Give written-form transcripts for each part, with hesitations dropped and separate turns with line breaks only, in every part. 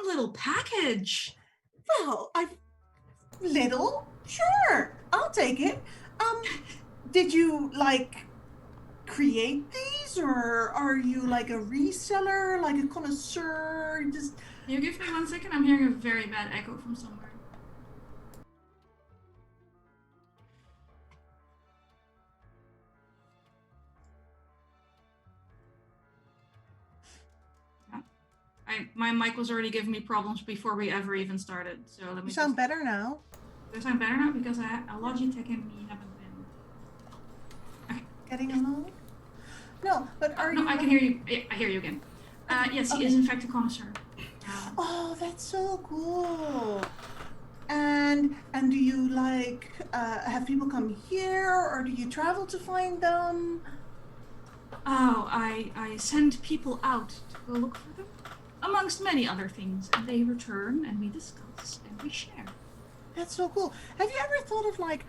little package.
Well, little? Sure, I'll take it. Did you, like, create these, or are you, like, a reseller, like a connoisseur? Just...
Can you give me 1 second? I'm hearing a very bad echo from somewhere. My mic was already giving me problems before we ever even started, so let me.
You sound better now.
Do I sound better now? Because Logitech and me haven't been... Okay.
Getting along? No, but are you...
No, I can hear you. I hear you again. Yes, he is in fact a connoisseur.
Oh, that's so cool. And do you, like, have people come here, or do you travel to find them?
Oh, I send people out to go look for them, amongst many other things, and they return, and we discuss, and we share.
That's so cool. Have you ever thought of, like,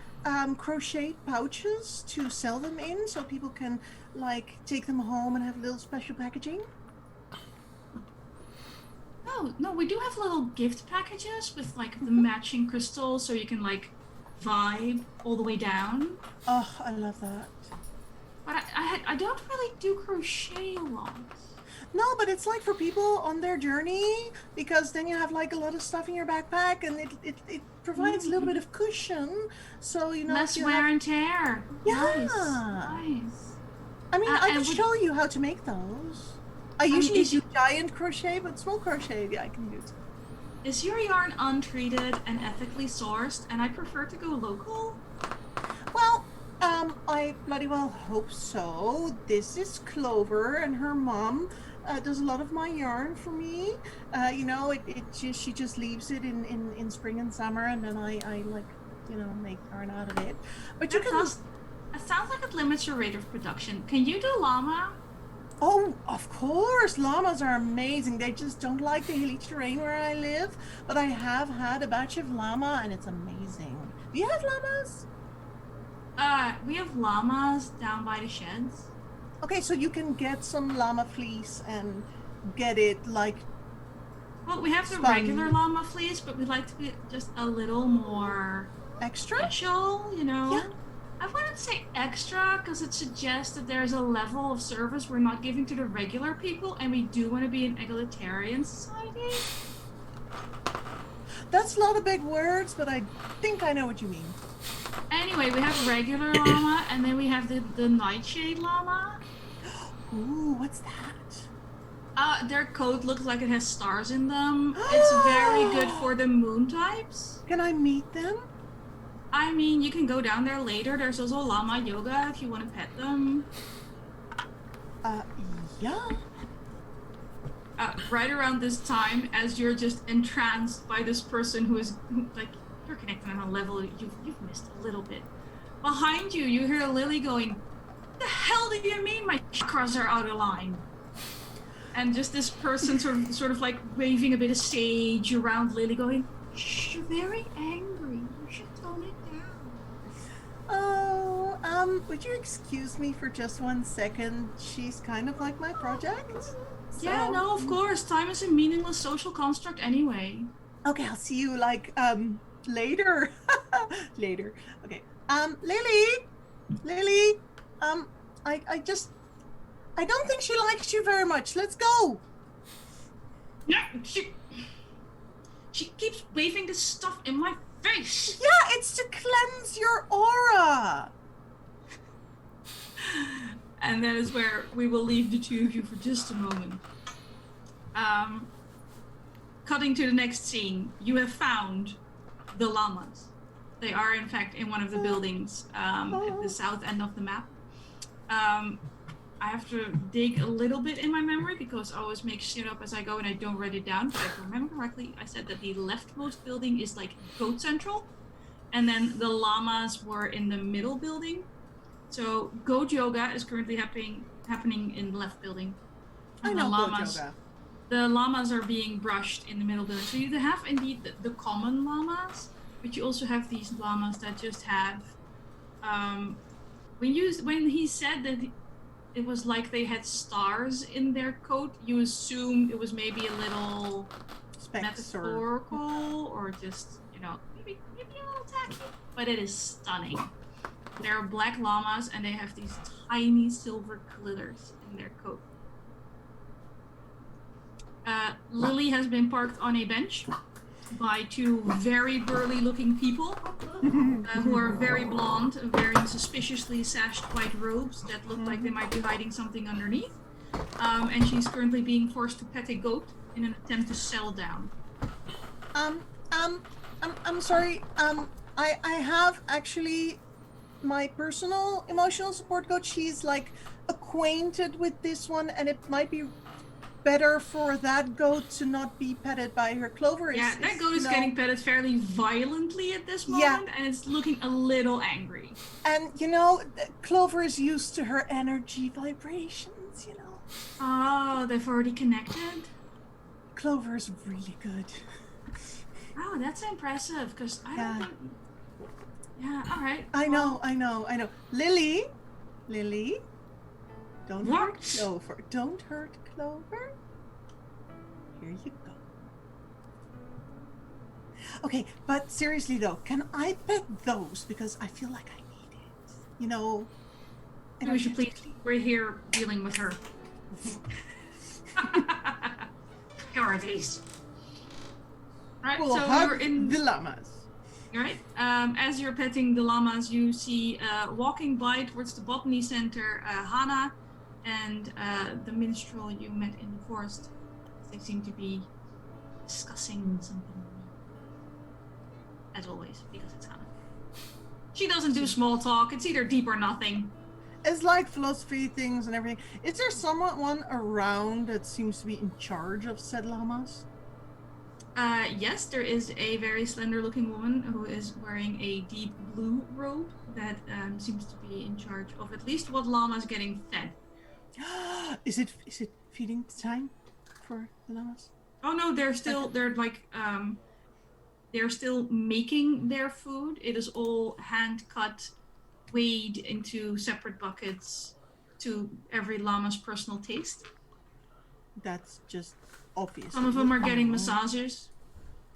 crochet pouches to sell them in, so people can, like, take them home and have a little special packaging?
No, we do have little gift packages with, like, the matching crystals, so you can, like, vibe all the way down.
Oh, I love that.
But I don't really do crochet a lot.
No, but it's like for people on their journey, because then you have like a lot of stuff in your backpack, and it provides a little bit of cushion, so you know.
Less wear and tear.
Yeah.
Nice.
I mean, I can show you how to make those. I usually do giant crochet, but small crochet, yeah, I can use.
Is your yarn untreated and ethically sourced? And I prefer to go local.
Well, I bloody well hope so. This is Clover, and her mom does a lot of my yarn for me. You know, she just leaves it in spring and summer, and then I like, you know, make yarn out of it. But you can.
It sounds like it limits your rate of production. Can you do llama?
Oh, of course! Llamas are amazing. They just don't like the hilly terrain where I live, but I have had a batch of llama, and it's amazing. Do you have llamas?
We have llamas down by the sheds.
Okay, so you can get some llama fleece and get it, like...
Well, we have the regular llama fleece, but we like to be just a little more...
Extra?
Special, you know?
Yeah.
I wouldn't say extra, because it suggests that there's a level of service we're not giving to the regular people, and we do want to be an egalitarian society.
That's a lot of big words, but I think I know what you mean.
Anyway, we have regular llama, and then we have the nightshade llama.
Ooh, what's that?
Their coat looks like it has stars in them. It's very good for the moon types.
Can I meet them?
I mean, you can go down there later. There's also llama yoga if you want to pet them.
Yeah.
Right around this time, as you're just entranced by this person who like, you're connecting on a level you've missed a little bit. Behind you, you hear Lily going, "The hell do you mean my chakras are out of line?" And just this person sort of like waving a bit of sage around Lily, going, "Shh, you're very angry. You should tone it down."
Oh, would you excuse me for just 1 second? She's kind of like my project. So...
Yeah, no, of course. Time is a meaningless social construct anyway.
Okay, I'll see you, like, later. Later. Okay. Lily, I don't think she likes you very much. Let's go.
Yeah, she keeps waving this stuff in my face.
Yeah, it's to cleanse your aura.
And that is where we will leave the two of you for just a moment. Cutting to the next scene, you have found the llamas. They are, in fact, in one of the buildings at the south end of the map. I have to dig a little bit in my memory because I always make shit up as I go and I don't write it down. But if I remember correctly, I said that the leftmost building is like Goat Central, and then the llamas were in the middle building. So Goat Yoga is currently happening in the left building. And
I know Goat Yoga.
The llamas are being brushed in the middle building. So you have indeed the common llamas, but you also have these llamas that just have. When he said that it was like they had stars in their coat, you assumed it was maybe a little
specs or...
metaphorical or just, maybe a little tacky, but it is stunning. There are black llamas and they have these tiny silver glitters in their coat. Lily has been parked on a bench by two very burly looking people who are very blonde, wearing suspiciously sashed white robes that look like they might be hiding something underneath. And she's currently being forced to pet a goat in an attempt to settle down.
I'm sorry. I have actually my personal emotional support coach. She's like acquainted with this one, and it might be better for that goat to not be petted by her. Clover is...
that goat is getting petted fairly violently at this moment, and it's looking a little angry.
And, Clover is used to her energy vibrations,
Oh, they've already connected?
Clover is really good.
Oh, that's impressive, because I don't think... Yeah, alright.
I know. Lily? Don't hurt Clover. Don't hurt Clover. Here you go. Okay, but seriously though, can I pet those? Because I feel like I need it.
We should please. We're here dealing with her. Who are these? Right,
we'll
so you're in
the llamas.
Right. As you're petting the llamas, you see walking by towards the botany center, Hana and the minstrel you met in the forest. They seem to be discussing something. As always, because it's Hana. She doesn't do small talk. It's either deep or nothing.
It's like philosophy things and everything. Is there someone around that seems to be in charge of said llamas?
Yes, there is a very slender-looking woman who is wearing a deep blue robe that seems to be in charge of at least what llama's getting fed.
Is it feeding time for the llamas?
Oh no, they're still making their food. It is all hand cut, weighed into separate buckets to every llama's personal taste.
That's just obvious.
Some of them are getting massages.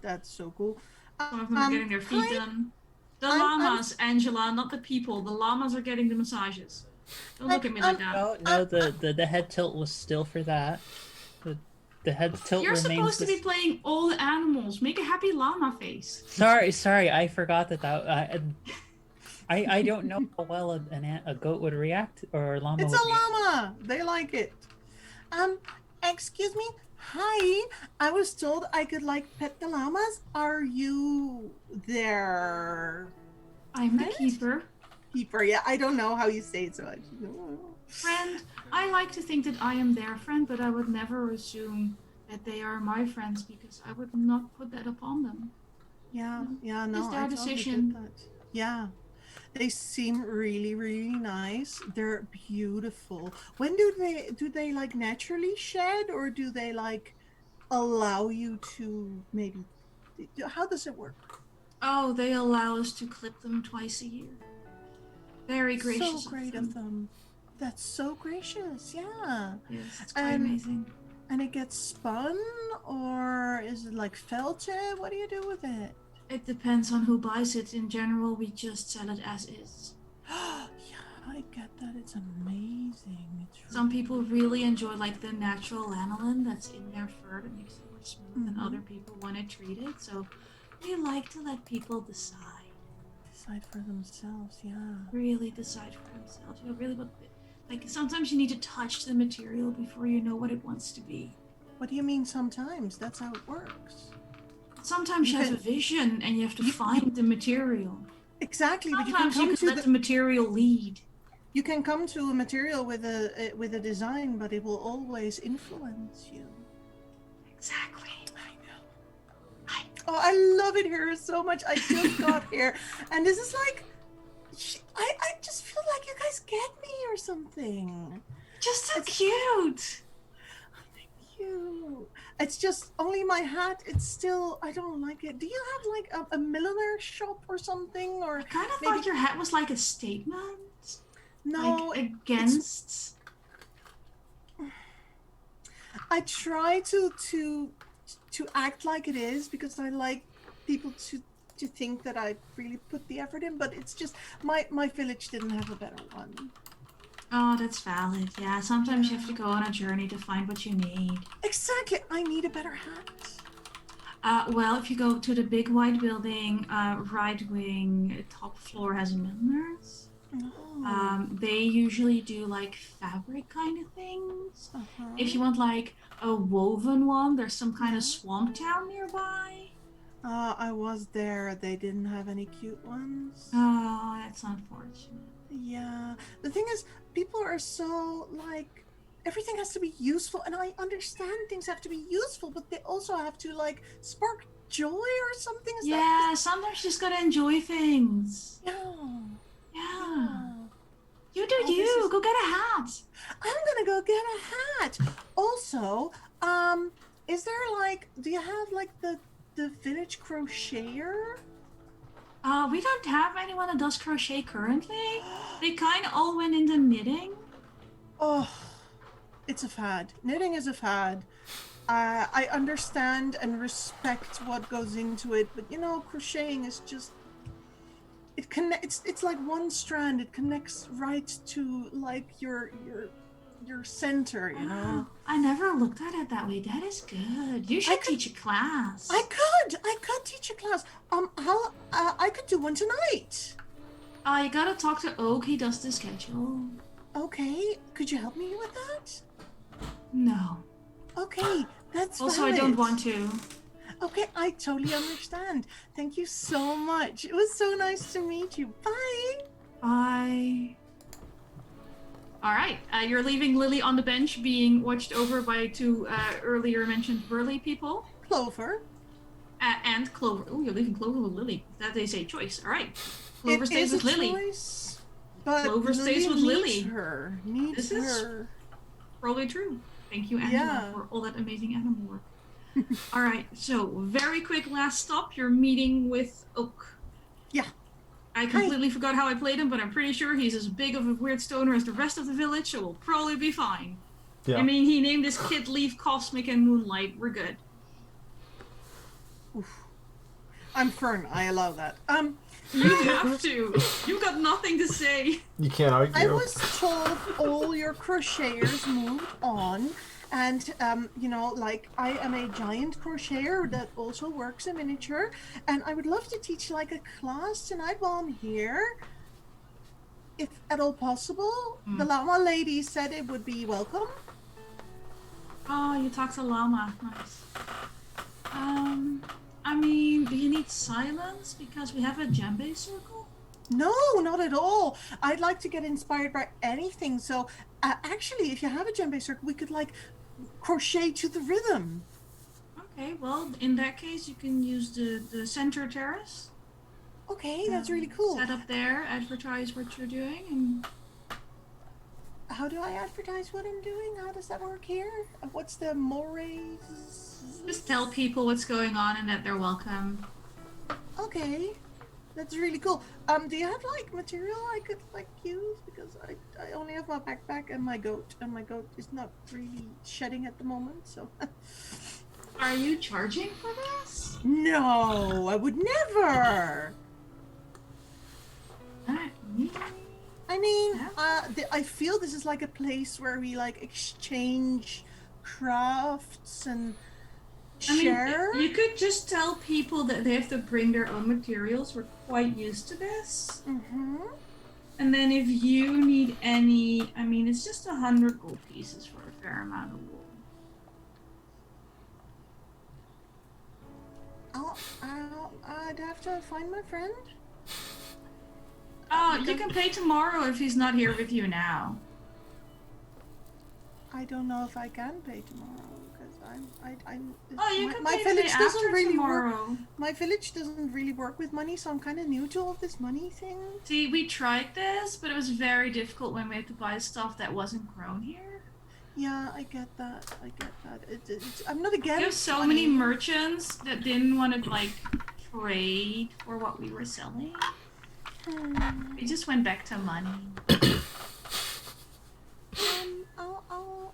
That's so cool.
Some of them are getting their feet done. The llamas, Angela, not the people. The llamas are getting the massages. Don't look at me like that.
No, the head tilt was still for that. The head tilt
You're
remains
supposed to be playing all the animals. Make a happy llama face.
Sorry, I forgot that. I don't know how well a goat would react or a llama.
It's a llama. They like it. Excuse me. Hi. I was told I could pet the llamas. Are you there?
I'm the keeper.
Keeper. Yeah, I don't know how you say it so much.
Friend. I like to think that I am their friend, but I would never assume that they are my friends because I would not put that upon them.
Yeah, no.
It's their decision.
Totally get that. Yeah. They seem really, really nice. They're beautiful. When do they naturally shed, or do they allow you to maybe? How does it work?
Oh, they allow us to clip them twice a year. Very gracious.
So great of them. That's so gracious. Yeah.
Yes, it's quite amazing.
And it gets spun, or is it felted? What do you do with it?
It depends on who buys it. In general, we just sell it as is.
Yeah, I get that. It's amazing.
Some people really enjoy the natural lanolin that's in their fur that makes it more smooth, and other people want it treated. So we like to let people decide.
Decide for themselves, yeah.
Really decide for themselves. Really what... sometimes you need to touch the material before you know what it wants to be.
What do you mean sometimes? That's how it works.
Sometimes you have a vision and you have to find the material.
Exactly.
Sometimes you can let the material lead.
You can come to a material with a design, but it will always influence you.
Exactly.
I know. Oh, I love it here so much. I just got here. And this is I just feel like you guys get me or something.
Just so cute.
Thank you. It's just only my hat. It's still, I don't like it. Do you have a milliner shop or something? Or
I kind of thought your hat was a statement.
No.
Against.
I try to to act like it is because I like people to think that I really put the effort in, but it's just my village didn't have a better one.
Oh, that's valid. Yeah, sometimes you have to go on a journey to find what you need.
Exactly. I need a better hat.
Well, if you go to the big white building, right wing, top floor has milliners.
Oh.
They usually do like fabric kind of things.
Uh-huh.
If you want like a woven one, there's some kind of swamp town nearby.
I was there. They didn't have any cute ones.
Oh, that's unfortunate.
Yeah. The thing is, people are so like everything has to be useful, and I understand things have to be useful, but they also have to like spark joy or something. Is
Yeah, sometimes you just gotta enjoy things.
Yeah.
Yeah. You do
Oh, this
you.
is-
Go get a hat.
I'm gonna go get a hat. Also, is there like, do you have like the village crocheter?
We don't have anyone that does crochet currently. They kind of all went into knitting.
Oh, it's a fad. Knitting is a fad. I understand and respect what goes into it, but you know, crocheting is just it's like one strand. It connects right to like your center, you know.
I never looked at it that way. That is good. You should teach a class.
I could teach a class. How I could do one tonight.
You gotta talk to Oak. He does the schedule.
Okay, could you help me with that?
No.
Okay, that's
Also,
valid.
I don't want to.
Okay, I totally understand. Thank you so much. It was so nice to meet you. Bye.
Bye. All right, you're leaving Lily on the bench, being watched over by two earlier mentioned burly people.
Clover.
And Clover. Oh, you're leaving Clover with Lily. That is a choice. All right. Clover
It
stays
is
with
a
Lily.
choice, but
Clover stays with
needs
Lily.
Her. Needs
This is
her.
probably true. Thank you, Angela, for all that amazing animal work. All right, so very quick last stop. You're meeting with Oak.
Yeah.
I completely forgot how I played him, but I'm pretty sure he's as big of a weird stoner as the rest of the village, so we'll probably be fine.
Yeah.
I mean, he named his kid Leaf, Cosmic, and Moonlight. We're good.
Oof. I'm Fern. I allow that.
You have to. You got nothing to say.
You can't argue.
I was told all your crocheters moved on, and you know, like I am a giant crocheter that also works in miniature, and I would love to teach like a class tonight while I'm here, if at all possible. The llama lady said it would be welcome.
Oh, you talked to Llama. Nice. I mean, do you need silence? Because we have a djembe circle?
No, not at all. I'd like to get inspired by anything. So, actually, if you have a djembe circle, we could like crochet to the rhythm.
Okay, well, in that case, you can use the center terrace.
Okay, that's really cool.
Set up there, advertise what you're doing, and
How do I advertise what I'm doing? How does that work here? What's the mores?
just tell people what's going on and that they're welcome.
Okay, that's really cool. Do you have like material I could like use? Because I only have my backpack and my goat is not really shedding at the moment. So.
Are you charging for this?
No, I would never. I mean, I feel this is like a place where we like exchange crafts and share.
I mean, you could just tell people that they have to bring their own materials. We're quite used to this.
Mm-hmm.
And then if you need any, I mean, it's just 100 gold pieces for a fair amount of wool.
I'd have to find my friend.
Oh, you can pay tomorrow if he's not here with you now.
I don't know if I can pay tomorrow because I'm.
Oh, you can
my
pay
village
the day
doesn't
after
really
tomorrow.
work. My village doesn't really work with money, so I'm kind of new to all this money thing.
See, we tried this, but it was very difficult when we had to buy stuff that wasn't grown here.
Yeah, I get that. I'm not against.
We have so
money.
many merchants that didn't want to like trade for what we were selling. We just went back to money.
I'll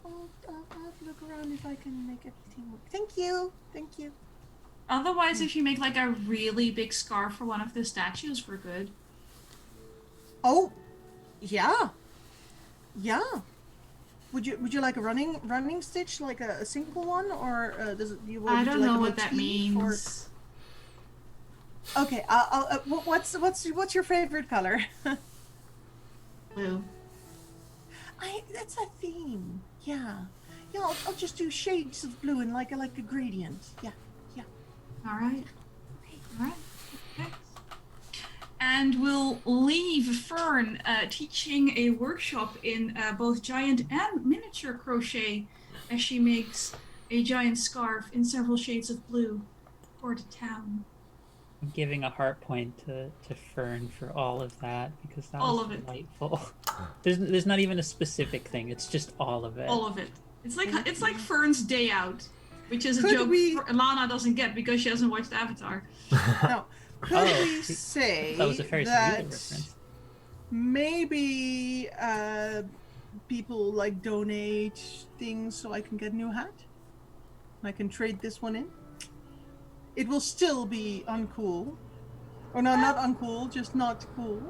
have look around if I can make everything work. Thank you. Thank you.
Otherwise, if you make like a really big scarf for one of the statues, we're good.
Oh, yeah. Yeah. Would you like a running stitch, like a single one, or does it?
I don't know
like
what that means.
Or... Okay. What's your favorite color?
Blue.
That's a theme. Yeah. Yeah. I'll just do shades of blue and like a gradient. Yeah. Yeah.
All right. All right. Okay. And we'll leave Fern teaching a workshop in both giant and miniature crochet as she makes a giant scarf in several shades of blue for the town.
I'm giving a heart point to Fern for all of that because that
All
was
of it.
delightful. There's not even a specific thing. It's just all of it.
All of it. It's like Fern's day out, which is a
Could
joke
we...
Lana doesn't get because she hasn't watched Avatar.
No. Could we say
that was a Ferris Bueller reference?
Maybe people like donate things so I can get a new hat? I can trade this one in? It will still be uncool. Or no, not uncool, just not cool.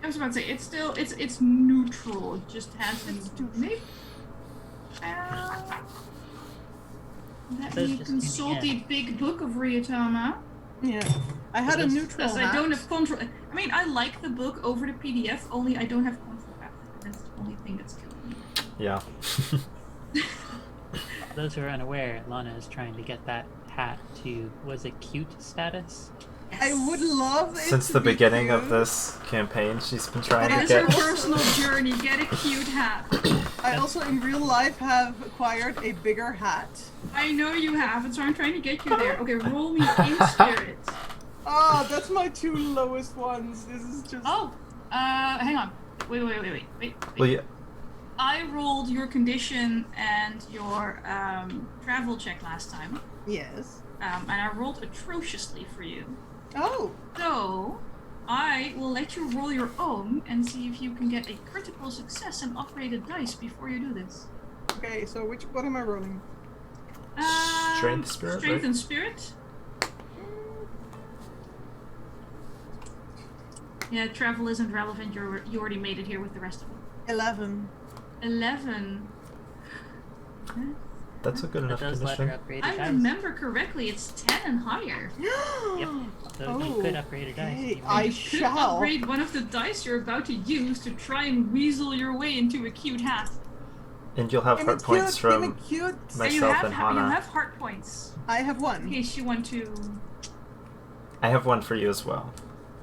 I was about to say it's still it's neutral. It just has maybe. Let me consult the big book of Ryuutama.
Yeah, I had a neutral hat.
I don't have control. I mean, I like the book over the PDF. Only I don't have control after. That's the only thing that's killing me.
Yeah.
Those who are unaware, Lana is trying to get that hat to, was it cute status?
Yes. I would love it.
Since the beginning of this campaign, she's been trying to get...
That's her personal journey. Get a cute hat.
I also, in real life, have acquired a bigger hat.
I know you have, and so I'm trying to get you there. Okay, roll me in spirit.
Oh, that's my two lowest ones. This is just...
Oh, hang on. Wait.
Well, yeah.
I rolled your condition and your travel check last time.
Yes.
And I rolled atrociously for you.
Oh.
So, I will let you roll your own and see if you can get a critical success and upgraded dice before you do this.
Okay, so what am I rolling?
Strength, spirit,
Strength
right?
and spirit. Yeah, travel isn't relevant. You already made it here with the rest of them.
11.
11.
That's a good enough condition.
I remember correctly, it's 10 and higher.
Yep. So you could upgrade a dice.
I
could upgrade one of the dice you're about to use to try and weasel your way into a cute hat.
And you'll have heart points from myself and Hana.
You have heart points.
I have one.
In case you want to...
I have one for you as well.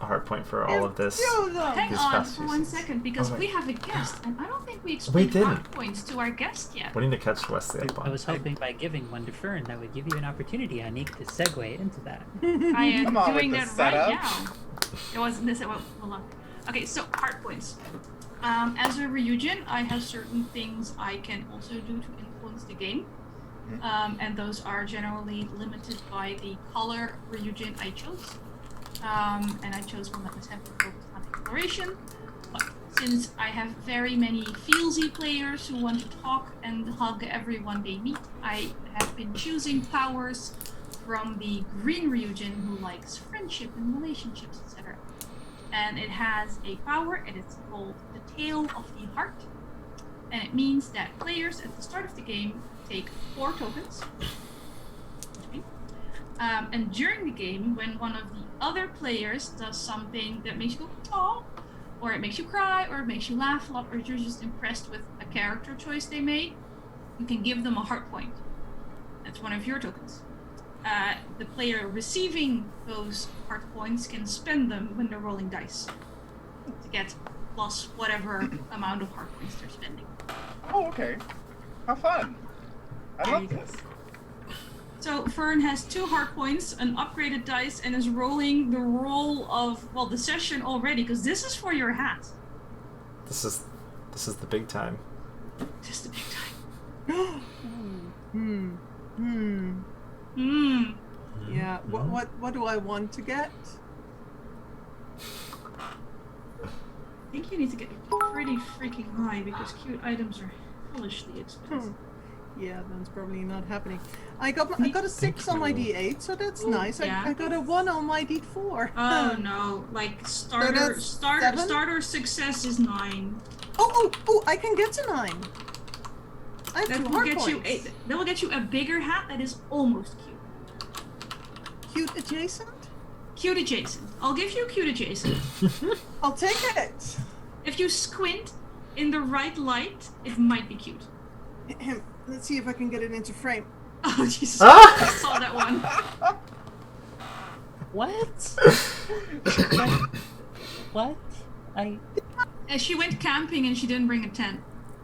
A heart point for all of this.
Hang on for 1 second, because we have a guest, and I don't think we explained heart points to our guest yet.
We need to catch Wesley up on.
I was hoping by giving one to Fern, that would give you an opportunity, Anik, to segue into that.
I am doing that right now. It wasn't this. Hold on. Okay, so heart points. As a Ryujin, I have certain things I can also do to influence the game. And those are generally limited by the color Ryujin I chose. And I chose one that was heavily focused on exploration. But since I have very many feelsy players who want to talk and hug everyone they meet, I have been choosing powers from the green Ryujin who likes friendship and relationships, etc. And it has a power, and it's called the Tail of the Heart. And it means that players at the start of the game take 4 tokens. And during the game, when one of the other players does something that makes you go, oh, or it makes you cry, or it makes you laugh a lot, or you're just impressed with a character choice they made, you can give them a heart point. That's one of your tokens. The player receiving those heart points can spend them when they're rolling dice to get plus whatever amount of heart points they're spending.
Oh, okay. How fun. I love this.
So Fern has 2 heart points, an upgraded dice, and is rolling the roll of, well, the session already, because this is for your hat.
This is the big time.
This is the big time.
Yeah. What do I want to get?
I think you need to get pretty freaking high because cute items are foolishly expensive.
Yeah, that's probably not happening. I got a 6 on my
you.
D8, so that's
Ooh,
nice.
yeah.
I got a 1 on my D4.
Oh no! Like starter
that's 7?
starter success is 9.
Oh! I can get to 9. I have
That
2
will
hard
get
points.
that will get you a bigger hat that is almost cute.
Cute adjacent.
Cute adjacent. I'll give you cute adjacent.
I'll take it.
If you squint in the right light, it might be cute.
Let's see if I can get it into frame.
Oh Jesus!
Ah!
I saw that one.
What? What?
And she went camping and she didn't bring a tent.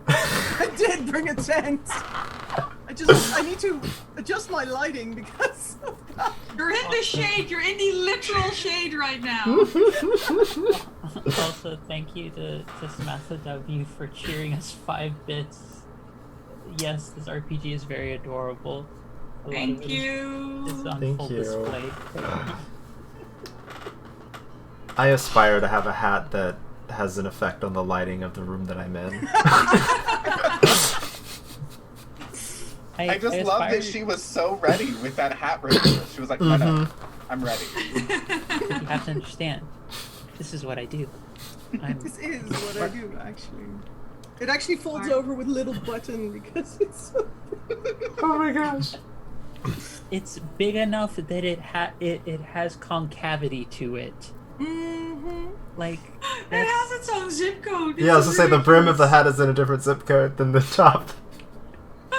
I did bring a tent. I need to adjust my lighting because
You're in the shade. You're in the literal shade right now.
Also, thank you to Samantha W for cheering us 5 bits. Yes, this RPG is very adorable. A lot of
Thank
it
you.
is on
Thank
full
you.
display.
I aspire to have a hat that has an effect on the lighting of the room that I'm in.
I just love that she was so ready with that hat reveal. She was like, no, I'm ready.
You have to understand, this is what I do.
this is what I do actually. It actually folds
Alright.
over with a little button because it's so
Oh my gosh.
It's big enough that it has concavity to it. Like
It has its own zip code.
Yeah, I was gonna say the brim of the hat is in a different zip code than the top.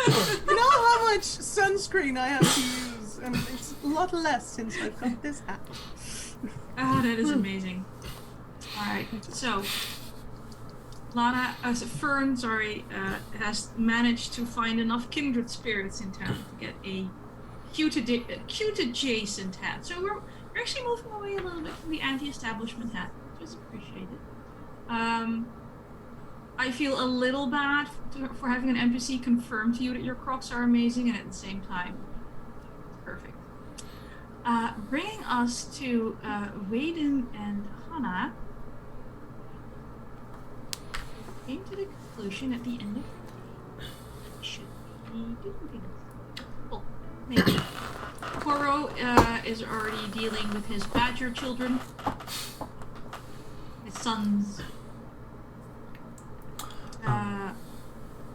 You know how much sunscreen I have to use, and it's a lot less since I've got this hat.
Oh, that is amazing. Alright, so Lana, Fern, has managed to find enough kindred spirits in town to get a cute adjacent hat. So we're actually moving away a little bit from the anti-establishment hat, which is appreciated. I feel a little bad for having an NPC confirm to you that your Crocs are amazing, and at the same time, perfect. Bringing us to Waden and Hannah. Came to the conclusion at the end of the day should be doing things. Oh, maybe. Koro is already dealing with his badger children. His sons.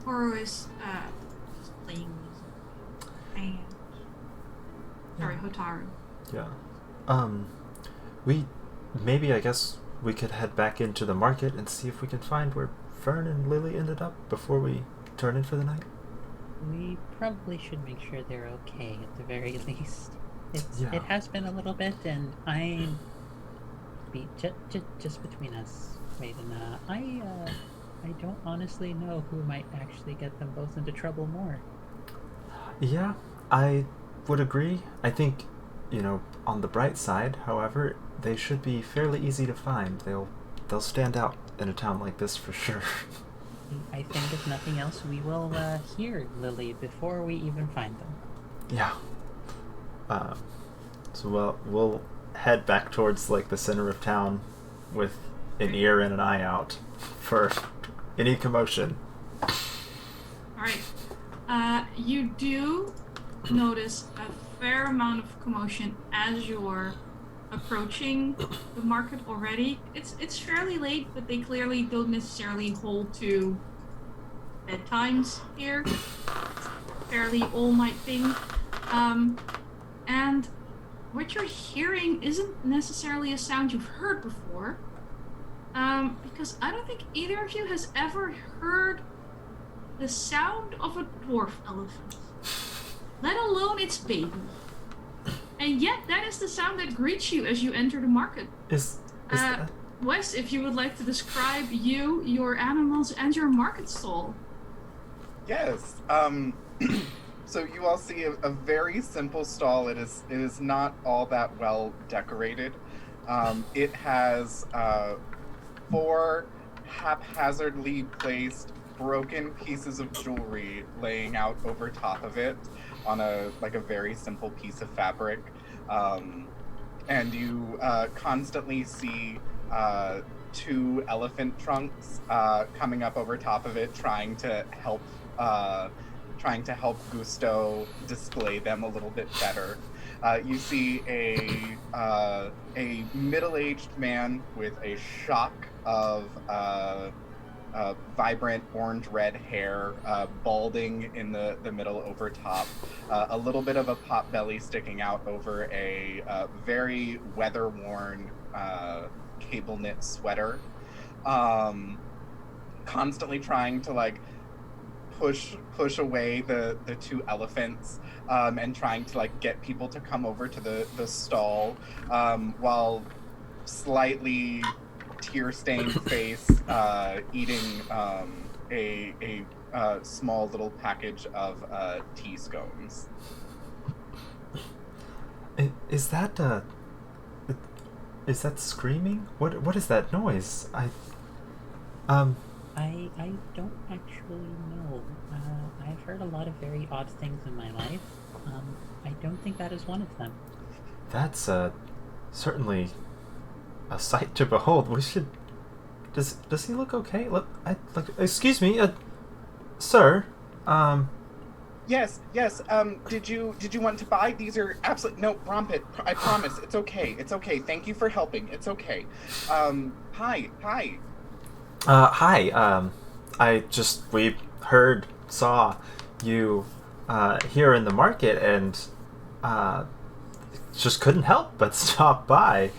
Koro is just playing music. And sorry, Hotaru.
Yeah. I guess we could head back into the market and see if we can find where Fern and Lily ended up before we turn in for the night.
we probably should make sure they're okay at the very least.
Yeah.
It has been a little bit, and just between us, Maiden, I don't honestly know who might actually get them both into trouble more.
Yeah, I would agree. I think, on the bright side, however, they should be fairly easy to find. They'll stand out in a town like this for sure.
I think if nothing else, we will hear Lily before we even find them.
Yeah. So we'll head back towards the center of town with an ear and an eye out for any commotion.
Alright. You do notice a fair amount of commotion as you're approaching the market already. It's fairly late, but they clearly don't necessarily hold to bedtimes here. It's a fairly all-night thing. And what you're hearing isn't necessarily a sound you've heard before. Because I don't think either of you has ever heard the sound of a dwarf elephant, let alone its baby. And yet that is the sound that greets you as you enter the market.
Is that...
Wes, if you would like to describe you, your animals, and your market stall.
Yes. So you all see a very simple stall. It is not all that well decorated. It has 4 haphazardly placed broken pieces of jewelry laying out over top of it on a very simple piece of fabric. And you constantly see 2 elephant trunks coming up over top of it, trying to help trying to help Gusto display them a little bit better. You see a middle-aged man with a shock of vibrant orange-red hair, balding in the middle over top, a little bit of a pot belly sticking out over a very weather-worn cable knit sweater, constantly trying to like push away the two elephants, and trying to like get people to come over to the stall, while slightly tear-stained face, eating a small little package of tea scones.
Is that screaming? What is that noise?
I don't actually know. I've heard a lot of very odd things in my life. I don't think that is one of them.
That's certainly a sight to behold. We should. Does he look okay? Excuse me, sir.
Yes. Did you want to buy? These are absolutely no, Rompet. I promise, it's okay. It's okay. Thank you for helping. It's okay. Hi.
Hi. We saw you here in the market, and just couldn't help but stop by.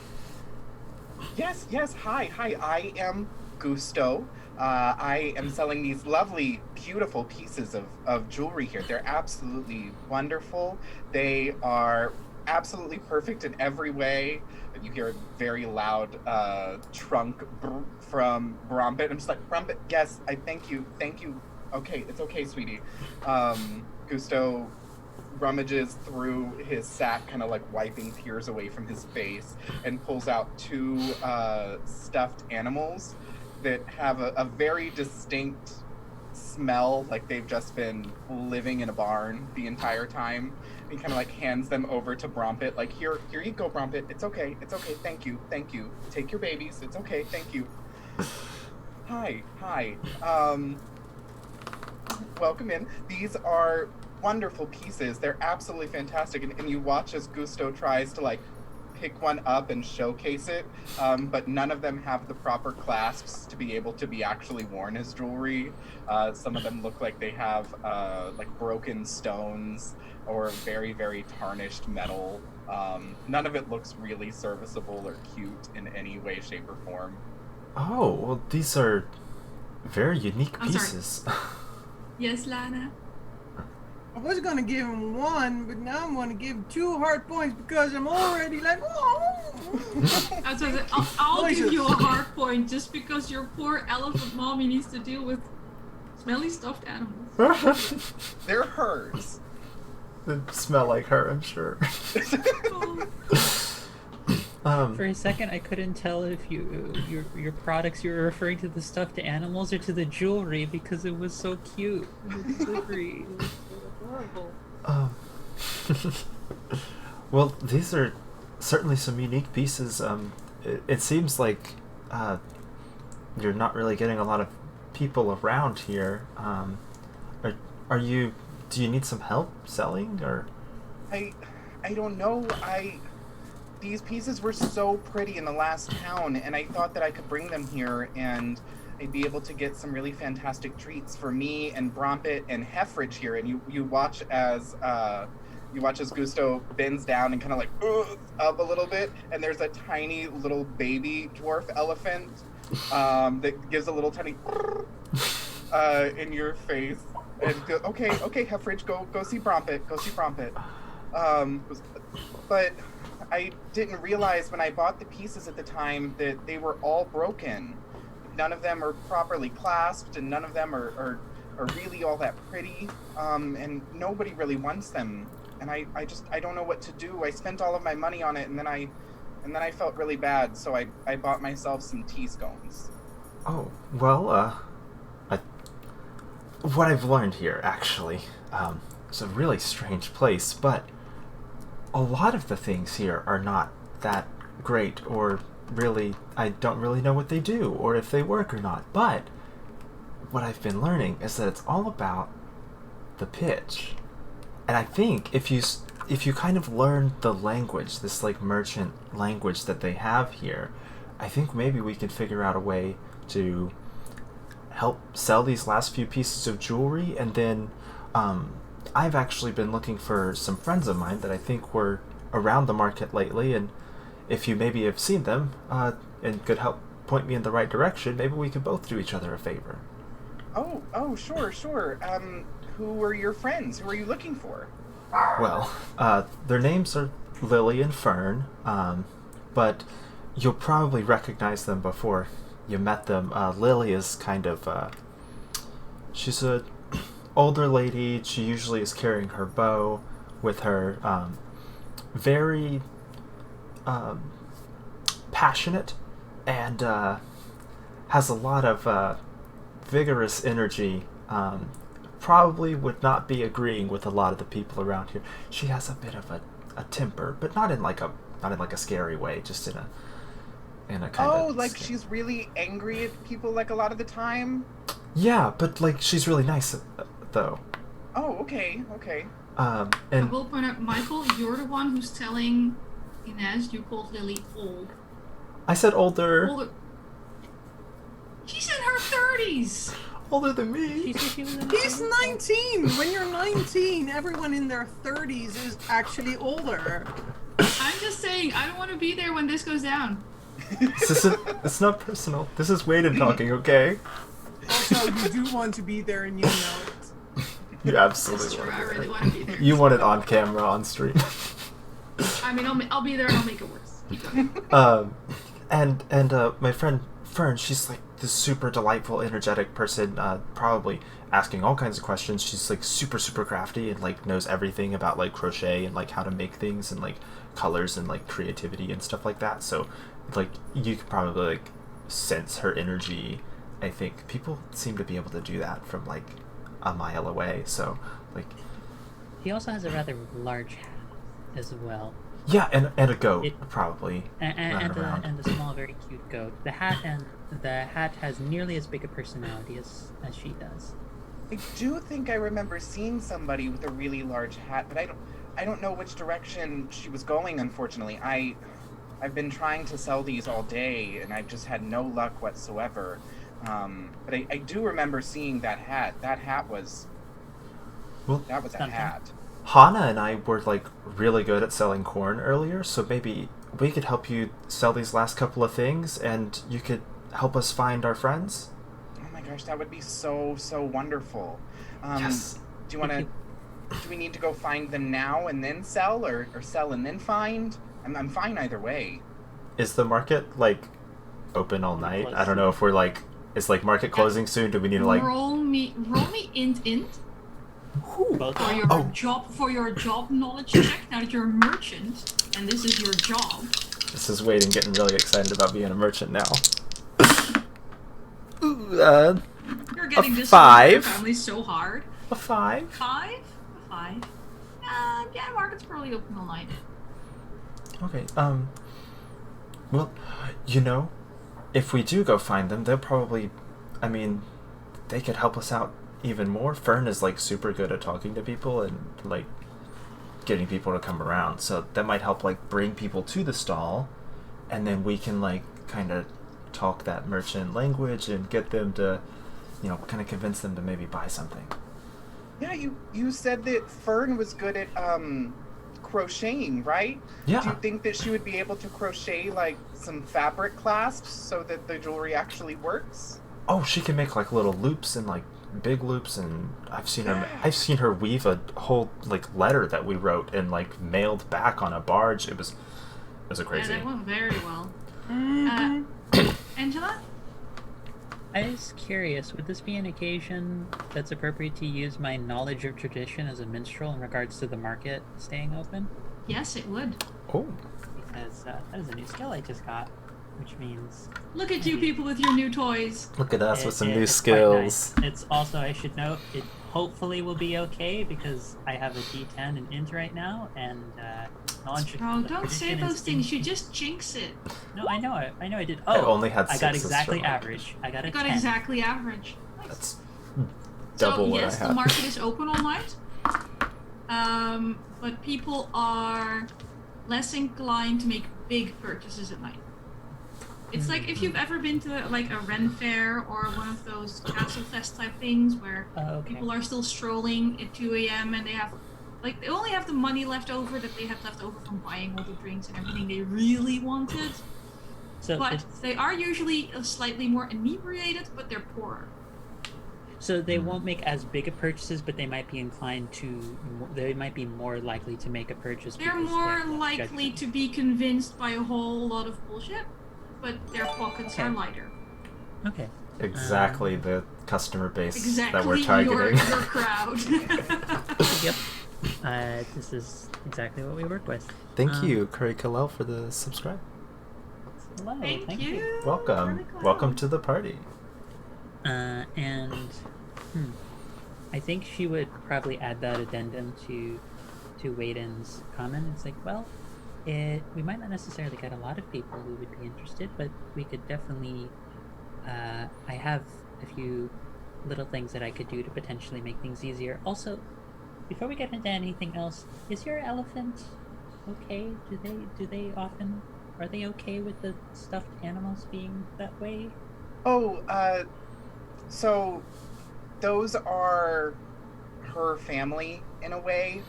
Yes. Hi. I am Gusto. I am selling these lovely, beautiful pieces of jewelry here. They're absolutely wonderful. They are absolutely perfect in every way. You hear a very loud trunk from Brompet. I'm just like, Brompet, yes, I thank you. Okay, it's okay, sweetie. Gusto rummages through his sack, kind of like wiping tears away from his face, and pulls out two stuffed animals that have a very distinct smell, like they've just been living in a barn the entire time. He kind of like hands them over to Brompet, like, here you go, Brompet. It's okay, thank you. Take your babies, it's okay, thank you. Hi. Welcome in. These are wonderful pieces. They're absolutely fantastic. And you watch as Gusto tries to like pick one up and showcase it, but none of them have the proper clasps to be able to be actually worn as jewelry. Some of them look like they have like broken stones or very, very tarnished metal. None of it looks really serviceable or cute in any way, shape, or form.
Oh, well, these are very unique
I'm sorry.
pieces.
Yes, Lana?
I was gonna give him one, but now I'm gonna give him 2 heart points because I'm already like,
I'll give you a heart point just because your poor elephant mommy needs to deal with smelly stuffed animals.
They're hers.
They smell like her, I'm sure.
For a second, I couldn't tell if your products you were referring to the stuffed animals or to the jewelry because it was so cute. The delivery it was so adorable.
Well, these are certainly some unique pieces. It seems like you're not really getting a lot of people around here. Are you? Do you need some help selling, or?
I don't know. These pieces were so pretty in the last town, and I thought that I could bring them here, and I'd be able to get some really fantastic treats for me and Brompet and Heffridge here. And you watch as Gusto bends down and kind of like up a little bit, and there's a tiny little baby dwarf elephant that gives a little tiny in your face. And go, okay, Heffridge, go see Brompet. But I didn't realize when I bought the pieces at the time that they were all broken. None of them are properly clasped, and none of them are really all that pretty. And nobody really wants them. And I don't know what to do. I spent all of my money on it, and then I felt really bad, so I bought myself some tea scones.
Oh, well, what I've learned here, actually, it's a really strange place, but a lot of the things here are not that great, or really, I don't really know what they do, or if they work or not. But what I've been learning is that it's all about the pitch. And I think if you kind of learn the language, this like merchant language that they have here, I think maybe we can figure out a way to help sell these last few pieces of jewelry. And then I've actually been looking for some friends of mine that I think were around the market lately, and if you maybe have seen them and could help point me in the right direction, maybe we could both do each other a favor.
Oh, sure. Who are your friends? Who are you looking for?
Well, their names are Lily and Fern, but you'll probably recognize them before you met them. Lily is kind of, she's a older lady. She usually is carrying her bow with her, very passionate, and has a lot of vigorous energy. Probably would not be agreeing with a lot of the people around here. She has a bit of a temper, but not in like a scary way, just in a kind of
like she's really angry at people like a lot of the time.
Yeah, but like she's really nice though.
Oh, okay.
I
And
will point out, Michael, you're the one who's telling Inez you called Lily old.
I said older.
She's in her 30s.
Older than me.
He's 19. When you're 19, everyone in their 30s is actually older.
I'm just saying, I don't want to be there when this goes down.
It's not personal. This is Waden talking, okay?
Also, you do want to be there, and you know it.
You absolutely
That's true,
want
I
it.
really want to be there.
You want it on camera, on stream.
I mean, I'll be there and I'll make it worse. Keep going.
And my friend Fern, she's like this super delightful, energetic person, probably asking all kinds of questions. She's like super crafty and like knows everything about like crochet and like how to make things and like colors and like creativity and stuff like that. So like you could probably like sense her energy. I think people seem to be able to do that from like a mile away. So like
He also has a rather large hat as well.
yeah, and a goat probably
And
around.
a small, very cute goat. The hat has nearly as big a personality as she does.
I do think I remember seeing somebody with a really large hat, but I don't know which direction she was going, unfortunately. I've been trying to sell these all day, and I've just had no luck whatsoever. But I do remember seeing that hat. That hat was...
Well,
that was a
something.
hat.
Hana and I were like really good at selling corn earlier, so maybe we could help you sell these last couple of things, and you could help us find our friends.
Oh my gosh, that would be so wonderful.
Yes.
Do we need to go find them now and then sell, or sell and then find? I'm fine either way.
Is the market like open all night?
Close.
I don't know if we're like, is like market closing soon? Do we need to like?
roll me int
Both
for your job knowledge check. Now that you're a merchant and this is your job.
This is Wade and getting really excited about being a merchant now. Ooh,
You're getting
A
this
5.
family so hard.
a 5.
5? A 5. Yeah, market's probably open all night.
Okay. Well, you know, if we do go find them, they'll probably, I mean, they could help us out even more. Fern is like super good at talking to people and like getting people to come around, so that might help like bring people to the stall, and then we can like kind of talk that merchant language and get them to, you know, kind of convince them to maybe buy something.
Yeah, you said that Fern was good at crocheting, right?
Yeah.
Do you think that she would be able to crochet like some fabric clasps so that the jewelry actually works?
Oh, she can make like little loops and like big loops, and I've seen her weave a whole like letter that we wrote and like mailed back on a barge. It was a crazy.
Yeah, that went very well. Angela?
I was curious, would this be an occasion that's appropriate to use my knowledge of tradition as a minstrel in regards to the market staying open?
Yes, it would.
Oh.
Because that is a new skill I just got, which means...
Look at you people with your new toys.
Look at us with some new
it's quite
skills.
nice. It's also, I should note, it hopefully will be okay because I have a D10 and int right now, and knowledge of
Bro, don't
tradition
say
is
those things.
in-
You just jinx it.
No, I know I did.
I
Oh,
only had
I got
6s
exactly
for my-
average. I got a
You got
10.
exactly average. Nice.
That's double
so,
what
yes,
I
the
had.
market is open all night. But people are less inclined to make big purchases at night. It's like if you've ever been to like a Ren fair or one of those Castle Fest type things where people are still strolling at 2 a.m. and they only have the money left over that they had left over from buying all the drinks and everything they really wanted. But they are usually slightly more inebriated, but they're poorer.
So they won't make as big a purchases, but they might be inclined to. They might be more likely to make a purchase.
They're more likely to be convinced by a whole lot of bullshit, but their pockets are lighter.
Okay.
Exactly the customer base that we're targeting.
Your crowd.
Yep. This is exactly what we work with.
Thank you, Curry Kalel, for the subscribe.
Hello.
Thank you.
Welcome. Welcome to the party.
And I think she would probably add that addendum to Wayden's comment. It's like, well, we might not necessarily get a lot of people who would be interested, but we could definitely. I have a few little things that I could do to potentially make things easier. Also, before we get into anything else, is your elephant okay? Do they often? Are they okay with the stuffed animals being that way?
Oh, so those are her family in a way.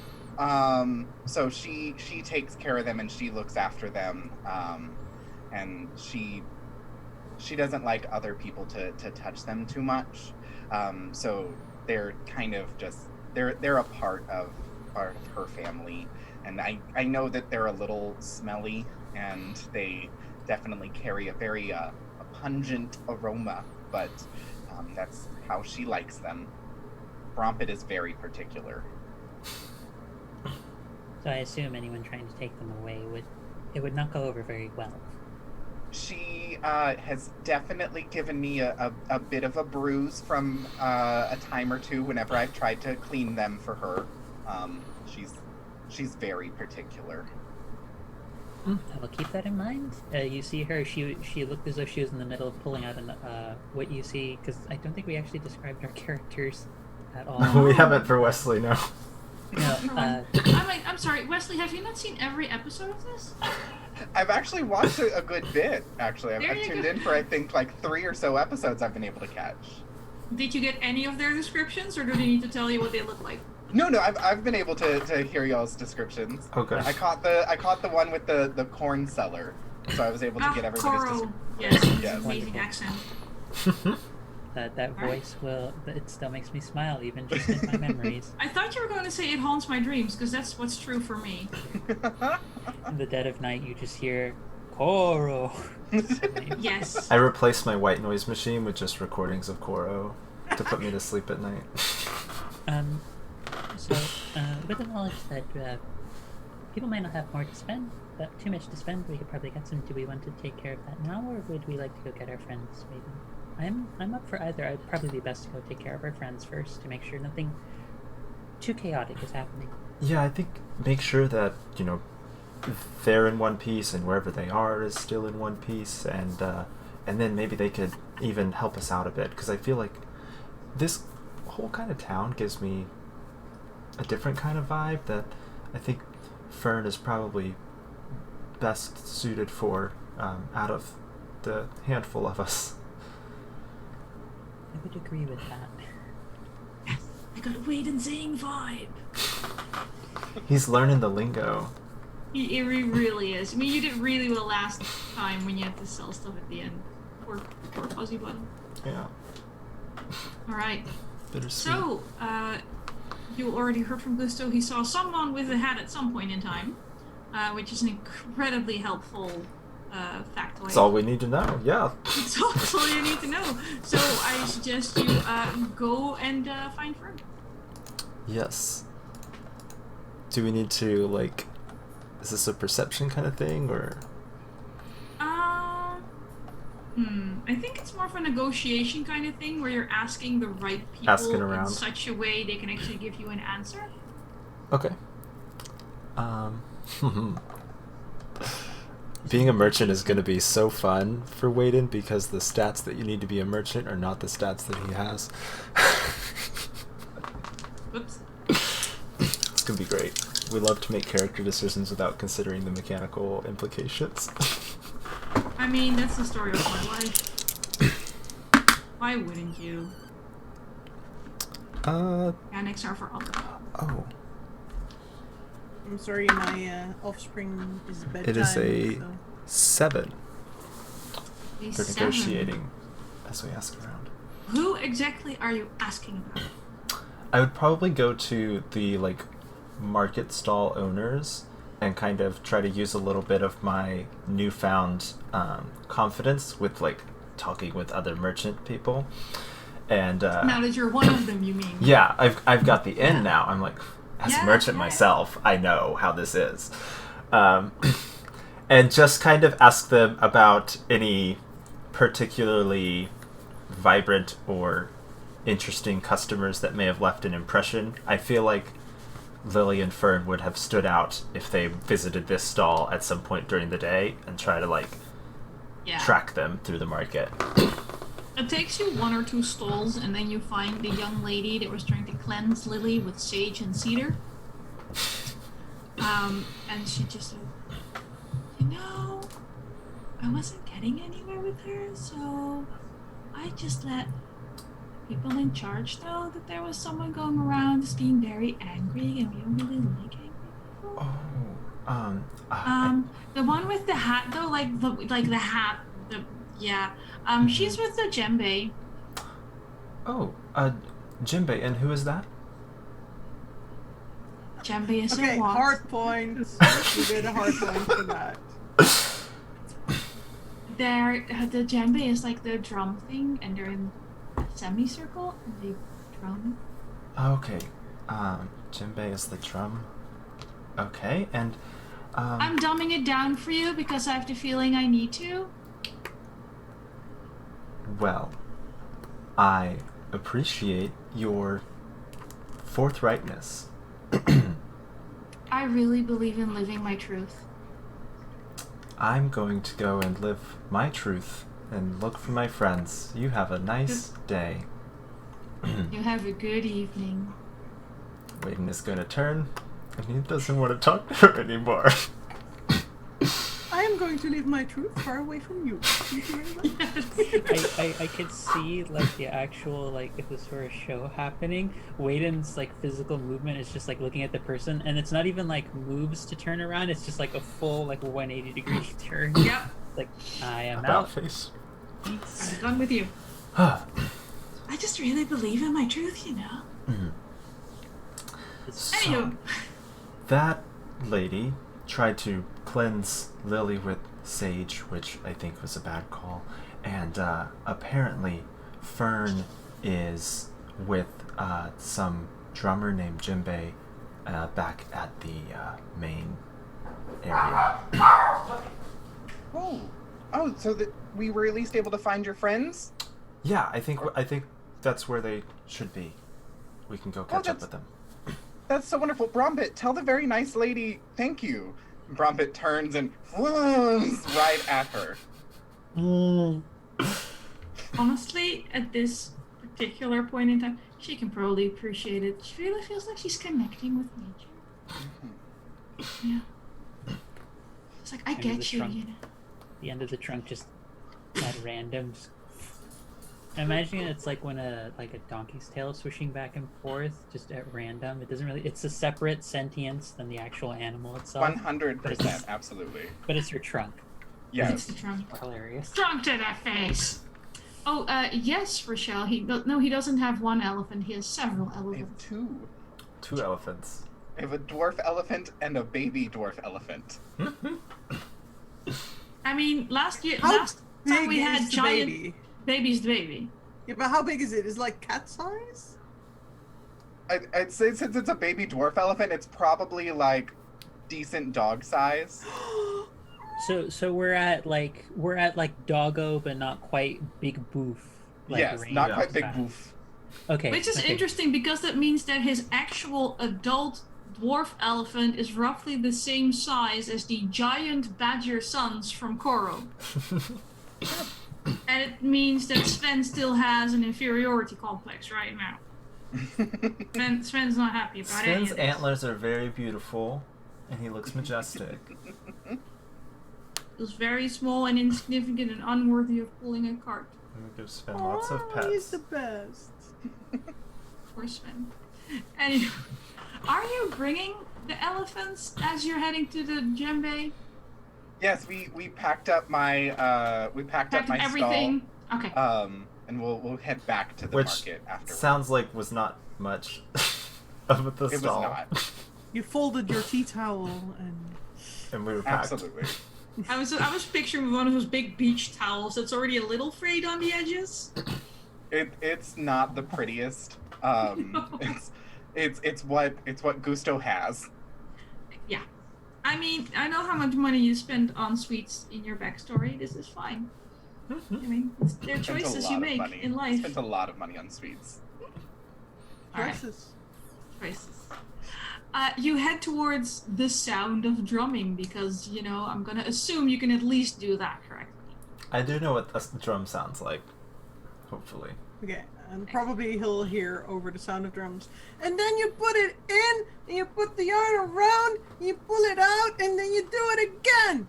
So she takes care of them and she looks after them. And she doesn't like other people to touch them too much. So they're kind of just they're a part of her family. And I know that they're a little smelly and they definitely carry a very a pungent aroma, but that's how she likes them. Brompet is very particular.
So I assume anyone trying to take them away would not go over very well.
She has definitely given me a bit of a bruise from a time or two whenever I've tried to clean them for her. She's very particular.
I will keep that in mind. You see her, she looked as though she was in the middle of pulling out what you see, because I don't think we actually described our characters at all.
We haven't for Wesley, no.
I'm sorry, Wesley, have you not seen every episode of this?
I've actually watched a good bit, actually. I've tuned in for, I think, like 3 or so episodes I've been able to catch.
Did you get any of their descriptions, or do they need to tell you what they look like?
No, I've been able to hear y'all's descriptions.
Okay.
I caught the one with the corn cellar, so I was able to get everybody's
Koro.
description.
Yes, amazing accent.
That voice it still makes me smile, even just in my memories.
I thought you were going to say it haunts my dreams, because that's what's true for me.
In the dead of night, you just hear Koro.
Yes.
I replaced my white noise machine with just recordings of Koro to put me to sleep at night.
So, with the knowledge that people might not have more to spend, but too much to spend, we could probably get some. Do we want to take care of that now, or would we like to go get our friends maybe? I'm up for either. I'd probably be best to go take care of our friends first to make sure nothing too chaotic is happening.
Yeah, I think make sure that, they're in one piece and wherever they are is still in one piece, and then maybe they could even help us out a bit, because I feel like this whole kind of town gives me a different kind of vibe that I think Fern is probably best suited for out of the handful of us.
I would agree with that.
Yes, I got a Wade and Zing vibe.
He's learning the lingo.
He really is. I mean, you did really well last time when you had to sell stuff at the end. Poor Fuzzy Buddy.
Yeah.
Alright.
Bittersweet.
So, you already heard from Gusto. He saw someone with a hat at some point in time, which is an incredibly helpful factoid.
That's all we need to know, yeah.
That's all you need to know. So I suggest you go and find Fern.
Yes. Do we need to, is this a perception kind of thing, or?
I think it's more of a negotiation kind of thing where you're asking the right people in such a way they can actually give you an answer.
Okay. Being a merchant is going to be so fun for Wayden because the stats that you need to be a merchant are not the stats that he has.
Whoops.
It's gonna be great. We love to make character decisions without considering the mechanical implications.
I mean, that's the story of my life. Why wouldn't you? Mechanics are for others.
Oh.
I'm sorry, my offspring is bedtime.
It is a
so.
7
A
for
7.
negotiating as we ask around.
Who exactly are you asking about?
I would probably go to the like market stall owners and kind of try to use a little bit of my newfound confidence with like talking with other merchant people. And
Now that you're one of them, you mean?
yeah, I've got the in now. I'm like, as a merchant
yeah.
myself, I know how this is. And just kind of ask them about any particularly vibrant or interesting customers that may have left an impression. I feel like Lily and Fern would have stood out if they visited this stall at some point during the day and try to like track them through the market.
It takes you 1 or 2 stalls, and then you find the young lady that was trying to cleanse Lily with sage and cedar. And she just said, I wasn't getting anywhere with her, so I just let people in charge know that there was someone going around just being very angry, and we don't really like angry people. The one with the hat, though, the hat, she's with the djembe.
Oh, djembe, and who is that?
Djembe is
okay,
a what?
hard points. You get a hard point for that.
The djembe is like the drum thing, and they're in a semicircle, and they drum.
Okay, djembe is the drum. Okay, and
I'm dumbing it down for you because I have the feeling I need to.
Well, I appreciate your forthrightness.
I really believe in living my truth.
I'm going to go and live my truth and look for my friends. You have a nice day.
You have a good evening.
Waden is going to turn, and he doesn't want to talk to her anymore.
I am going to leave my truth far away from you. Thank you very much.
I could see like the actual like if this were a show happening, Waden's like physical movement is just like looking at the person, and it's not even like moves to turn around. It's just like a full like 180-degree turn.
Yep.
Like I am
About
out.
face.
I'm done with you. I just really believe in my truth,
So,
Anywho.
that lady tried to cleanse Lily with sage, which I think was a bad call, and apparently Fern is with some drummer named Jinbei back at the main area.
Oh, so that we were at least able to find your friends?
Yeah, I think that's where they should be. We can go catch up with them.
That's so wonderful. Brombit, tell the very nice lady thank you. Brombit turns and flies right at her.
Honestly, at this particular point in time, she can probably appreciate it. She really feels like she's connecting with nature. Yeah. It's like, I get you, you know.
The end of the trunk just at random. I'm imagining it's like when a donkey's tail is swishing back and forth, just at random. It doesn't really. It's a separate sentience than the actual animal itself.
100%, absolutely.
But it's your trunk.
Yes.
It's the trunk.
Hilarious.
Trunk to the face. Oh, yes, Rochelle. He doesn't have one elephant. He has several
I have
elephants.
Two elephants.
I have a dwarf elephant and a baby dwarf elephant.
I mean, last time
big
we had
is the
giant
baby?
baby's the baby.
Yeah, but how big is it? Is it like cat size?
I'd say since it's a baby dwarf elephant, it's probably like decent dog size.
So we're at doggo, but not quite big boof. Like
Yes,
range
not quite big
size.
boof.
Okay.
Which is interesting because that means that his actual adult dwarf elephant is roughly the same size as the giant badger sons from Koro. And it means that Sven still has an inferiority complex right now. Sven's not happy about any
Sven's
of this.
antlers are very beautiful, and he looks majestic.
Feels very small and insignificant and unworthy of pulling a cart.
I'm gonna give Sven lots of
Oh, he's
pets.
the best.
Poor Sven. Anyway, are you bringing the elephants as you're heading to the djembe?
Yes, we packed up my
Packed up everything? Okay.
stall. And we'll head back to the
Which
market afterwards.
sounds like was not much of the
It
stall.
was not.
You folded your tea towel and
And we were packed.
Absolutely.
I was picturing one of those big beach towels that's already a little frayed on the edges.
It's not the prettiest. It's what Gusto has.
Yeah. I mean, I know how much money you spend on sweets in your backstory. This is fine. I mean, they're
Spent a
choices
lot
you
of
make
money.
in life.
Spent a lot of money on sweets.
All right.
choices.
Choices. You head towards the sound of drumming because, you know, I'm gonna assume you can at least do that correctly.
I do know what a drum sounds like. Hopefully.
Okay, and probably he'll hear over the sound of drums. And then you put it in, and you put the yarn around, you pull it out, and then you do it again.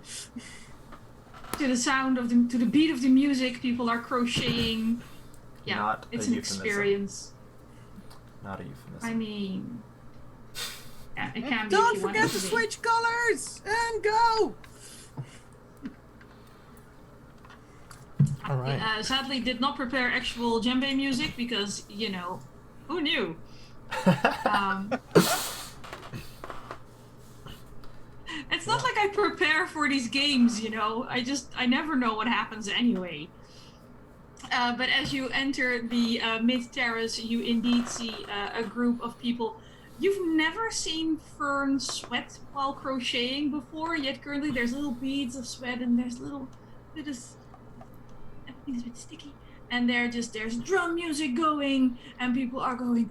To the sound of to the beat of the music, people are crocheting. Yeah,
Not
it's
a
an
euphemism.
experience.
Not a euphemism.
I mean, yeah, it
And
can be.
don't
if you want
forget
it
to
be.
switch colors and go.
All right.
Sadly, did not prepare actual djembe music because, you know, who knew? It's not like I prepare for these games, you know. I never know what happens anyway. But as you enter the mid terrace, you indeed see a group of people. You've never seen Fern sweat while crocheting before, yet currently there's little beads of sweat and there's little bit of everything's a bit sticky. And there's drum music going, and people are going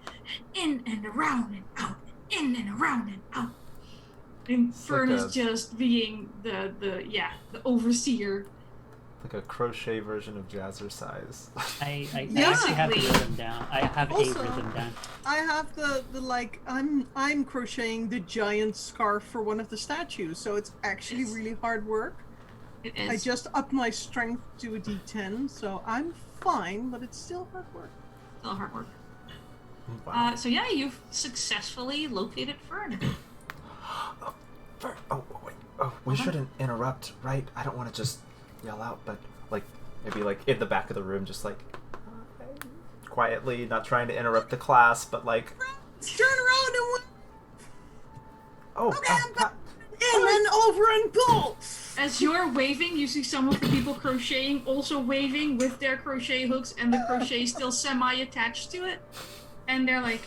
in and around and out, in and around and out. And
It's
Fern
like
is just being the overseer.
Like a crochet version of Jazzercise.
I
Yeah.
actually have the
Basically.
rhythm down. I have
Also-
a rhythm down.
I have the like I'm crocheting the giant scarf for one of the statues, so it's actually
Yes.
really hard work.
It is.
I just upped my strength to a D10, so I'm fine, but it's still hard work.
Still hard work.
Wow.
So yeah, you've successfully located Fern.
Oh, wait. Oh, we
Hold on.
shouldn't interrupt, right? I don't want to just yell out, but like maybe like in the back of the room, just like quietly, not trying to interrupt the class, but like,
Turn around and
oh,
Okay, I'm back. In and over and pull.
As you're waving, you see some of the people crocheting also waving with their crochet hooks, and the crochet is still semi-attached to it. And they're like,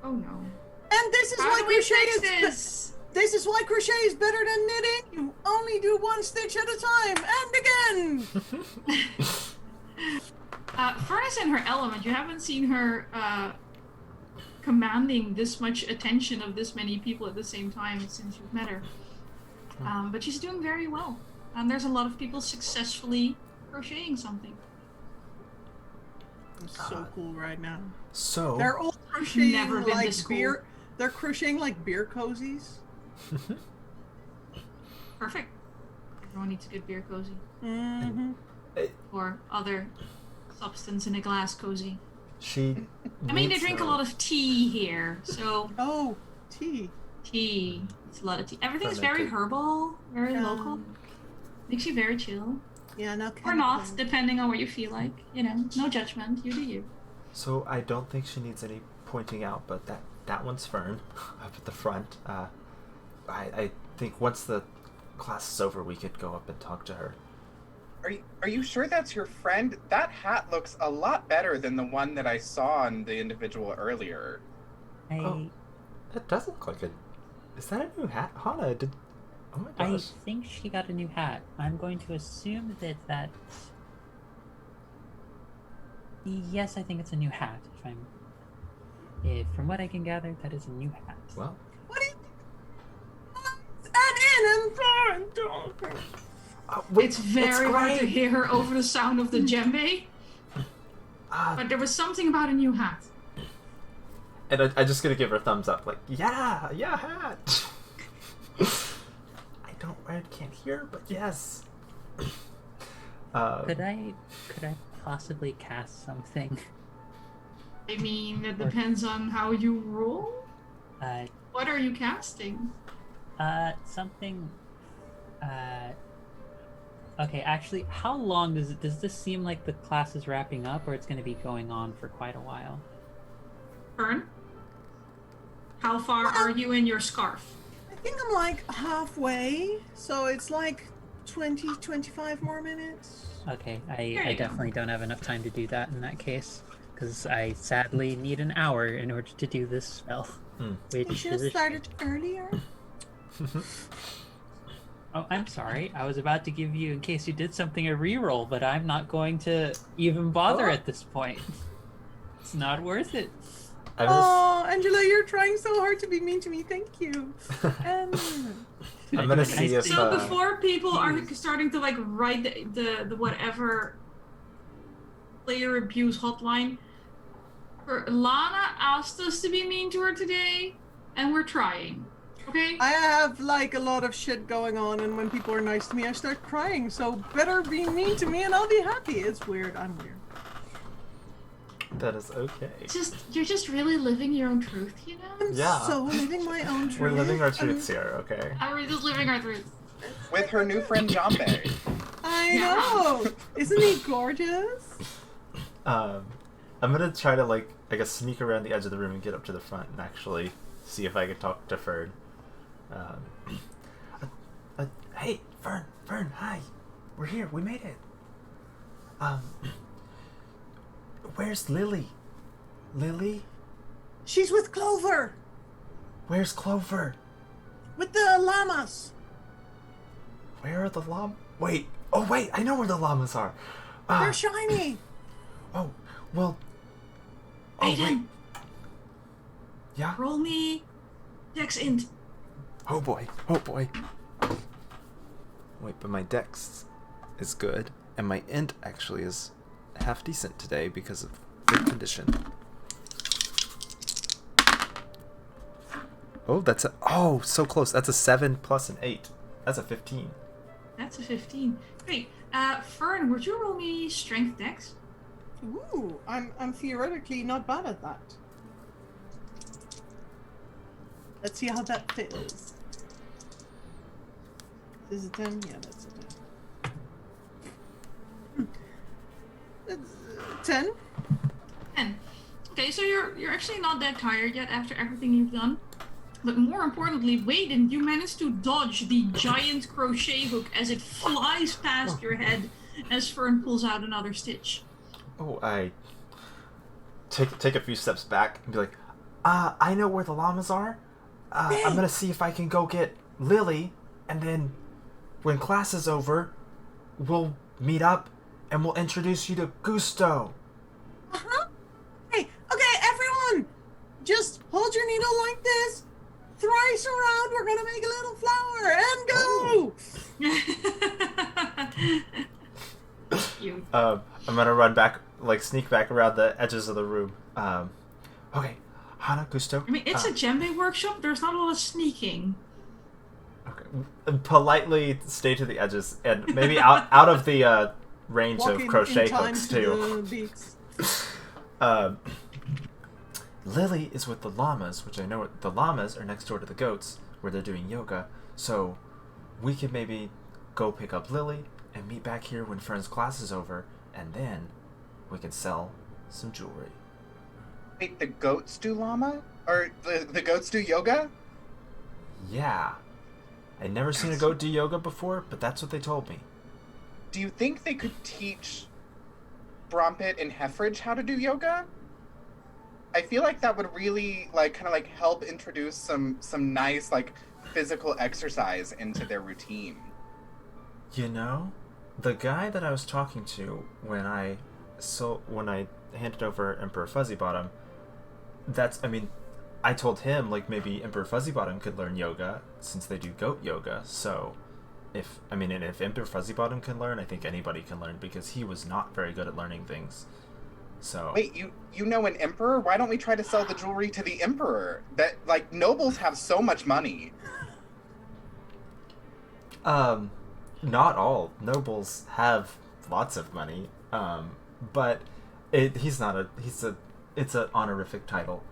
"Oh no!
And this is
How
why
do we
crochet
fix
is
this?"
this is why crochet is better than knitting. You only do one stitch at a time, and again.
Fern is in her element. You haven't seen her commanding this much attention of this many people at the same time since you've met her. But she's doing very well. And there's a lot of people successfully crocheting something.
I'm so cool right now.
so
They're all crocheting
never been
like
this cool.
beer. They're crocheting like beer cozies.
Perfect. Everyone needs a good beer cozy.
Mm-hmm.
Or other substance in a glass cozy.
she.
I mean, they
needs
drink a
her-
lot of tea here, so
Oh, tea.
tea. It's a lot of tea. Everything's very
Fermented.
herbal, very local. Makes you very chill.
Yeah, no.
Or not,
chemicals.
depending on what you feel like. You know, no judgment. You do you.
So I don't think she needs any pointing out, but that one's Fern up at the front. I think once the class is over, we could go up and talk to her.
Are you sure that's your friend? That hat looks a lot better than the one that I saw on the individual earlier.
Oh. That does look like it. Is that a new hat? Hana, did... Oh my
I
gosh.
think she got a new hat. I'm going to assume that. Yes, I think it's a new hat. If from what I can gather, that is a new hat.
Well,
What do you? And in and front.
wait,
It's very hard to
great.
hear her over the sound of the djembe,
Ah,
but there was something about a new hat.
And I just gonna give her a thumbs up, like, yeah, hat. I can't hear, but yes.
Could I possibly cast something?
I mean, it depends on how you roll. What are you casting?
Something. Okay, actually, how long does this seem like the class is wrapping up, or it's going to be going on for quite a while?
Fern? How far are you in your scarf?
I think I'm like halfway, so it's like 20, 25 more minutes.
Okay, I definitely don't have enough time to do that in that case, because I sadly need an hour in order to do this spell.
You should have started earlier.
Oh, I'm sorry. I was about to give you, in case you did something, a reroll, but I'm not going to even bother at this point. It's not worth it.
Oh, Angela, you're trying so hard to be mean to me. Thank you.
I'm gonna see if.
So before people are starting to like write the whatever player abuse hotline, Lana asked us to be mean to her today, and we're trying. Okay.
I have like a lot of shit going on, and when people are nice to me, I start crying. So better be mean to me, and I'll be happy. It's weird. I'm weird.
That is okay.
You're just really living your own truth, you know?
I'm so living my own truth.
We're living our truths here, okay?
We're just living our truth.
With her new friend Jambe.
I know. Isn't he gorgeous?
I'm gonna try to like, I guess, sneak around the edge of the room and get up to the front and actually see if I can talk to Fern. Hey, Fern, hi. We're here. We made it. Where's Lily? Lily?
She's with Clover.
Where's Clover?
With the llamas.
Where are the llamas? Wait. Oh, wait. I know where the llamas are.
They're shiny.
Oh, well. Oh,
Aiden.
wait. Yeah?
Roll me Dex Int.
Oh, boy. Wait, but my Dex is good, and my Int actually is half decent today because of good condition. Oh, so close. That's a 7 plus an 8. That's a 15.
That's a 15. Great. Fern, would you roll me Strength Dex?
Ooh, I'm theoretically not bad at that. Let's see how that feels. Is it 10? Yeah, that's a 10. 10?
10. Okay, so you're actually not that tired yet after everything you've done. But more importantly, Waden, you managed to dodge the giant crochet hook as it flies past your head as Fern pulls out another stitch.
Oh, I take a few steps back and be like, I know where the llamas are. I'm gonna see if I can go get Lily, and then when class is over, we'll meet up and we'll introduce you to Gusto.
Uh-huh. Hey, okay, everyone, just hold your needle like this. Thrice around, we're gonna make a little flower and go.
Cute.
I'm gonna run back, like sneak back around the edges of the room. Okay, Hana, Gusto.
I mean, it's a djembe workshop. There's not a lot of sneaking.
Okay, politely stay to the edges and maybe out of the range
Walking
of crochet
in time
hooks
to
too.
the beats.
Lily is with the llamas, which I know the llamas are next door to the goats where they're doing yoga. So we could maybe go pick up Lily and meet back here when Fern's class is over, and then we can sell some jewelry.
Wait, the goats do llama? Or the goats do yoga?
Yeah. I'd never seen a goat do yoga before, but that's what they told me.
Do you think they could teach Brompet and Heffridge how to do yoga? I feel like that would really help introduce some nice physical exercise into their routine.
You know, the guy that I was talking to when I handed over Emperor Fuzzybottom, I told him maybe Emperor Fuzzybottom could learn yoga since they do goat yoga. So if Emperor Fuzzybottom can learn, I think anybody can learn because he was not very good at learning things. So
Wait, you know an emperor? Why don't we try to sell the jewelry to the emperor? That like nobles have so much money.
not all nobles have lots of money. But he's not a he's a it's an honorific title,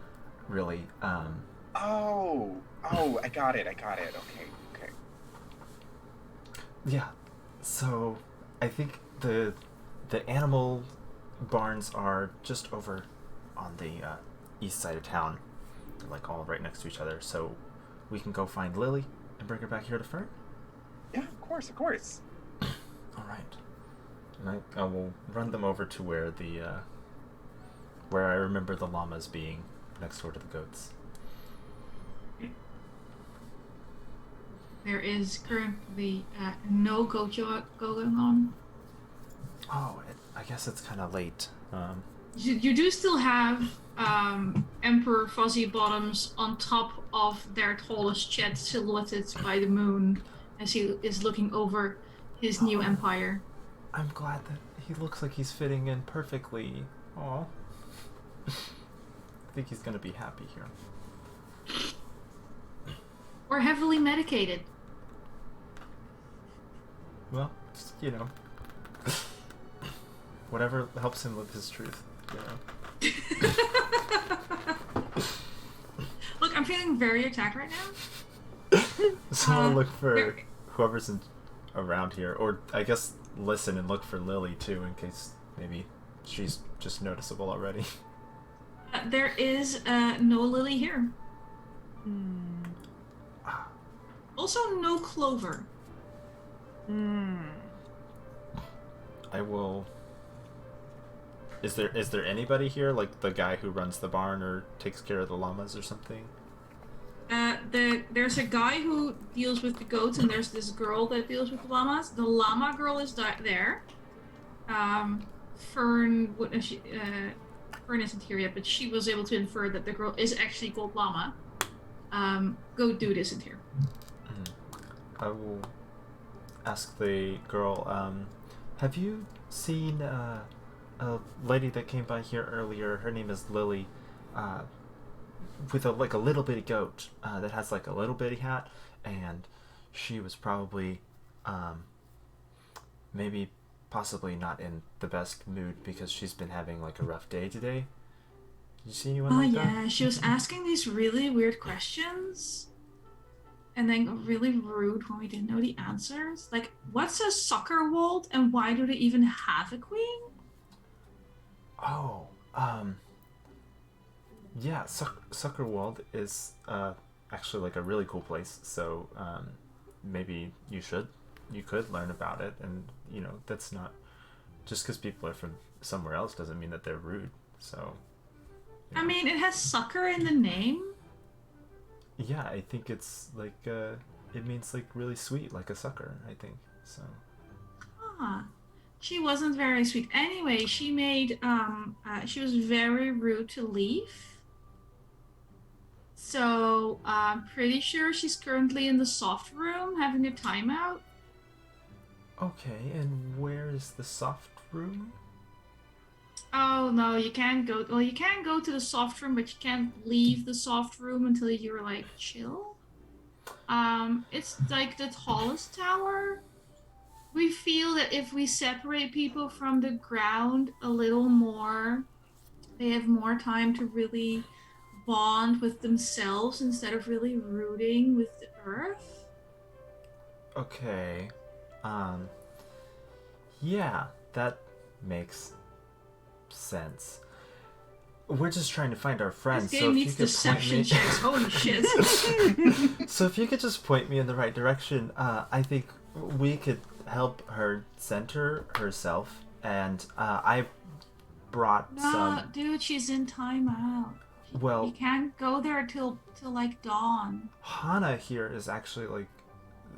really.
Oh, I got it. Okay.
Yeah. So I think the animal barns are just over on the east side of town. They're like all right next to each other. So we can go find Lily and bring her back here to Fern.
Yeah, of course.
All right. And I will run them over to where the where I remember the llamas being, next door to the goats.
There is currently no gojo going on.
Oh, I guess it's kind of late.
You do still have Emperor Fuzzy Bottoms on top of their tallest shed, silhouetted by the moon as he is looking over his new empire.
I'm glad that he looks like he's fitting in perfectly. Aw. I think he's gonna be happy here.
Or heavily medicated.
Well, just, whatever helps him live his truth,
Look, I'm feeling very attacked right now.
So I'll look for whoever's around here, or I guess listen and look for Lily too, in case maybe she's just noticeable already.
There is no Lily here. Also, no Clover.
I will. Is there anybody here, like the guy who runs the barn or takes care of the llamas or something?
There's a guy who deals with the goats, and there's this girl that deals with the llamas. The llama girl is there. Fern isn't here yet, but she was able to infer that the girl is actually called Llama. Goat dude isn't here.
I will ask the girl. Have you seen a lady that came by here earlier? Her name is Lily. With a little bitty goat that has like a little bitty hat, and she was probably maybe possibly not in the best mood because she's been having like a rough day today. Did you see anyone like that?
Oh yeah, she was asking these really weird questions and then got really rude when we didn't know the answers. Like, what's a soccer world and why do they even have a queen?
Oh, yeah, Sucker World is actually like a really cool place. So maybe you could learn about it, and that's not just because people are from somewhere else doesn't mean that they're rude. So
I mean, it has sucker in the name.
Yeah, I think it's like it means like really sweet, like a sucker. I think so.
She wasn't very sweet. Anyway, she made she was very rude to Leaf. So I'm pretty sure she's currently in the soft room having a timeout.
Okay, and where is the soft room?
Oh no, you can't go. Well, you can go to the soft room, but you can't leave the soft room until you're like chill. It's like the tallest tower. We feel that if we separate people from the ground a little more, they have more time to really bond with themselves instead of really rooting with the earth.
Okay. Yeah, that makes sense. We're just trying to find our friends.
This game needs deception checks. Holy shit.
So if you could just point me in the right direction, I think we could help her center herself. And I brought some.
No, dude, she's in timeout.
Well,
you can't go there till like dawn.
Hana here is actually like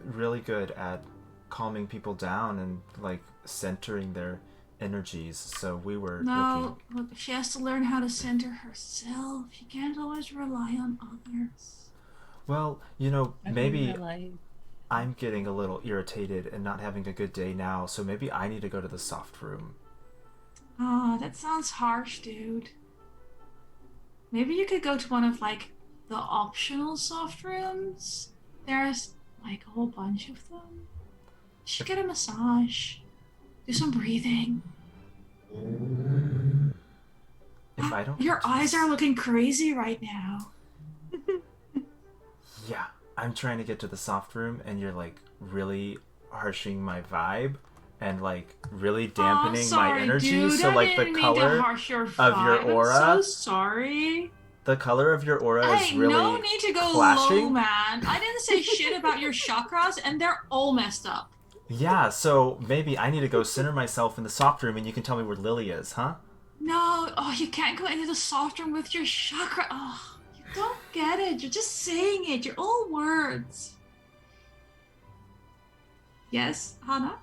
really good at calming people down and like centering their energies. So we were
look, she has to learn how to center herself. She can't always rely on others.
Well, maybe I'm getting a little irritated and not having a good day now, so maybe I need to go to the soft room.
Oh, that sounds harsh, dude. Maybe you could go to one of like the optional soft rooms. There's like a whole bunch of them. You should get a massage. Do some breathing.
If I don't
Your
get to
eyes
this-
are looking crazy right now.
Yeah, I'm trying to get to the soft room, and you're like really harshing my vibe and like really dampening
sorry,
my energy.
Dude.
So
I
like
didn't
the
mean to
color
harsh your
of your
vibe.
aura,
I'm so sorry.
the color of your aura is
Hey,
really
no need to go
clashing.
low, man. I didn't say shit about your chakras, and they're all messed up.
Yeah, so maybe I need to go center myself in the soft room, and you can tell me where Lily is, huh?
No, you can't go into the soft room with your chakra. Oh, you don't get it. You're just saying it. You're all words. Yes, Hana?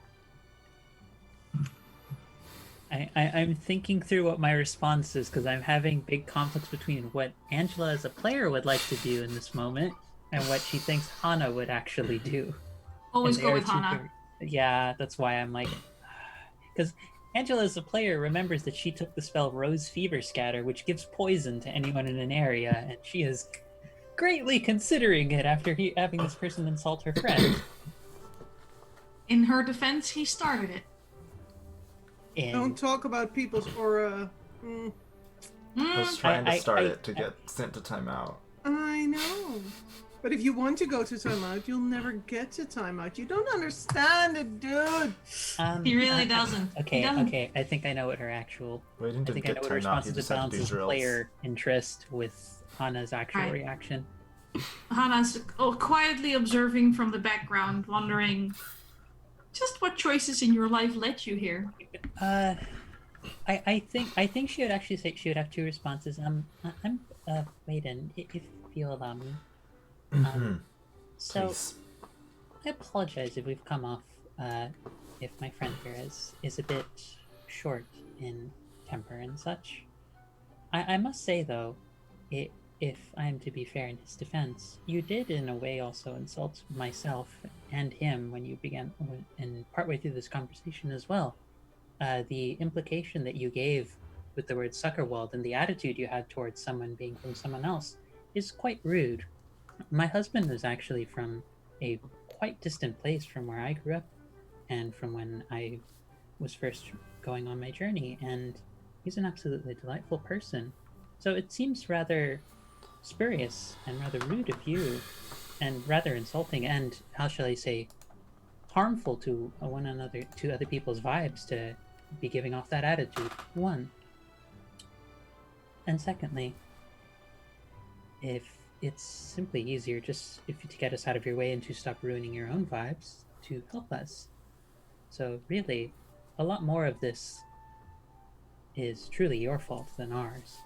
I'm thinking through what my response is because I'm having big conflicts between what Angela as a player would like to do in this moment and what she thinks Hana would actually do.
Always
And
go
they are
with
two
Hana.
Yeah, that's why I'm like, because Angela as a player remembers that she took the spell Rose Fever Scatter, which gives poison to anyone in an area, and she is greatly considering it after having this person insult her friend.
In her defense, he started it.
And
Don't talk about people's aura.
I was trying to start
I-
it to get sent to timeout.
I know. But if you want to go to timeout, you'll never get to timeout. You don't understand it, dude.
He really doesn't.
Okay,
He doesn't.
okay. I think I know what her actual.
Waiting
I
to
think I
get
know what her
timeout,
response
you
is
just
to
have to
balance
do
his
drills.
player interest with Hana's actual
Right.
reaction.
Hana's quietly observing from the background, wondering just what choices in your life led you here.
I think she would actually say she would have two responses. I'm Waden, if you allow me. So
Please.
I apologize if we've come off, if my friend here is a bit short in temper and such. I must say though, if I am to be fair in his defense, you did in a way also insult myself and him when you began, and partway through this conversation as well. The implication that you gave with the word Suckerwald and the attitude you had towards someone being from someone else is quite rude. My husband was actually from a quite distant place from where I grew up and from when I was first going on my journey, and he's an absolutely delightful person. So it seems rather spurious and rather rude of you, and rather insulting, and how shall I say, harmful to one another, to other people's vibes to be giving off that attitude. One. And secondly, if it's simply easier just if to get us out of your way and to stop ruining your own vibes to help us. So really, a lot more of this is truly your fault than ours.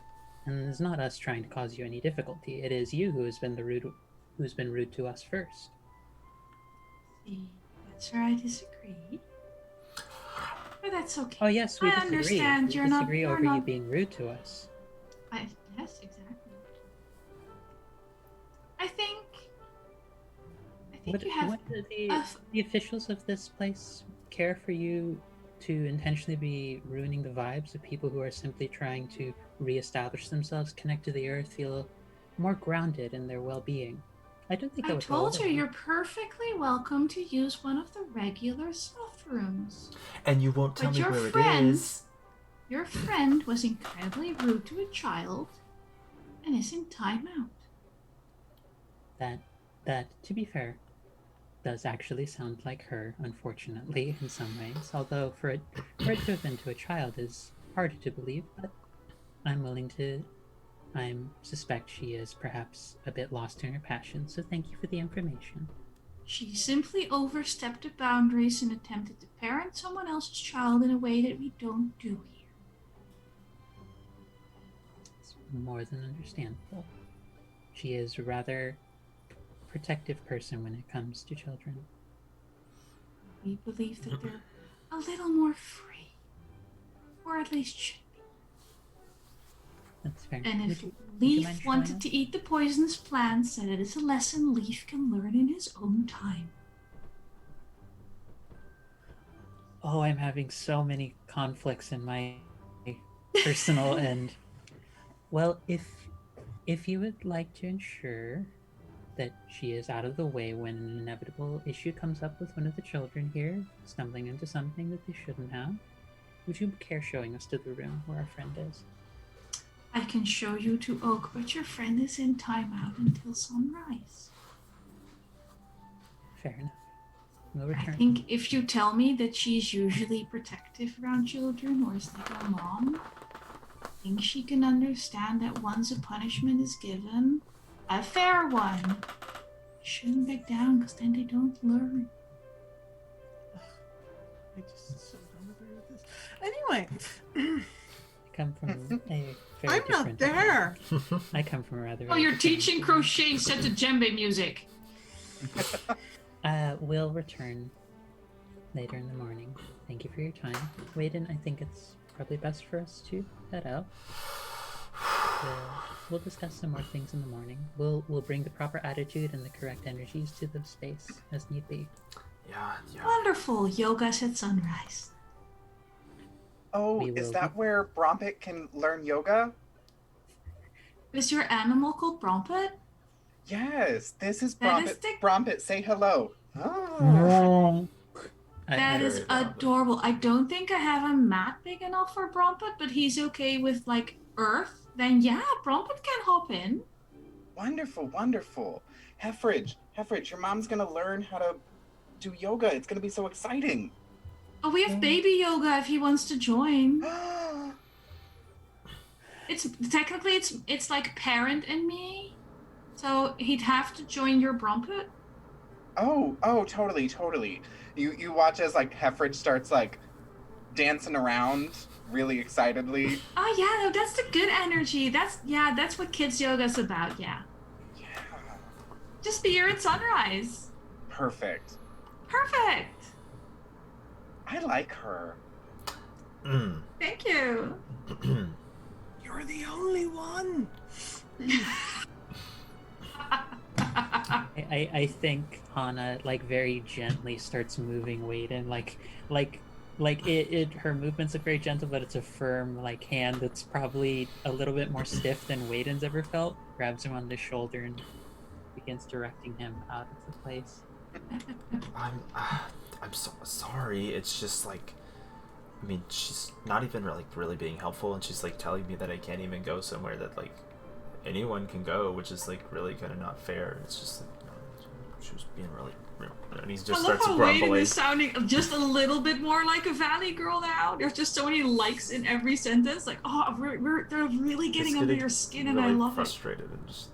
And it's not us trying to cause you any difficulty. It is you who's been rude to us first.
See, that's where I disagree. But that's okay.
Oh yes, we
I
disagree.
understand.
We
You're not-
disagree
you're
over you
not-
being rude to us.
Yes, exactly. I think
Would,
you have.
would
a-
the officials of this place care for you to intentionally be ruining the vibes of people who are simply trying to reestablish themselves, connect to the earth, feel more grounded in their well-being? I don't think
I
would
told
go
you
over
you're perfectly welcome to use one of the regular soft rooms.
And you won't tell
But
me
your
where
friend-
it is.
Your friend was incredibly rude to a child and is in timeout.
That, to be fair, does actually sound like her, unfortunately, in some ways. Although for it to have been to a child is hard to believe, but I suspect she is perhaps a bit lost in her passion, so thank you for the information.
She simply overstepped the boundaries and attempted to parent someone else's child in a way that we don't do here.
It's more than understandable. She is a rather protective person when it comes to children.
We believe that they're a little more free. Or at least should be.
That's fair.
And if
Would you mind
Leaf
showing
wanted
us?
to eat the poisonous plants, then it is a lesson Leaf can learn in his own time.
Oh, I'm having so many conflicts in my personal end. Well, if you would like to ensure that she is out of the way when an inevitable issue comes up with one of the children here, stumbling into something that they shouldn't have, would you care showing us to the room where our friend is?
I can show you to Oak, but your friend is in timeout until sunrise.
Fair enough. We'll
I
return.
think if you tell me that she's usually protective around children or is like a mom, I think she can understand that once a punishment is given, a fair one, they shouldn't back down because then they don't learn.
I just so don't agree with this. Anyway,
I come from a very
I'm not
different
there.
I come from a rather.
Oh, you're teaching crochet set to djembe music.
We'll return later in the morning. Thank you for your time. Waden, I think it's probably best for us to head out. We'll discuss some more things in the morning. We'll bring the proper attitude and the correct energies to the space as need be.
Yeah.
Wonderful. Yoga's at sunrise.
Oh,
We
is
will-
that where Brompet can learn yoga?
Is your animal called Brompet?
Yes, this is
That
Brompet.
is the-
Brompet, say hello. Oh.
That is
Very Brompet.
adorable. I don't think I have a mat big enough for Brompet, but he's okay with like earth. Then yeah, Brompet can hop in.
Wonderful, wonderful. Heffridge, your mom's gonna learn how to do yoga. It's gonna be so exciting.
Oh, we have baby yoga if he wants to join.
Oh,
It's technically it's like parent and me, so he'd have to join your Brompet.
totally. You watch as like Heffridge starts like dancing around really excitedly.
Oh yeah, no, that's the good energy. That's what kids yoga's about. Yeah,
Yeah.
just be here at sunrise.
Perfect.
Perfect.
I like her.
Thank you.
You're the only one.
I think Hana like very gently starts moving Waden like her movements look very gentle, but it's a firm like hand that's probably a little bit more stiff than Waden's ever felt. Grabs him on the shoulder and begins directing him out of the place.
I'm so sorry. It's just like, I mean, she's not even really being helpful, and she's like telling me that I can't even go somewhere that like anyone can go, which is like really kind of not fair. It's just like, she was being really, and he just
I love
starts
how Waden
grumbling.
is sounding just a little bit more like a valley girl now. There's just so many likes in every sentence. Like, oh, they're really getting under your skin, and
really
I love
frustrated and just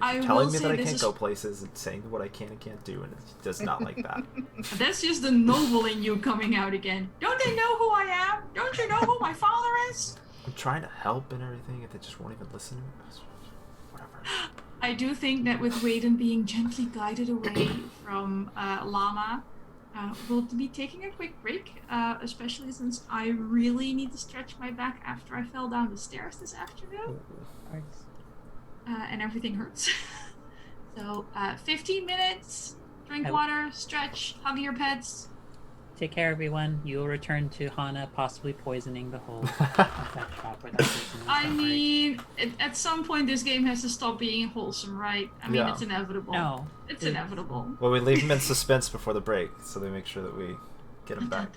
I will
telling me
say
that I
this
can't
is-
go places and saying what I can and can't do, and he does not like that.
it. That's just the noble in you coming out again. Don't they know who I am? Don't you know who my father is?
I'm trying to help and everything, and they just won't even listen to me. Whatever.
I do think that with Waden being gently guided away from Llama, we'll be taking a quick break, especially since I really need to stretch my back after I fell down the stairs this afternoon, and everything hurts. So, 15 minutes, drink water, stretch, hug your pets.
Take care, everyone. You'll return to Hana, possibly poisoning the whole of that shop where that person is.
I
Don't worry.
mean, at some point this game has to stop being wholesome, right? I mean,
Yeah.
it's inevitable.
No.
It's inevitable.
Well, we leave him in suspense before the break, so they make sure that we get him back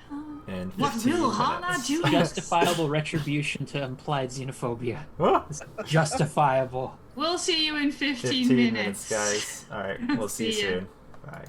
in 15
What will Hana
minutes.
do?
Justifiable retribution to implied xenophobia.
Ah!
It's justifiable.
We'll see you in 15
15
minutes.
minutes, guys. All right, we'll see you
See ya.
soon. Bye.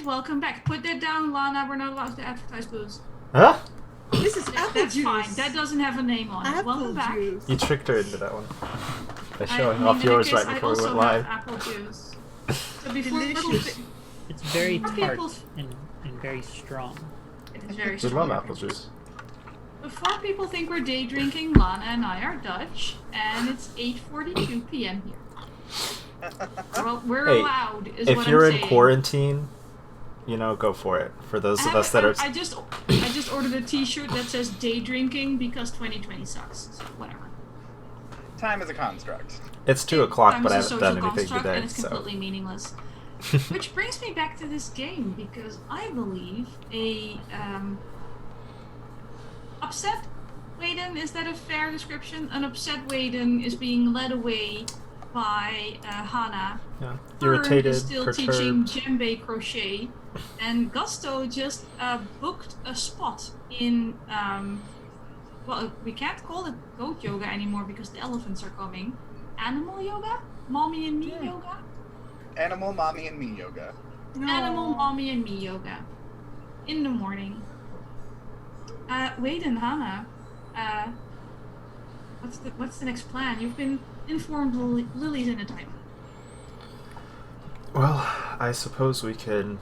welcome back. Put that down, Lana. We're not allowed to advertise booze.
Huh?
This is apple
That's
juice.
fine. That doesn't have a name on it.
Apple
Welcome back.
juice.
You tricked her into that one. By
I
showing
mean,
off
in
yours
case
right
I
before we
also
went live.
have apple juice. So before
Delicious.
It's very
Before
tart
people-
and very strong.
It is very
We
strong.
love apple juice.
Before people think we're day drinking, Lana and I are Dutch, and it's 8:42 p.m. here. We're
Hey,
allowed, is
If
what
you're
I'm
in
saying.
quarantine, you know, go for it. For those of us that are...
I just ordered a T-shirt that says "Day Drinking" because 2020 sucks. So whatever.
Time is a construct.
It's 2 o'clock,
Time
but I
is a
haven't
social
done anything
construct,
today,
and it's
so...
completely meaningless. Which brings me back to this game because I believe a upset Waden, is that a fair description? An upset Waden is being led away by Hana.
Yeah.
Fern
Irritated,
is still teaching
perturbed.
djembe crochet, and Gusto just booked a spot in well, we can't call it goat yoga anymore because the elephants are coming. Animal yoga? Mommy and me yoga?
Animal, mommy, and me yoga.
Animal, mommy, and me yoga. In the morning. Wade and Hannah, what's the next plan? You've been informed Lily's in a time.
Well, I suppose we can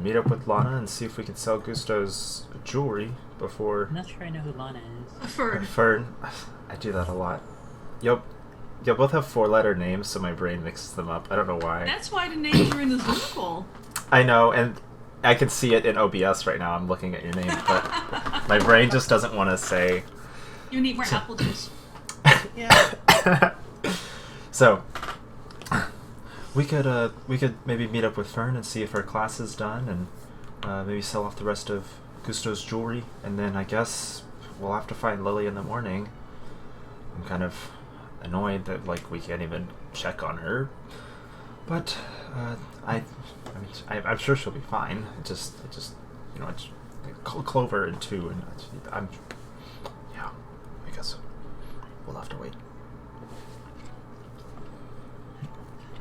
meet up with Lana and see if we can sell Gusto's jewelry before...
I'm not sure I know who Lana is.
Fern.
Fern. I do that a lot. You'll both have 4-letter names, so my brain mixes them up. I don't know why.
That's why the names are in the Zoom call.
I know, and I can see it in OBS right now. I'm looking at your name, but my brain just doesn't want to say...
You need more apple juice.
Yeah.
So, we could maybe meet up with Fern and see if her class is done, and maybe sell off the rest of Gusto's jewelry, and then I guess we'll have to find Lily in the morning. I'm kind of annoyed that we can't even check on her, but I'm sure she'll be fine. It just it's Clover and 2, and I guess we'll have to wait.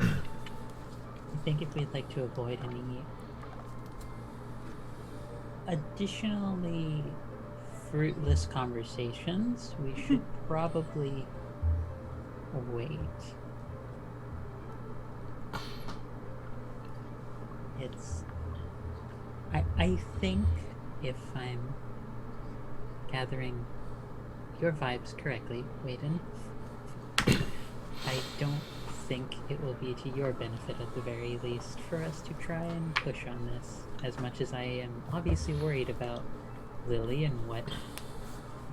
I think if we'd like to avoid any additionally fruitless conversations, we should probably wait. I think if I'm gathering your vibes correctly, Waden, I don't think it will be to your benefit at the very least for us to try and push on this, as much as I am obviously worried about Lily and what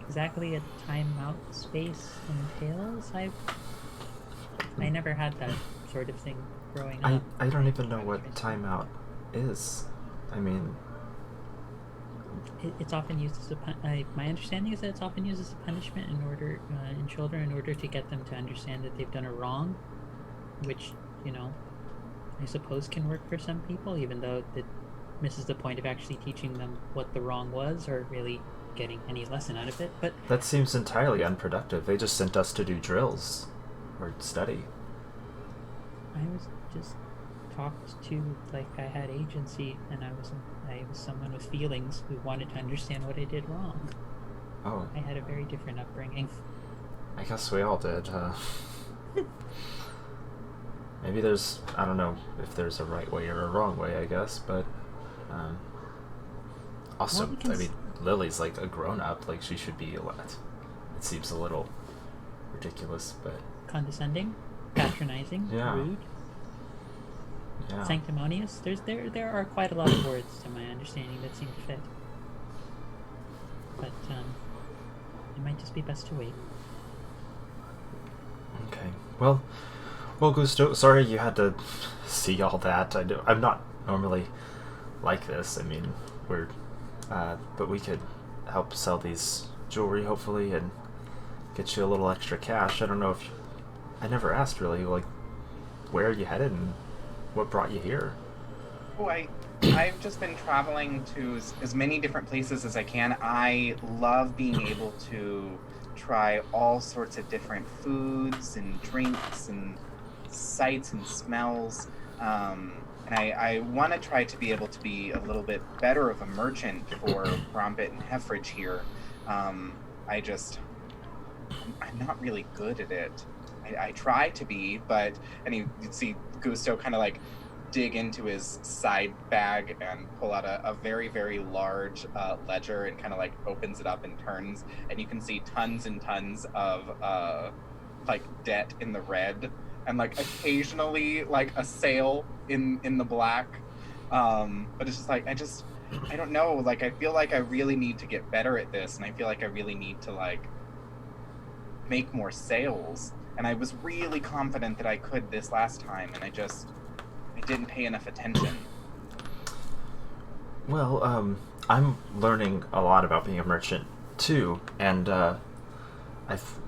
exactly a timeout space entails. I never had that sort of thing growing up.
I don't even know what timeout is. I mean...
It's often used as my understanding is that it's often used as a punishment in children in order to get them to understand that they've done a wrong, which, I suppose can work for some people, even though it misses the point of actually teaching them what the wrong was or really getting any lesson out of it. But
that seems entirely unproductive. They just sent us to do drills or study.
I was just talked to like I had agency, and I was someone with feelings who wanted to understand what I did wrong.
Oh.
I had a very different upbringing.
I guess we all did. Maybe there's, I don't know if there's a right way or a wrong way, I guess, but also,
Well,
I mean, Lily's like a grown-up, she should be allowed. It seems a little ridiculous, but...
Condescending, patronizing,
Yeah.
rude,
Yeah.
sanctimonious. There are quite a lot of words to my understanding that seem to fit. But it might just be best to wait.
Okay. Well, Gusto, sorry you had to see all that. I'm not normally like this. I mean, but we could help sell these jewelry, hopefully, and get you a little extra cash. I don't know if... I never asked, really, where are you headed and what brought you here?
Oh, I've just been traveling to as many different places as I can. I love being able to try all sorts of different foods and drinks and sights and smells. And I want to try to be able to be a little bit better of a merchant for Brombit and Heffridge here. I'm not really good at it. I try to be, but... And you see Gusto kind of like dig into his side bag and pull out a very, very large ledger and kind of like opens it up and turns. And you can see tons and tons of like debt in the red. And like occasionally like a sale in the black. But it's just like, I don't know. Like, I feel like I really need to get better at this. And I feel like I really need to like make more sales. And I was really confident that I could this last time. And I didn't pay enough attention.
Well, I'm learning a lot about being a merchant too. And I've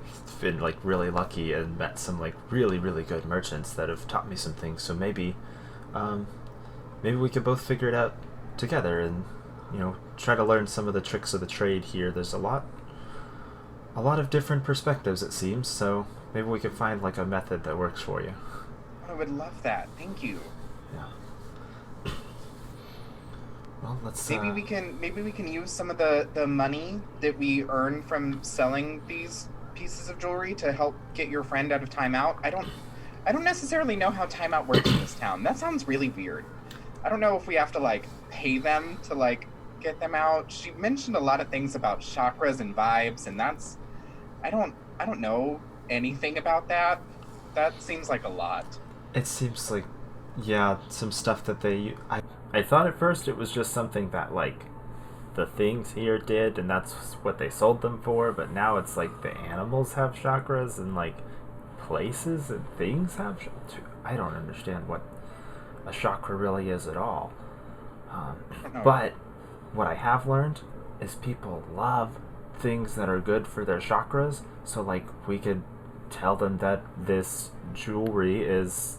been like really lucky and met some like really, really good merchants that have taught me some things. So maybe we could both figure it out together and, you know, try to learn some of the tricks of the trade here. There's a lot of different perspectives, it seems, so maybe we could find like a method that works for you.
I would love that. Thank you.
Yeah. Well, let's
maybe we can use some of the money that we earn from selling these pieces of jewelry to help get your friend out of timeout. I don't necessarily know how timeout works in this town. That sounds really weird. I don't know if we have to like pay them to like get them out. She mentioned a lot of things about chakras and vibes, and that's I don't know anything about that. That seems like a lot.
It seems like, yeah, some stuff that I thought at first it was just something that like the things here did, and that's what they sold them for, but now it's like the animals have chakras and like places and things have I don't understand what a chakra really is at all. But what I have learned is people love things that are good for their chakras, so like we could tell them that this jewelry is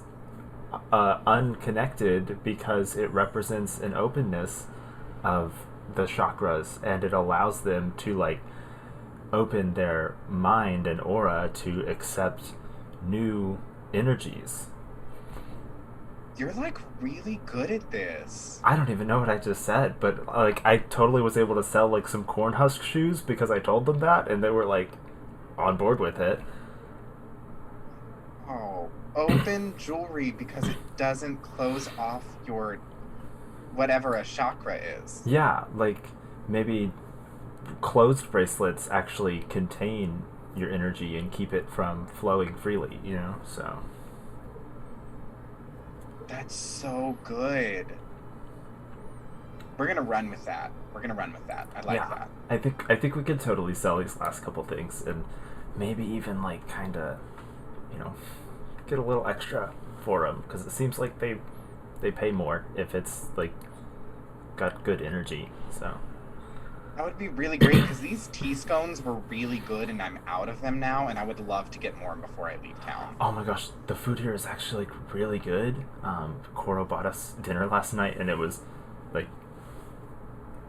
unconnected because it represents an openness of the chakras, and it allows them to like open their mind and aura to accept new energies.
You're like really good at this.
I don't even know what I just said, but like I totally was able to sell like some corn husk shoes because I told them that, and they were like on board with it.
Oh, open jewelry because it doesn't close off your whatever a chakra is.
Yeah, like maybe closed bracelets actually contain your energy and keep it from flowing freely, you know, so.
That's so good. We're gonna run with that. I like that.
I think we could totally sell these last couple things and maybe even like kind of, you know, get a little extra for them, because it seems like they pay more if it's like got good energy. So
that would be really great, because these tea scones were really good and I'm out of them now, and I would love to get more before I leave town.
Oh my gosh, the food here is actually like really good. Koro bought us dinner last night and it was like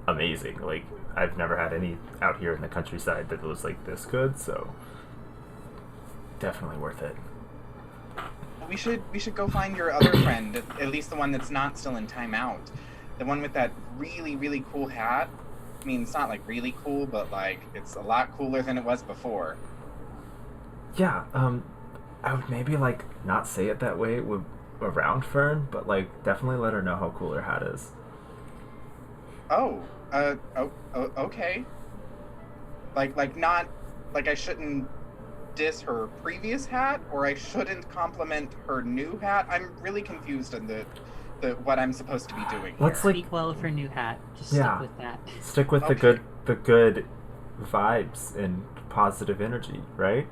amazing. Like I've never had any out here in the countryside that was like this good, so definitely worth it.
We should go find your other friend, at least the one that's not still in timeout. The one with that really, really cool hat. I mean, it's not like really cool, but like it's a lot cooler than it was before.
Yeah, I would maybe like not say it that way around Fern, but like definitely let her know how cool her hat is.
Okay. Like not like I shouldn't diss her previous hat, or I shouldn't compliment her new hat. I'm really confused in the what I'm supposed to be doing.
Let's
here.
Speak well of her new hat. Just
yeah,
stick with that.
Stick with
Okay.
the good vibes and positive energy, right?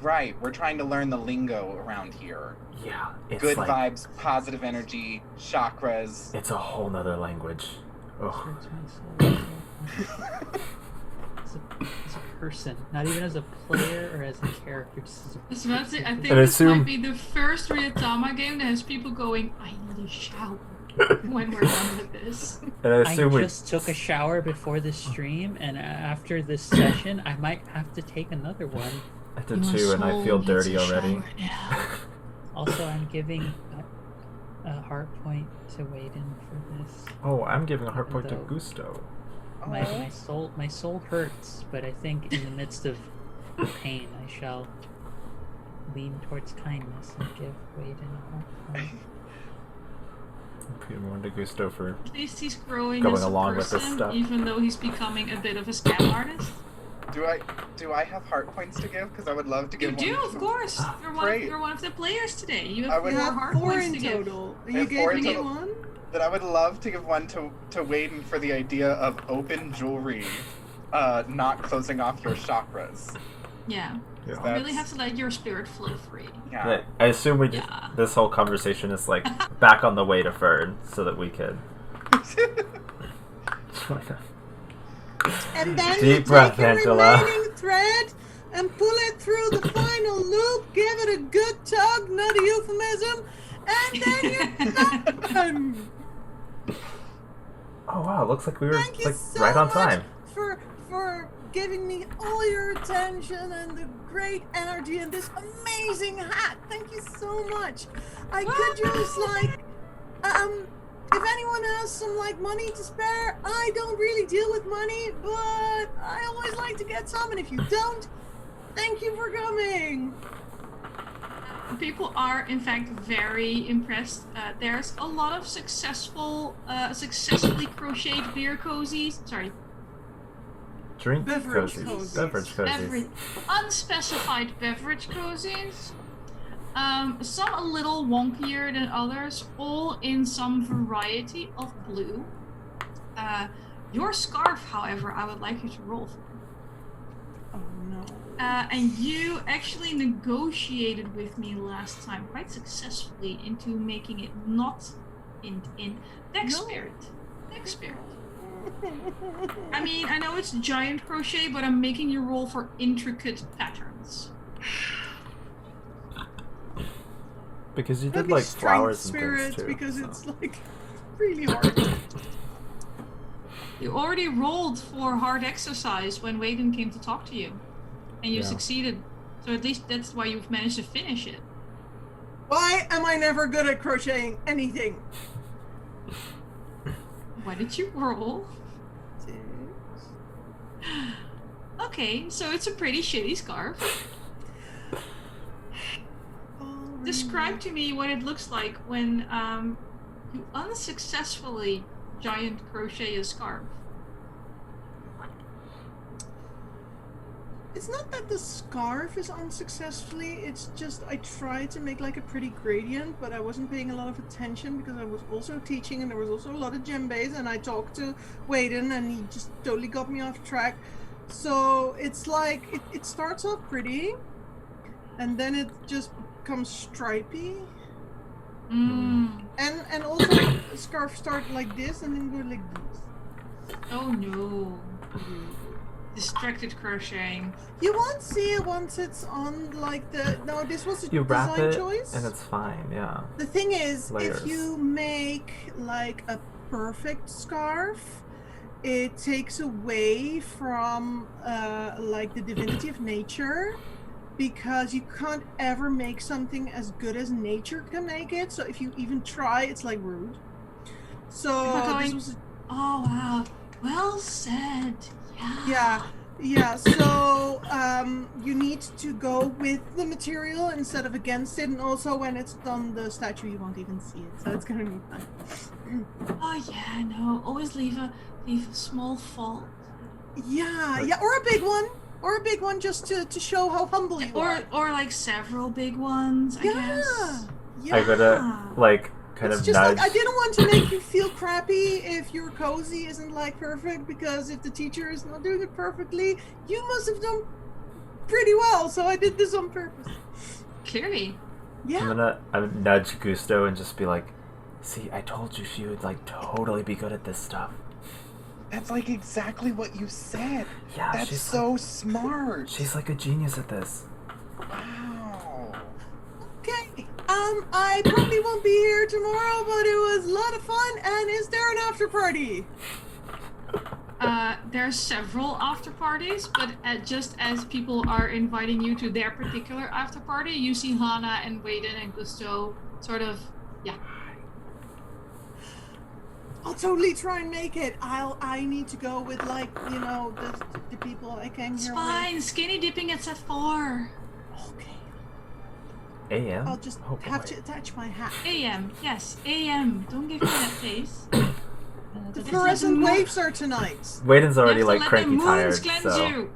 Right, we're trying to learn the lingo around here.
Yeah, it's
Good
like,
vibes, positive energy, chakras.
it's a whole nother language. Oh.
As a person, not even as a player or as a character. Just as a
I was about to say, I think
And
this
assume-
might be the first Ryuutama game that has people going, I need a shower when we're done with this.
And I
I
assume we
just took a shower before the stream, and after this session, I might have to take another one.
I did too, and I feel dirty already.
Also, I'm giving a heart point to Waden for this.
Oh, I'm giving a heart point to
Though-
Gusto.
My soul hurts, but I think in the midst of pain, I shall lean towards kindness and give Waden a heart point.
Put one to Gusto for.
At least he's growing
Going
as a
along with
person,
this stuff.
even though he's becoming a bit of a scam artist.
Do I have heart points to give? Because I would love to
You
give
do,
one.
of course.
Great.
You're one of the players today. You
I
have
would-
You
4
have
hard
4
points
in
to give.
total.
I
You
have
gave
4 in
me
total.
1?
That I would love to give one to Waden for the idea of open jewelry, not closing off your chakras.
Yeah.
Yeah.
You really have to let your spirit flow free.
Yeah.
Right. I assume we just,
Yeah.
this whole conversation is like back on the way to Fern so that we could.
And then
Deep
you
breath,
take your
Angela.
remaining thread and pull it through the final loop, give it a good tug, not a euphemism, and then you're done.
Oh wow, looks like we were
Thank you
like
so
right on
much
time.
for giving me all your attention and the great energy and this amazing hat. Thank you so much. I could use if anyone has some money to spare. I don't really deal with money, but I always like to get some, and if you don't, thank you for coming.
People are, in fact, very impressed. There's a lot of successfully crocheted beer cozies. Sorry,
Drink
Beverage
cozies.
cozies.
Beverage cozies.
unspecified beverage cozies. Some a little wonkier than others, all in some variety of blue. Your scarf, however, I would like you to roll for.
Oh no.
And you actually negotiated with me last time quite successfully into making it not in Dex
No.
Spirit. Dex Spirit. I mean, I know it's giant crochet, but I'm making you roll for intricate patterns.
Because you
Maybe
did like
strength
flowers and
spirit
things too.
because
so.
it's really hard.
You already rolled for hard exercise when Waden came to talk to you, and you
Yeah.
succeeded. So at least that's why you've managed to finish it.
Why am I never good at crocheting anything?
What did you roll?
6.
Okay, so it's a pretty shitty scarf. Describe to me what it looks like when you unsuccessfully giant crochet a scarf.
It's not that the scarf is unsuccessfully, it's just I tried to make a pretty gradient, but I wasn't paying a lot of attention because I was also teaching and there was also a lot of djembes, and I talked to Waden and he just totally got me off track. So it's it starts off pretty and then it just becomes stripy. And also the scarf start like this and then go like this.
Oh no. Distracted crocheting.
You won't see it once it's on no, this was a
You wrap
design
it
choice.
and it's fine. Yeah.
The thing is,
Layers.
if you make a perfect scarf, it takes away from the divinity of nature, because you can't ever make something as good as nature can make it. So if you even try, it's rude. So this was
Oh wow. Well said. Yeah.
yeah. So you need to go with the material instead of against it, and also when it's done the statue, you won't even see it. So it's gonna be fun.
Oh yeah, no. Always leave a small fault.
Yeah, or a big one, just to show how humble you are.
Or several big ones, I guess.
Yeah.
I gotta kind
It's
of
just
nudge.
I didn't want to make you feel crappy if your cozy isn't perfect, because if the teacher is not doing it perfectly, you must have done pretty well. So I did this on purpose.
Clearly.
Yeah.
I'm gonna nudge Gusto and just be like, see, I told you she would totally be good at this stuff.
That's exactly what you said.
Yeah,
That's
she's
so smart.
She's a genius at this.
Wow.
Okay. I probably won't be here tomorrow, but it was a lot of fun. And is there an after party?
There's several after parties, but just as people are inviting you to their particular after party, you see Hana and Waden and Gusto sort of,
I'll totally try and make it. I need to go with like, you know, the people I came
It's
here
fine.
with.
Skinny dipping it's at 4
Okay.
AM?
I'll just
Oh,
have
boy.
to attach my hat.
a.m. Yes, a.m. Don't give me that face.
The
Just
fluorescent
let the
waves are tonight.
Waden's already
you have to
like
let
cranky
the moons
tired,
cleanse
so
you.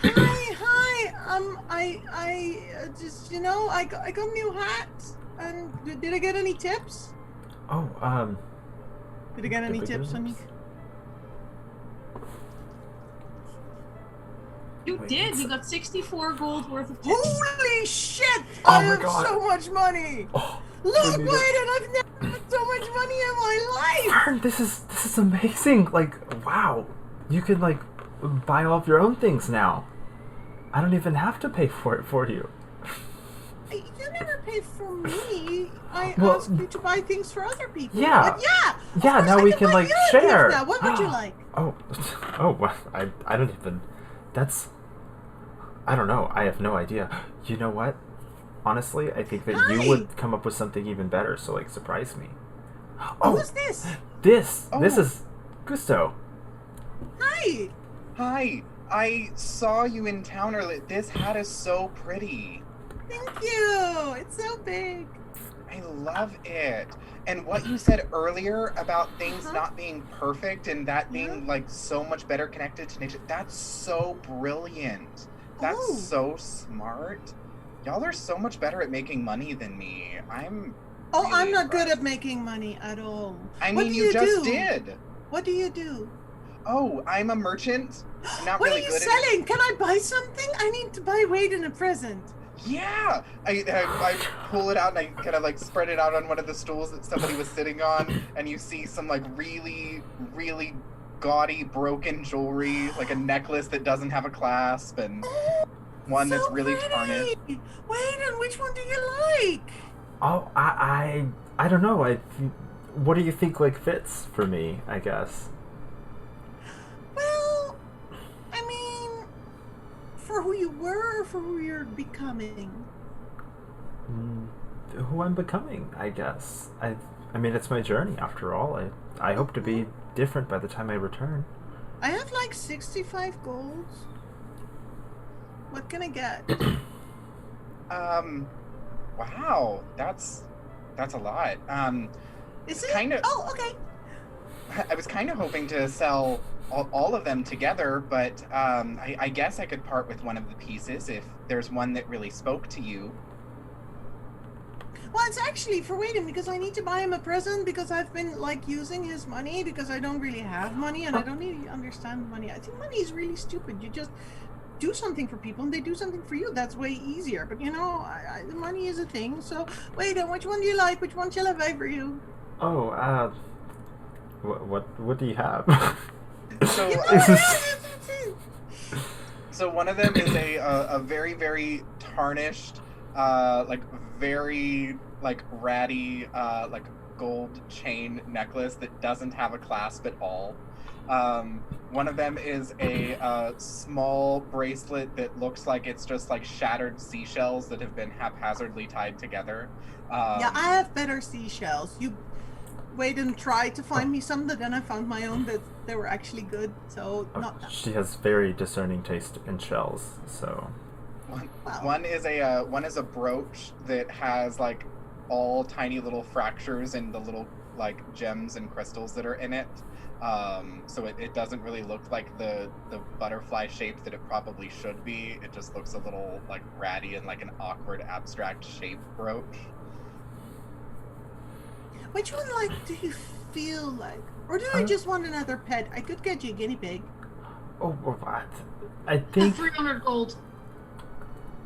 Hi. I just, you know, I got new hats. And did I get any tips?
oh,
Did I get any
Did we get
tips,
any
Anik?
tips?
You
Wait,
did.
what's
You
that?
got 64 gold worth of tips.
Holy shit!
Oh
I
my
have
God.
so much money.
oh,
Look,
we
Wayne,
need it.
I've never had so much money in my life.
Fern, this is amazing. Like, wow, you can like buy all of your own things now. I don't even have to pay for it for you.
You never paid for me. I
Well,
asked you to buy things for other people.
yeah.
But yeah. Of
Yeah,
course,
now
I
we
can
can
buy
like
you a gift
share.
now. What would you like?
Oh, well, I don't even. That's. I don't know. I have no idea. You know what? Honestly, I think that
Hi.
you would come up with something even better. So like, surprise me. Oh,
Who's this?
this
Oh.
is Gusto.
Hi.
Hi, I saw you in town earlier. This hat is so pretty.
Thank you. It's so big.
I love it. And what you said earlier about things
Uh-huh.
not being perfect and that being
Yeah.
like so much better connected to nature, that's so brilliant. That's
Oh.
so smart. Y'all are so much better at making money than me. I'm
Oh,
really
I'm not good
impressed.
at making money at all.
I
What
mean,
do
you just
do?
did.
What do you do?
Oh, I'm a merchant. I'm not
What
really
are you
good at
selling? Can I buy something? I need to buy Wayden a present.
Yeah, I pull it out and I kind of like spread it out on one of the stools that somebody was sitting on, and you see some like really, really gaudy broken jewelry, like a necklace that doesn't have a clasp, and one
so
that's really
pretty.
tarnished.
Wayden, which one do you like?
Oh, I don't know. What do you think like fits for me? I guess.
Well, I mean, for who you were or for who you're becoming?
Who I'm becoming, I guess. I mean, it's my journey after all. I hope to be different by the time I return.
I have like 65 golds. What can I get?
Wow, that's a lot.
Is it?
Kinda-
Oh, okay.
I was kind of hoping to sell all of them together, but I guess I could part with one of the pieces if there's one that really spoke to you.
Well, it's actually for Wayden because I need to buy him a present because I've been like using his money because I don't really have money and I don't really understand money. I think money is really stupid. You just do something for people and they do something for you. That's way easier. But you know, the money is a thing. So, Wayden, which one do you like? Which one shall I buy for you?
Oh, what do you have?
So,
You know,
This is-
so one of them is a very, very tarnished, like very like ratty, like gold chain necklace that doesn't have a clasp at all. One of them is a small bracelet that looks like it's just like shattered seashells that have been haphazardly tied together.
Yeah, I have better seashells. You Wayden tried to find me some, but then I found my own that they were actually good. So not that.
She has very discerning taste in shells, so.
Well.
One is a brooch that has like all tiny little fractures in the little like gems and crystals that are in it. So it doesn't really look like the butterfly shape that it probably should be. It just looks a little like ratty and like an awkward abstract shape brooch.
Which one, like, do you feel like? Or do I just want another pet? I could get you a guinea pig.
Oh, what? I think
300 gold.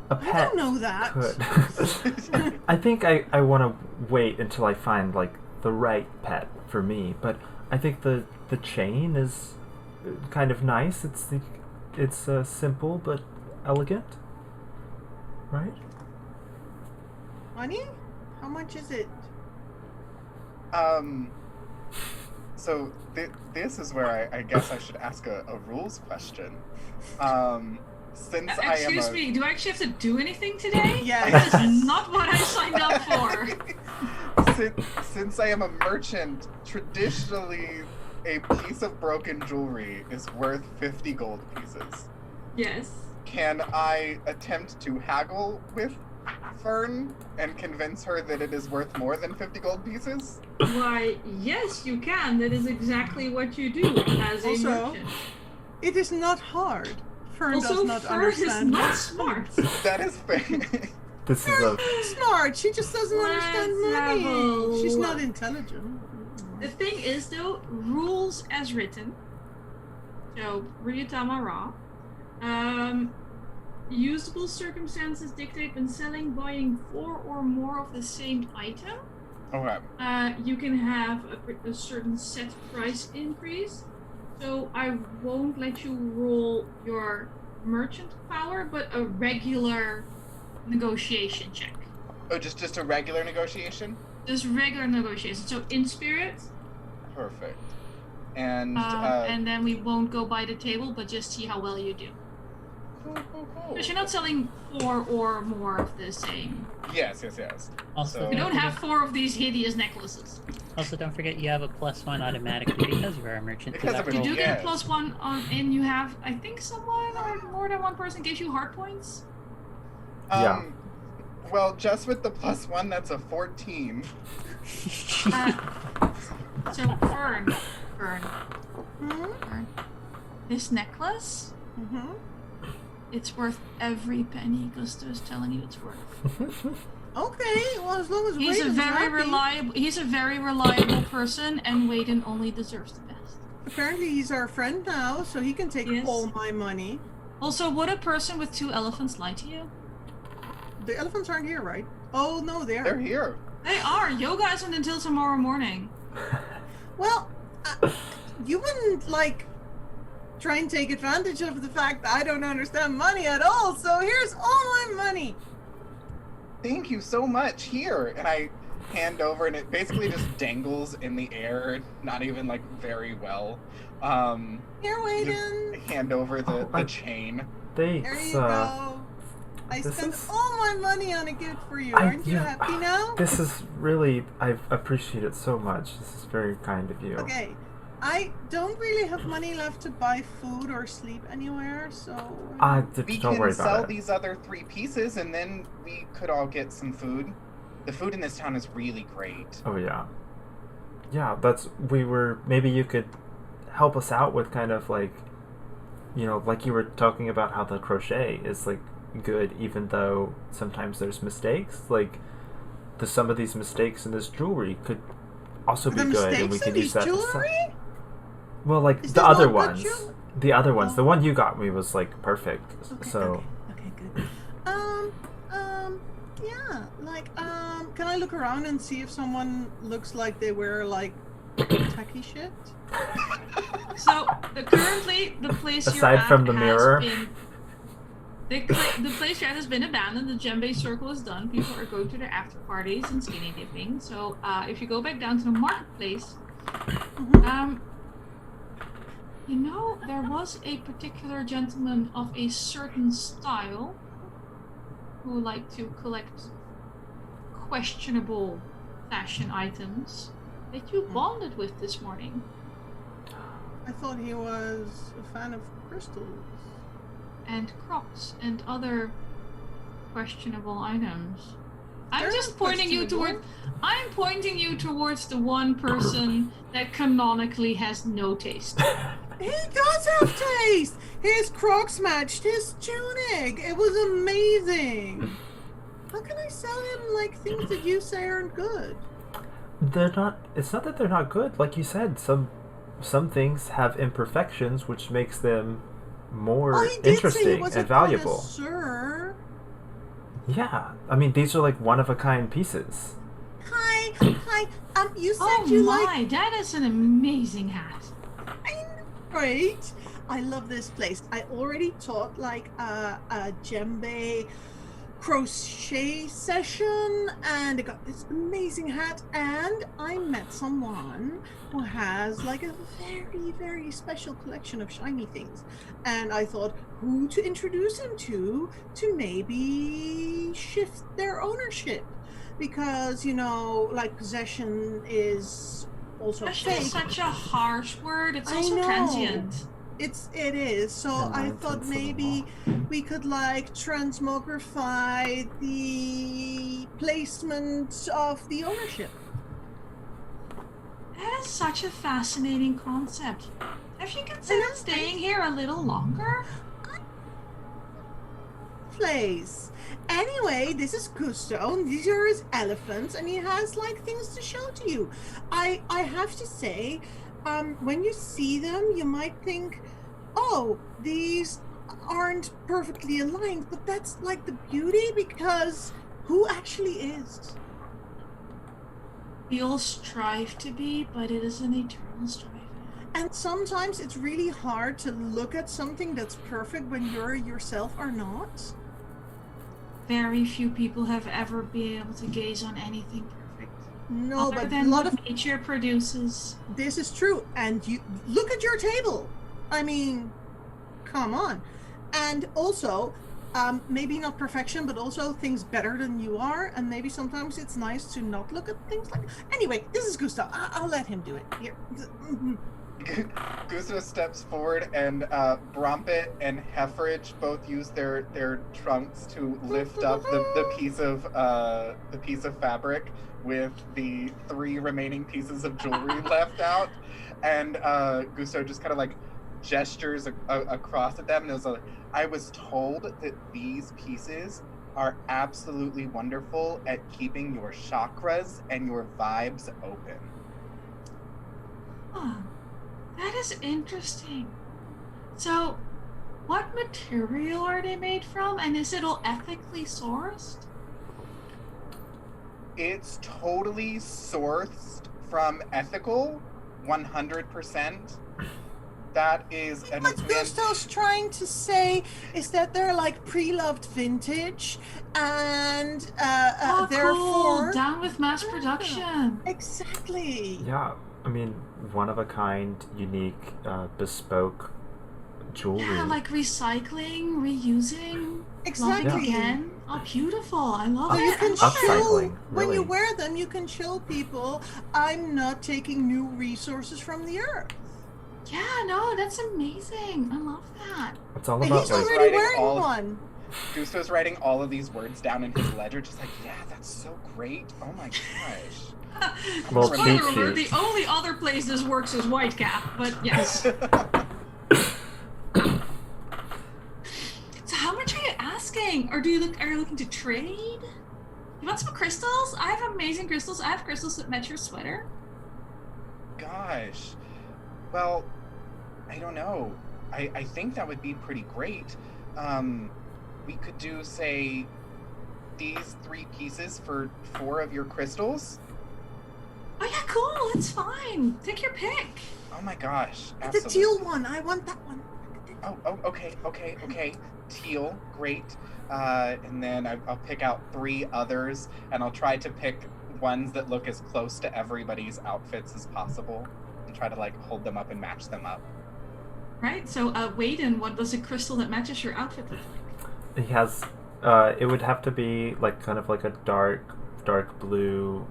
a
I
pet
don't know that.
could. I think I want to wait until I find like the right pet for me. But I think the chain is kind of nice. It's simple but elegant, right?
Money? How much is it?
So this is where I guess I should ask a rules question. Since I am
Excuse me, do I actually have to do anything today?
Yeah.
This is not what I signed up for.
since I am a merchant, traditionally a piece of broken jewelry is worth 50 gold pieces.
Yes.
Can I attempt to haggle with Fern and convince her that it is worth more than 50 gold pieces?
Why, yes, you can. That is exactly what you do as a
Also,
merchant.
It is not hard. Fern
Also,
does not
Fern is
understand.
not smart.
That is fair.
This is a
Smart. She just doesn't understand
Let's have
money.
a
She's not
look.
intelligent.
The thing is, though, rules as written. So, Ryuutama Ra. Usable circumstances dictate when selling, buying 4 or more of the same item.
Okay.
You can have a certain set price increase. So I won't let you roll your merchant power, but a regular negotiation check.
Oh, just a regular negotiation?
Just regular negotiation. So in spirit,
Perfect. And
and then we won't go by the table, but just see how well you do.
cool.
Because you're not selling 4 or more of the same.
Yes.
Also,
So-
You don't have 4 of these hideous necklaces.
Also, don't forget you have a +1 automatically because you're a merchant. to
Because
that
of a
You
roll.
do get a
Yes.
+1 on, and you have, I think, someone or more than one person gives you heart points.
Yeah.
Well, just with the +1, that's a 14.
So Fern,
Hmm?
this necklace,
Mm-hmm.
it's worth every penny Gusto's telling you it's worth.
Okay, well, as long as
He's a
Wayden's
very
happy.
reliable. He's a very reliable person, and Wayden only deserves the best.
Apparently, he's our friend now, so he can take
Yes.
all my money.
Also, would a person with 2 elephants lie to you?
The elephants aren't here, right? Oh no, they
They're
are.
here.
They are. Yoga isn't until tomorrow morning.
Well, you wouldn't try and take advantage of the fact that I don't understand money at all. So here's all my money.
Thank you so much. Here. And I hand over, and it basically just dangles in the air, not even very well.
Here, Wayden.
Hand over the
Oh,
chain.
There
thanks.
you go. I
this
spent
is-
all my money on a gift for you.
I-
Aren't you
yeah,
happy now?
This is really, I appreciate it so much. This is very kind of you.
Okay. I don't really have money left to buy food or sleep anywhere, so...
We
Don't worry
can sell
about it.
these other 3 pieces, and then we could all get some food. The food in this town is really great.
Oh yeah. Yeah, maybe you could help us out with kind of like you were talking about how the crochet is good even though sometimes there's mistakes. Some of these mistakes in this jewelry could also be
The
good, and we
mistakes
could
in
use
these
that to
jewelry?
well,
Is
the
this
other
all good
ones.
jewelry?
The other ones.
Oh.
The one you got me was perfect.
Okay,
So
okay, good. Yeah, can I look around and see if someone looks like they wear, tacky shit?
So currently the place you're
Aside
at
from the
has
mirror.
been, the place you're at has been abandoned. The djembe circle is done. People are going to their after parties and skinny dipping. So if you go back down to the marketplace,
Mhm.
there was a particular gentleman of a certain style who liked to collect questionable fashion items that you bonded with this morning.
I thought he was a fan of crystals.
And crops and other questionable items. I'm
They're
just
not
pointing you
questionable.
I'm pointing you towards the one person that canonically has no taste.
He does have taste! His Crocs matched his tunic! It was amazing! How can I sell him, things that you say aren't good?
they're not. It's not that they're not good. Like you said, some things have imperfections, which makes them more
Oh, he did say he
interesting
was
and
a
valuable.
connoisseur.
Yeah, I mean these are one-of-a-kind pieces.
Hi, you said
Oh
you
my, that is an amazing hat.
Right? I love this place. I already taught a djembe crochet session, and I got this amazing hat, and I met someone who has a very, very special collection of shiny things, and I thought who to introduce him to maybe shift their ownership. because, you know, like possession is also
Possession
fake.
is such a harsh word. It's
I
also
know.
transient.
It is. So
And
I
9
thought
tenths of the
maybe we could like transmogrify the placement of the ownership.
That is such a fascinating concept. Have you considered staying here a little longer?
Place. Anyway, this is Gusto, and these are his elephants, and he has like things to show to you. I have to say, when you see them, you might think, oh, these aren't perfectly aligned, but that's like the beauty, because who actually is?
We all strive to be, but it is an eternal striving.
And sometimes it's really hard to look at something that's perfect when you're yourself are not.
Very few people have ever been able to gaze on anything perfect.
No,
Other
but a
than
lot
what
of
nature produces.
this is true. And you look at your table. I mean, come on. And also, maybe not perfection, but also things better than you are. And maybe sometimes it's nice to not look at things like. Anyway, this is Gustav. I'll let him do it. Here.
Gusto steps forward, and Brompet and Heffridge both use their trunks to lift up the piece of fabric with the 3 remaining pieces of jewelry left out, and Gusto just kind of like gestures across at them, and is like, I was told that these pieces are absolutely wonderful at keeping your chakras and your vibes open.
Huh. That is interesting. So, what material are they made from, and is it all ethically sourced?
It's totally sourced from ethical, 100%. That is an
What Gusto's trying to say is that they're like pre-loved vintage, and therefore
cool. Down with mass production.
Exactly.
Yeah, I mean, one of a kind, unique, bespoke jewelry.
Yeah, like recycling, reusing,
Exactly.
loving again. Oh, beautiful! I love
So
it.
you can
I love it.
show
Upcycling,
when you
really.
wear them. You can show people, I'm not taking new resources from the earth.
Yeah, no, that's amazing. I love that.
It's all
And
about
he's
like
already
writing
wearing
all-
one.
Gusto's writing all of these words down in his ledger, just like, yeah, that's so great. Oh my gosh.
Well,
Spoiler
cheat
alert,
sheet.
the only other place this works is Whitecap, but yes. So how much are you asking? Or are you looking to trade? You want some crystals? I have amazing crystals. I have crystals that match your sweater.
Gosh. Well, I don't know. I think that would be pretty great. We could do, say, these 3 pieces for 4 of your crystals.
Oh yeah, cool, it's fine. Take your pick.
Oh my gosh.
The
Absolutely.
teal one. I want that one.
Oh, okay. Teal, great. And then I'll pick out 3 others, and I'll try to pick ones that look as close to everybody's outfits as possible, and try to like hold them up and match them up.
Right, so Waden, what does a crystal that matches your outfit look like?
he has. It would have to be like kind of like a dark blue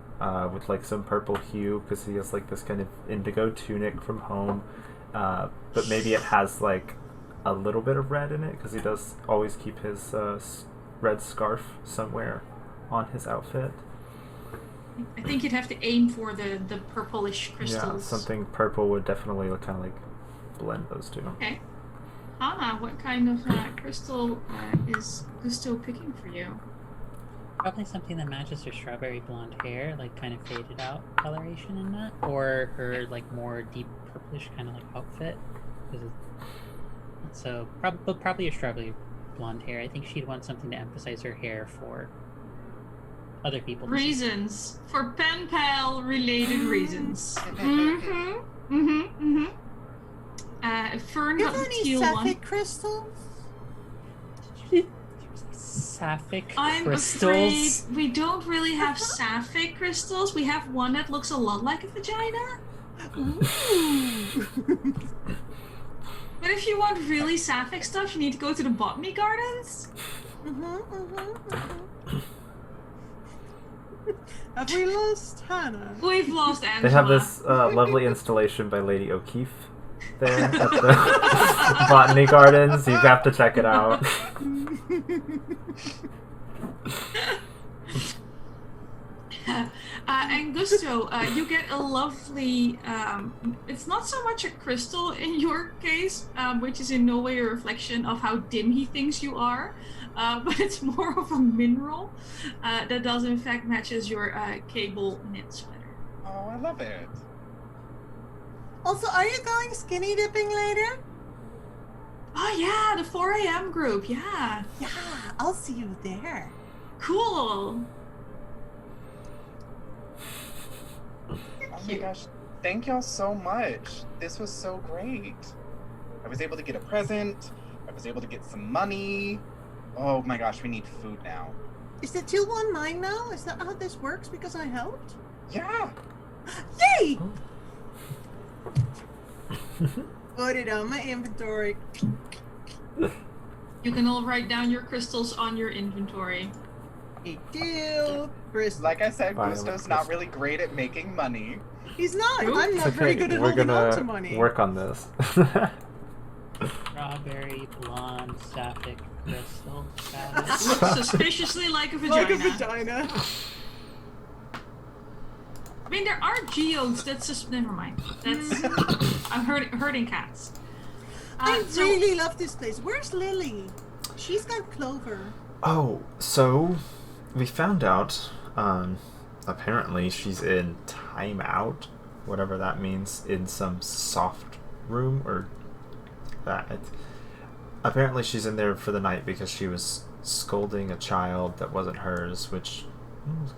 with like some purple hue, because he has like this kind of indigo tunic from home. But maybe it has like a little bit of red in it, because he does always keep his red scarf somewhere on his outfit.
I think you'd have to aim for the purplish crystals.
Yeah, something purple would definitely kind of like blend those two.
Okay. Hana, what kind of crystal is Gusto picking for you?
Probably something that matches her strawberry blonde hair, like kind of faded out coloration in that, or her like more deep purplish kind of like outfit. So probably a strawberry blonde hair. I think she'd want something to emphasize her hair for other people.
Reasons. For pen pal related reasons. Fern
Do you
got
have
the
any
teal
sapphire
one.
crystals?
Sapphic
I'm
crystals.
afraid we don't really have sapphic crystals. We have one that looks a lot like a vagina.
Ooh.
But if you want really sapphic stuff, you need to go to the botany gardens.
Have we lost Hannah?
We've lost Angela.
They have this lovely installation by Lady O'Keefe there at the Botany Gardens. You have to check it out.
And Gusto, you get a lovely, it's not so much a crystal in your case, which is in no way a reflection of how dim he thinks you are, but it's more of a mineral that does in fact matches your cable knit sweater.
Oh, I love it.
Also, are you going skinny dipping later?
Oh yeah, the 4 a.m. group, yeah.
Yeah, I'll see you there.
Cool.
Oh my gosh, thank y'all so much. This was so great. I was able to get a present. I was able to get some money. Oh my gosh, we need food now.
Is the till one mine now? Is that how this works because I helped?
Yeah.
Yay! Put it on my inventory.
You can all write down your crystals on your inventory.
A deal. Chris.
Like I said,
Fine,
Gusto's not really great at making money.
He's not.
Nope.
I'm not
It's
very
okay.
good at
We're
holding on to
gonna
money.
work on this.
Strawberry blonde sapphic crystal.
Looks suspiciously like a vagina.
Like a vagina.
I mean, there are geodes. That's just never mind. That's I'm hurting cats.
I
So-
really love this place. Where's Lily? She's got Clover.
Oh, so we found out, apparently she's in timeout, whatever that means, in some soft room, or that. Apparently she's in there for the night because she was scolding a child that wasn't hers, which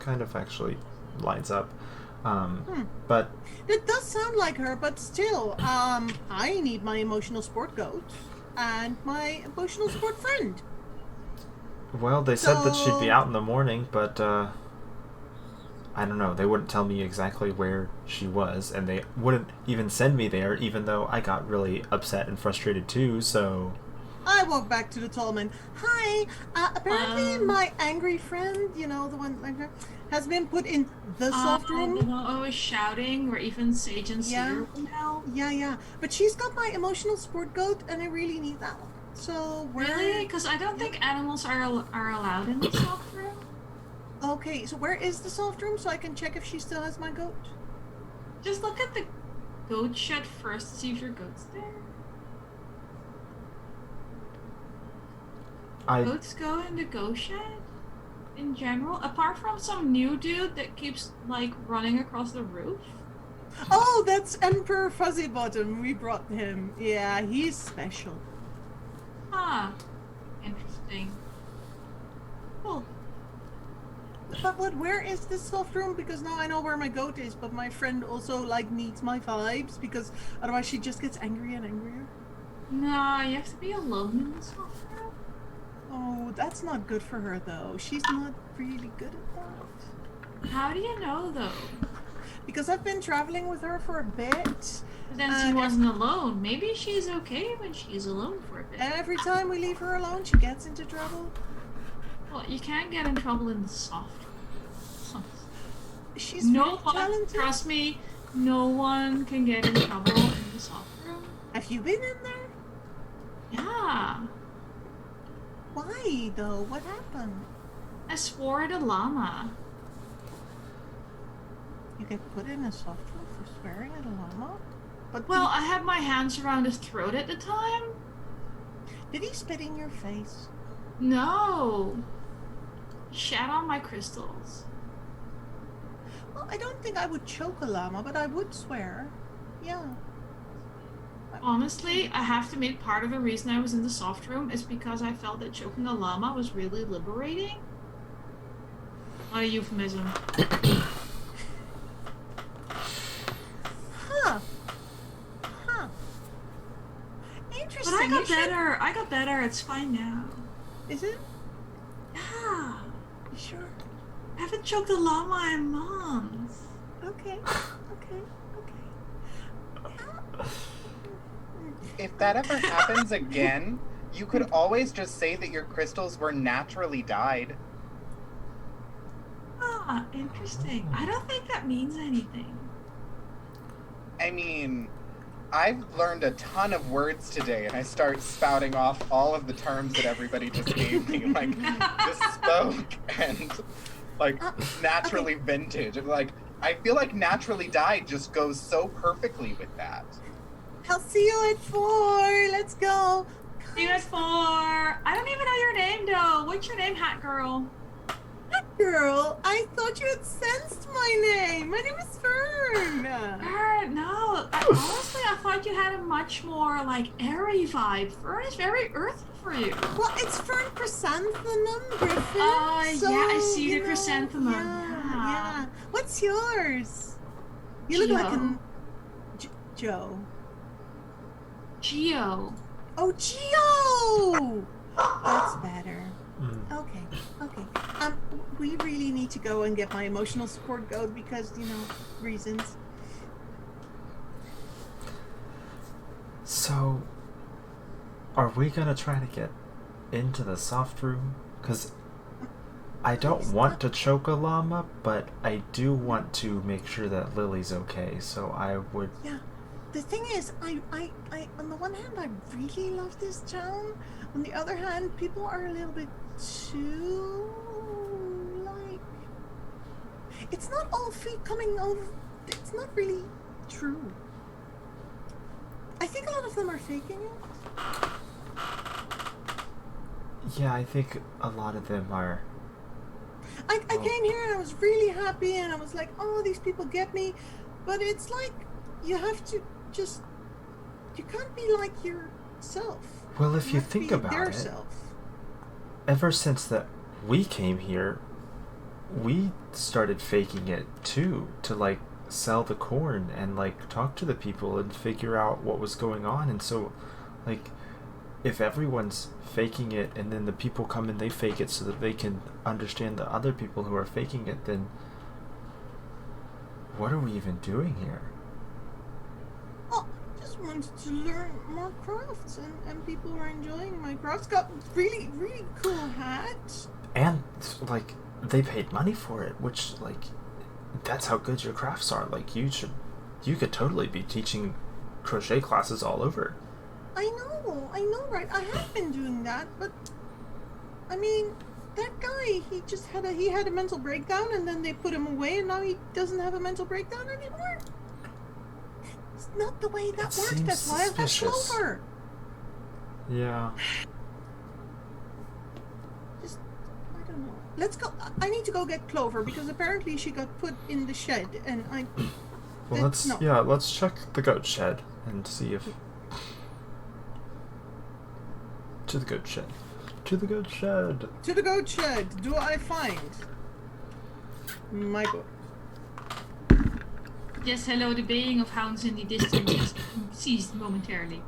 kind of actually lines up. But
It does sound like her, but still, I need my emotional sport goat and my emotional sport friend.
well, they said that she'd be
So-
out in the morning, but I don't know. They wouldn't tell me exactly where she was, and they wouldn't even send me there, even though I got really upset and frustrated too. So
I walk back to the tall man. Hi, apparently my angry friend, you know, the one like her, has been put in the soft
The
room.
one always shouting, where even Sage and
Yeah.
Cedar will help.
Yeah, but she's got my emotional sport goat, and I really need that one. So where?
Really? Because I don't think animals are allowed in the soft room.
Okay, so where is the soft room so I can check if she still has my goat?
Just look at the goat shed first to see if your goat's there. Goats go in the goat shed? In general? Apart from some new dude that keeps, like, running across the roof?
Oh, that's Emperor Fuzzybottom. We brought him. Yeah, he's special.
Huh. Interesting. Cool.
But where is this soft room? Because now I know where my goat is, but my friend also, like, needs my vibes, because otherwise she just gets angrier and angrier.
Nah, you have to be alone in the soft room.
Oh, that's not good for her, though. She's not really good at that.
How do you know, though?
Because I've been traveling with her for a bit.
But then she wasn't alone. Maybe she's okay when she's alone for a bit.
Every time we leave her alone, she gets into trouble.
Well, you can't get in trouble in the soft room.
She's
No
very
one,
talented.
trust me, no one can get in trouble in the soft room.
Have you been in there?
Yeah.
Why, though? What happened?
I swore at a llama.
You get put in a soft room for swearing at a llama? But
Well, I had my hands around his throat at the time.
did he spit in your face?
No. He shat on my crystals.
Well, I don't think I would choke a llama, but I would swear. Yeah.
Honestly, I have to admit part of the reason I was in the soft room is because I felt that choking a llama was really liberating. Not a euphemism.
Huh. Interesting.
But I
You
got
should-
better. I got better. It's fine now.
Is it?
Yeah.
You sure?
I haven't choked a llama in months.
Okay.
If that ever happens again, you could always just say that your crystals were naturally dyed.
Ah. Ah, interesting. I don't think that means anything.
I mean, I've learned a ton of words today, and I start spouting off all of the terms that everybody just gave me, like bespoke and like naturally vintage. And like, I feel like naturally dyed just goes so perfectly with that.
I'll see you at 4. Let's go.
See you at 4. I don't even know your name though. What's your name, Hat Girl?
Girl, I thought you had sensed my name. My name is Fern.
No. Honestly, I thought you had a much more like airy vibe. Fern is very earthy for you.
Well, it's Fern Chrysanthemum, Griffin.
Yeah, I see the
know,
chrysanthemum.
Yeah. What's yours? You look like an Joe.
Geo.
Oh, Geo! That's better. Okay. We really need to go and get my emotional support goat because, reasons.
So, are we gonna try to get into the soft room? Because I don't want to choke a llama, but I do want to make sure that Lily's okay, so I would...
Yeah. The thing is, I on the one hand, I really love this town. On the other hand, people are a little bit too, like... It's not all feet coming over... It's not really true. I think a lot of them are faking it.
Yeah, I think a lot of them are...
I came here and I was really happy and I was like, oh, these people get me. But it's like, you have to just... You can't be like yourself.
Well, if you
have to
think
be
about
their
it,
self.
ever since that we came here, we started faking it too, to like sell the corn and like talk to the people and figure out what was going on. And so, like, if everyone's faking it and then the people come and they fake it so that they can understand the other people who are faking it, then what are we even doing here?
Oh, just wanted to learn more crafts and people are enjoying my crafts. Got really, really cool hats.
And like they paid money for it, which like that's how good your crafts are. Like you could totally be teaching crochet classes all over.
I know, right? I have been doing that, but I mean, that guy, he had a mental breakdown, and then they put him away, and now he doesn't have a mental breakdown anymore. It's not the way that works. That's why I've got Clover.
Yeah.
Just, I don't know. Let's go. I need to go get Clover because apparently she got put in the shed, and I.
Well, let's check the goat shed and see if. To the goat shed. To the goat shed.
To the goat shed. Do I find my book?
Yes, hello. The baying of hounds in the distance has ceased momentarily.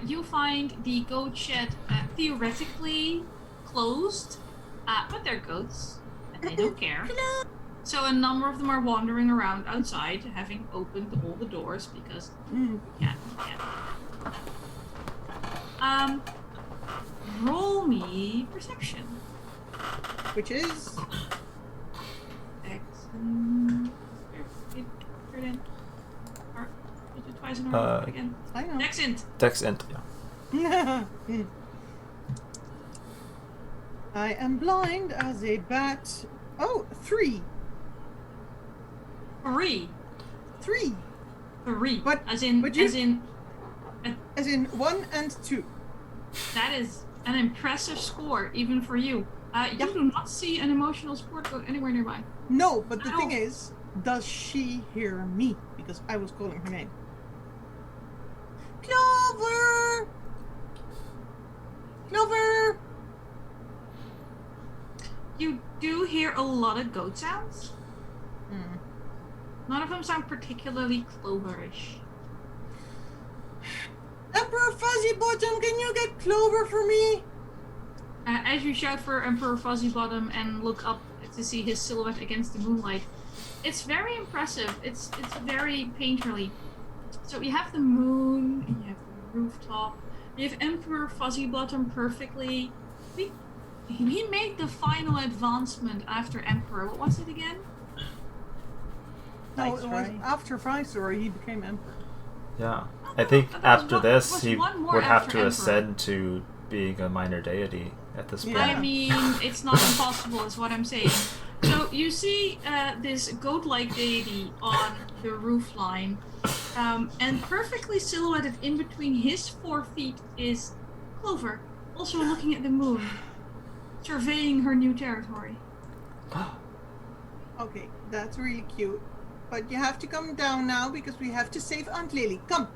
You find the goat shed theoretically closed, but they're goats and they don't care.
Hello.
So a number of them are wandering around outside, having opened all the doors because yeah. Roll me perception.
Which is
Excellent. Twice in a row again.
I know.
Excellent.
Dex int, yeah.
I am blind as a bat. Oh, 3.
3.
3.
3.
But-
as in
but you-
as in
As in 1 and 2.
that is an impressive score even for you. You do not see an emotional support code anywhere nearby.
No, but the
Ow.
thing is, does she hear me? Because I was calling her name. Clover! Clover!
You do hear a lot of goat sounds. None of them sound particularly cloverish.
Emperor Fuzzy Bottom, can you get Clover for me?
As you shout for Emperor Fuzzybottom and look up to see his silhouette against the moonlight, it's very impressive. It's very painterly. So you have the moon, and you have the rooftop. You have Emperor Fuzzybottom perfectly. he made the final advancement after Emperor. What was it again?
No, it was
Viceroy?
after Viceroy he became emperor.
Yeah. I think
There was
after
one-
this,
was
he
one more
would have
after
to
Emperor.
ascend to being a minor deity at this point.
Yeah.
I mean, it's not impossible, is what I'm saying. So you see this goat-like deity on the roof line, and perfectly silhouetted in between his 4 feet is Clover, also looking at the moon, surveying her new territory.
Okay, that's really cute. But you have to come down now because we have to save Aunt Lily. Come.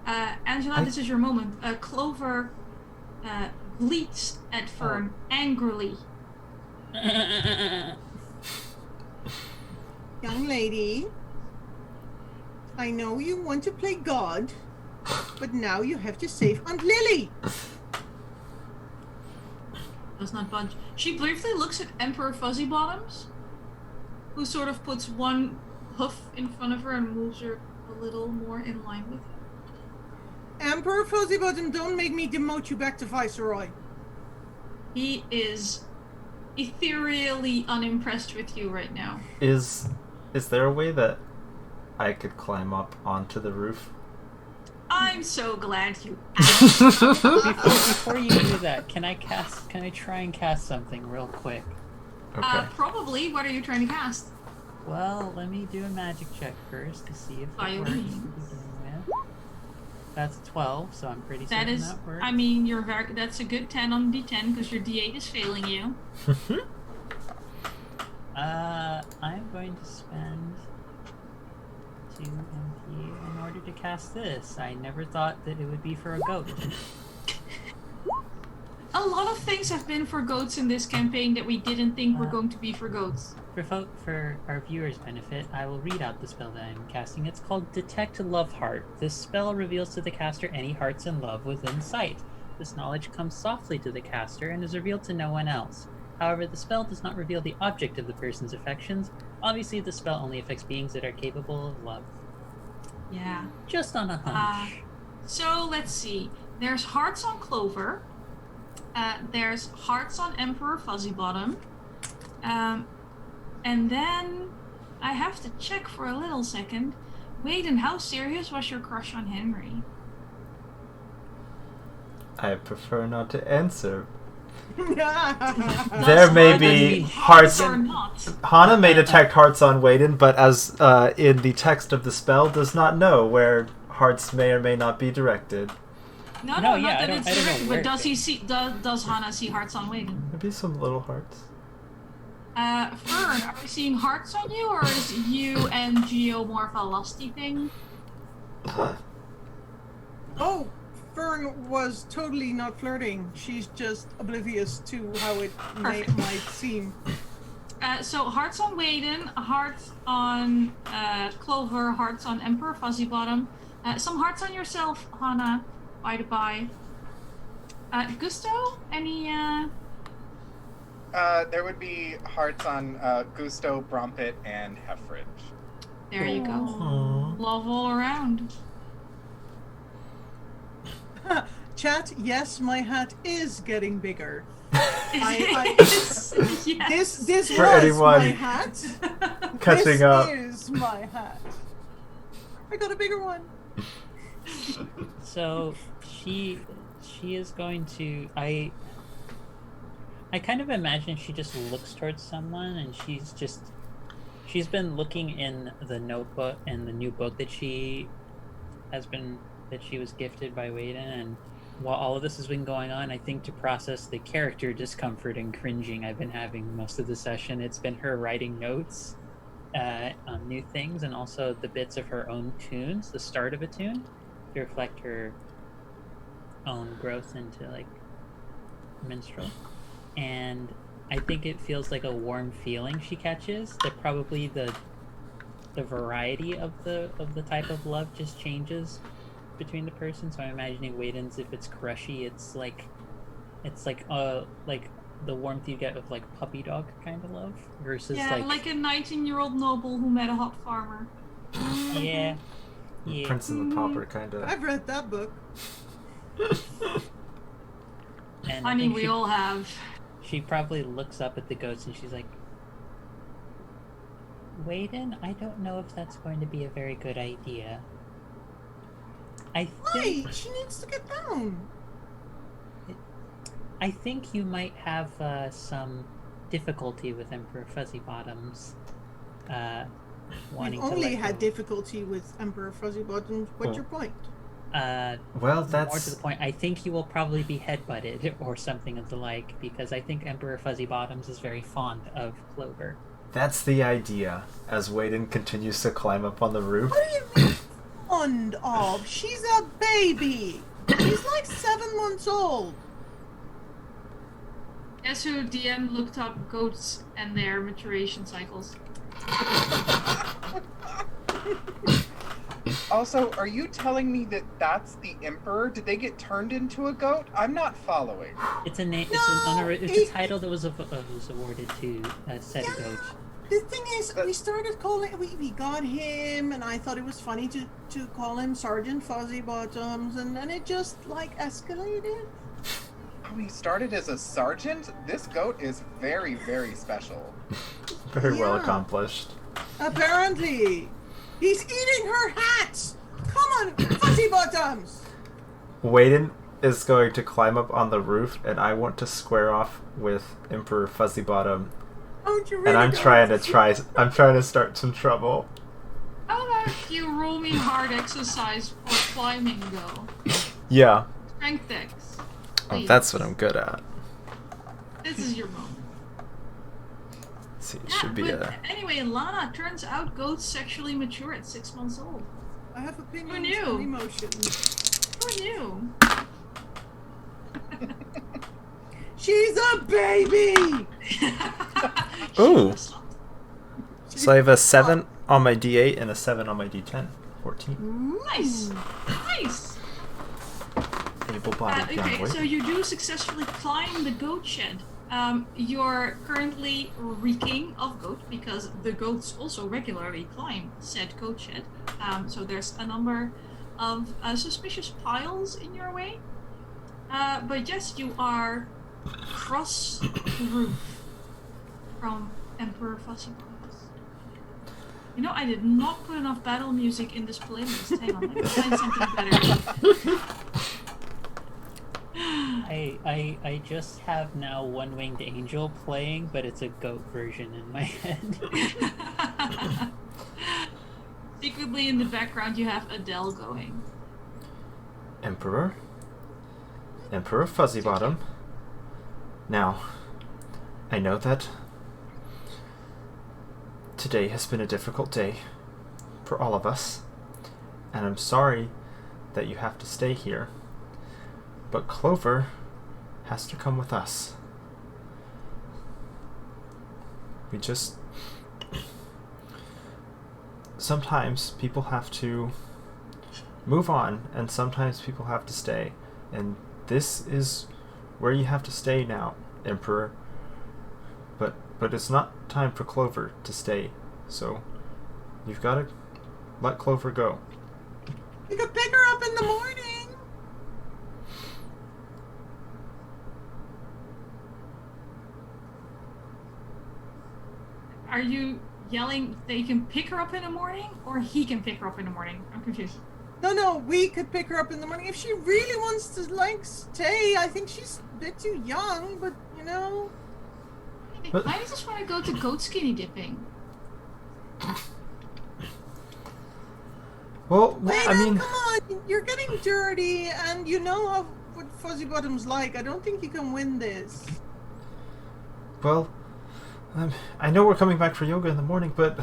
Angela, this is your moment. Clover bleats at Fern angrily.
Young lady, I know you want to play God, but now you have to save Aunt Lily.
Does not budge. She briefly looks at Emperor Fuzzybottoms, who sort of puts one hoof in front of her and moves her a little more in line with her.
Emperor Fuzzybottom, don't make me demote you back to Viceroy.
He is ethereally unimpressed with you right now.
Is there a way that I could climb up onto the roof?
I'm so glad you asked.
Before you do that, can I try and cast something real quick?
Okay.
Probably. What are you trying to cast?
Well, let me do a magic check first to see if
By
it
all
works to
means.
begin with. That's 12, so I'm pretty
That
certain
is,
that works.
I mean, that's a good 10 on D10 because your D8 is failing you.
I'm going to spend 2 MP in order to cast this. I never thought that it would be for a goat.
A lot of things have been for goats in this campaign that we didn't think were
Uh,
going to be for goats.
For our viewers' benefit, I will read out the spell that I'm casting. It's called Detect Love Heart. This spell reveals to the caster any hearts in love within sight. This knowledge comes softly to the caster and is revealed to no one else. However, the spell does not reveal the object of the person's affections. Obviously, the spell only affects beings that are capable of love.
Yeah.
Just on a hunch.
So let's see. There's hearts on Clover. There's hearts on Emperor Fuzzybottom. And then I have to check for a little second. Wait, and how serious was your crush on Henry?
I prefer not to answer.
There
There may
Whether
be
the
hearts.
or not.
Hana may detect hearts on Waden, but as in the text of the spell, does not know where hearts may or may not be directed.
No,
No,
not
yeah,
that
I
it's
don't know
directed,
where
but does
it
he see? Does Hana see hearts on Waden?
Maybe some little hearts.
Fern, are we seeing hearts on you, or is you and Geo more of a lusty thing?
Oh, Fern was totally not flirting. She's just oblivious to how it
Perfect.
might seem.
So hearts on Waden, hearts on Clover, hearts on Emperor Fuzzybottom, some hearts on yourself, Hana, by the by. Gusto, any
There would be hearts on Gusto, Brompet, and Heffridge.
there you go.
Aww.
Love all around.
Chat, yes, my hat is getting bigger.
Yes.
This
For
was
anyone
my hat.
Catching
this
up.
is my hat. I got a bigger one.
So she is going to I kind of imagine she just looks towards someone and she's been looking in the notebook and the new book that she was gifted by Waden, and while all of this has been going on, I think to process the character discomfort and cringing I've been having most of the session, it's been her writing notes on new things and also the bits of her own tunes, the start of a tune, to reflect her own growth into like minstrel. And I think it feels like a warm feeling she catches, that probably the variety of the type of love just changes between the person. So I'm imagining Waden's, if it's crushy, it's like the warmth you get with like puppy dog kind of love versus
Yeah, like a 19-year-old noble who met a hot farmer.
yeah.
Prince and the Pauper kind of.
I've read that book.
And I
Honey,
think
we all have.
she probably looks up at the goats and she's like, Waden, I don't know if that's going to be a very good idea. I think
Why? She needs to get down.
I think you might have some difficulty with Emperor Fuzzy Bottoms. Wanting
We've only
to
had difficulty with Emperor Fuzzy Bottoms. What's your point?
Well,
More
that's
to the point, I think you will probably be headbutted or something of the like, because I think Emperor Fuzzy Bottoms is very fond of Clover.
that's the idea. As Waden continues to climb up on the roof.
What do you mean fond of? She's a baby. She's like 7 months old.
Guess who DM looked up goats and their maturation cycles?
Also, are you telling me that that's the Emperor? Did they get turned into a goat? I'm not following.
It's a name.
No,
it's a title that was awarded to said
Yeah.
goat.
The thing is, we started calling. We got him, and I thought it was funny to call him Sergeant Fuzzy Bottoms, and then it just like escalated.
Oh, he started as a sergeant? This goat is very, very special.
Very well
Yeah.
accomplished.
Apparently, he's eating her hats. Come on, Fuzzy Bottoms.
Waden is going to climb up on the roof, and I want to square off with Emperor Fuzzy Bottom.
Don't you really?
And I'm
go-
trying to start some trouble.
How about you roll me hard exercise for climbing, though?
Yeah.
Strength dex.
Oh,
Please.
that's what I'm good at.
This is your moment.
Let's see, it
Yeah,
should be
but
a...
anyway, Lana, turns out goats sexually mature at 6 months old.
I have opinions
Who knew?
and emotions.
Who knew?
She's a baby.
Ooh. So I have a 7 on my D8 and a 7 on my D10. 14.
Nice! Nice!
Able-bodied young
Okay,
boy.
so you do successfully climb the goat shed. You're currently reeking of goat because the goats also regularly climb said goat shed. So there's a number of suspicious piles in your way. But yes, you are across the roof from Emperor Fuzzy Bottoms. You know, I did not put enough battle music in this playlist. Hang on, let me find something better.
I just have now One Winged Angel playing, but it's a goat version in my head.
Secretly in the background, you have Adele going.
Emperor Fuzzy Bottom. Now, I know that today has been a difficult day for all of us, and I'm sorry that you have to stay here, but Clover has to come with us. We just... Sometimes people have to move on, and sometimes people have to stay, and this is where you have to stay now, Emperor. But it's not time for Clover to stay, so you've got to let Clover go.
You could pick her up in the morning.
Are you yelling that you can pick her up in the morning, or he can pick her up in the morning? I'm confused.
No, we could pick her up in the morning if she really wants to like stay. I think she's a bit too young, but you know.
But-
I just want to go to goat skinny dipping.
Well,
Wait,
I mean,
come on, you're getting dirty, and you know what Fuzzy Bottom's like. I don't think you can win this.
well, I know we're coming back for yoga in the morning, but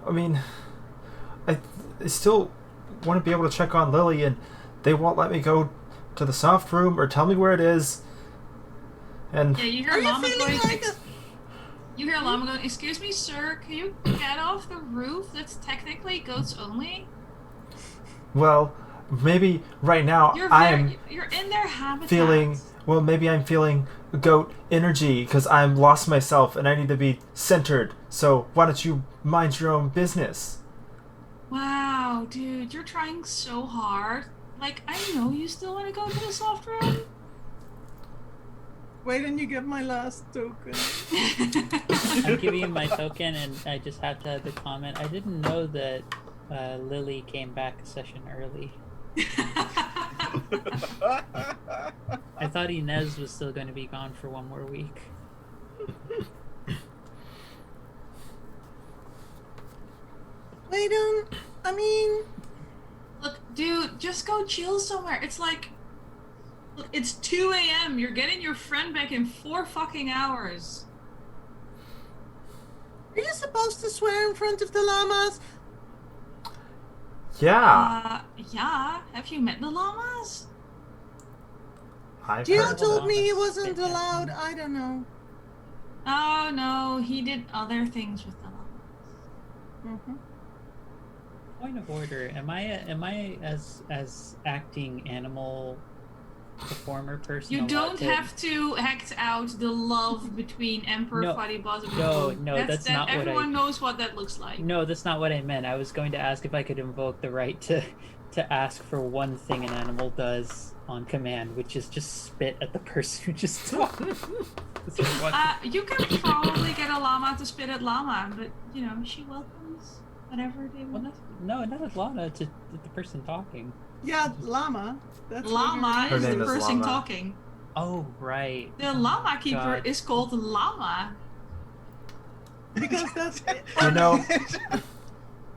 I mean, I still want to be able to check on Lily, and they won't let me go to the soft room or tell me where it is. And
Yeah, you hear
Are you
Llama
feeling
going.
like a...
You hear Llama going. Excuse me, sir. Can you get off the roof? That's technically goats only.
well, maybe right now
You're in their habitat.
feeling. Well, maybe I'm feeling goat energy because I'm lost myself and I need to be centered. So why don't you mind your own business?
Wow, dude, you're trying so hard. Like, I know you still want to go to the soft room.
Wait and you get my last token.
I'm giving you my token, and I just have to add the comment. I didn't know that Lily came back a session early. I thought Inez was still going to be gone for one more week.
Wait, I mean...
Look, dude, just go chill somewhere. It's like... Look, it's 2 a.m. You're getting your friend back in 4 fucking hours.
Are you supposed to swear in front of the llamas?
Yeah.
Yeah. Have you met the llamas?
I've
Jill
heard.
told me he
llamas
wasn't
spit at
allowed.
him.
I don't know.
Oh, no. He did other things with the llamas.
Mm-hmm.
Point of order. Am I as acting animal performer person?
You
allowed
don't
to-
have to act out the love between Emperor
No.
Fadibaz and
No,
Boom.
no, that's not what I-
Everyone knows what that looks like.
No, that's not what I meant. I was going to ask if I could invoke the right to ask for one thing an animal does on command, which is just spit at the person who just talked.
You can probably get a llama to spit at llama, but, you know, she welcomes whatever they
Well,
want.
not at Lana, to the person talking.
Yeah, llama. That's
Llama
Her
is the
name is
person
Llama.
talking.
Oh, right.
The llama keeper
God.
is called Llama.
Because that's it.
You know,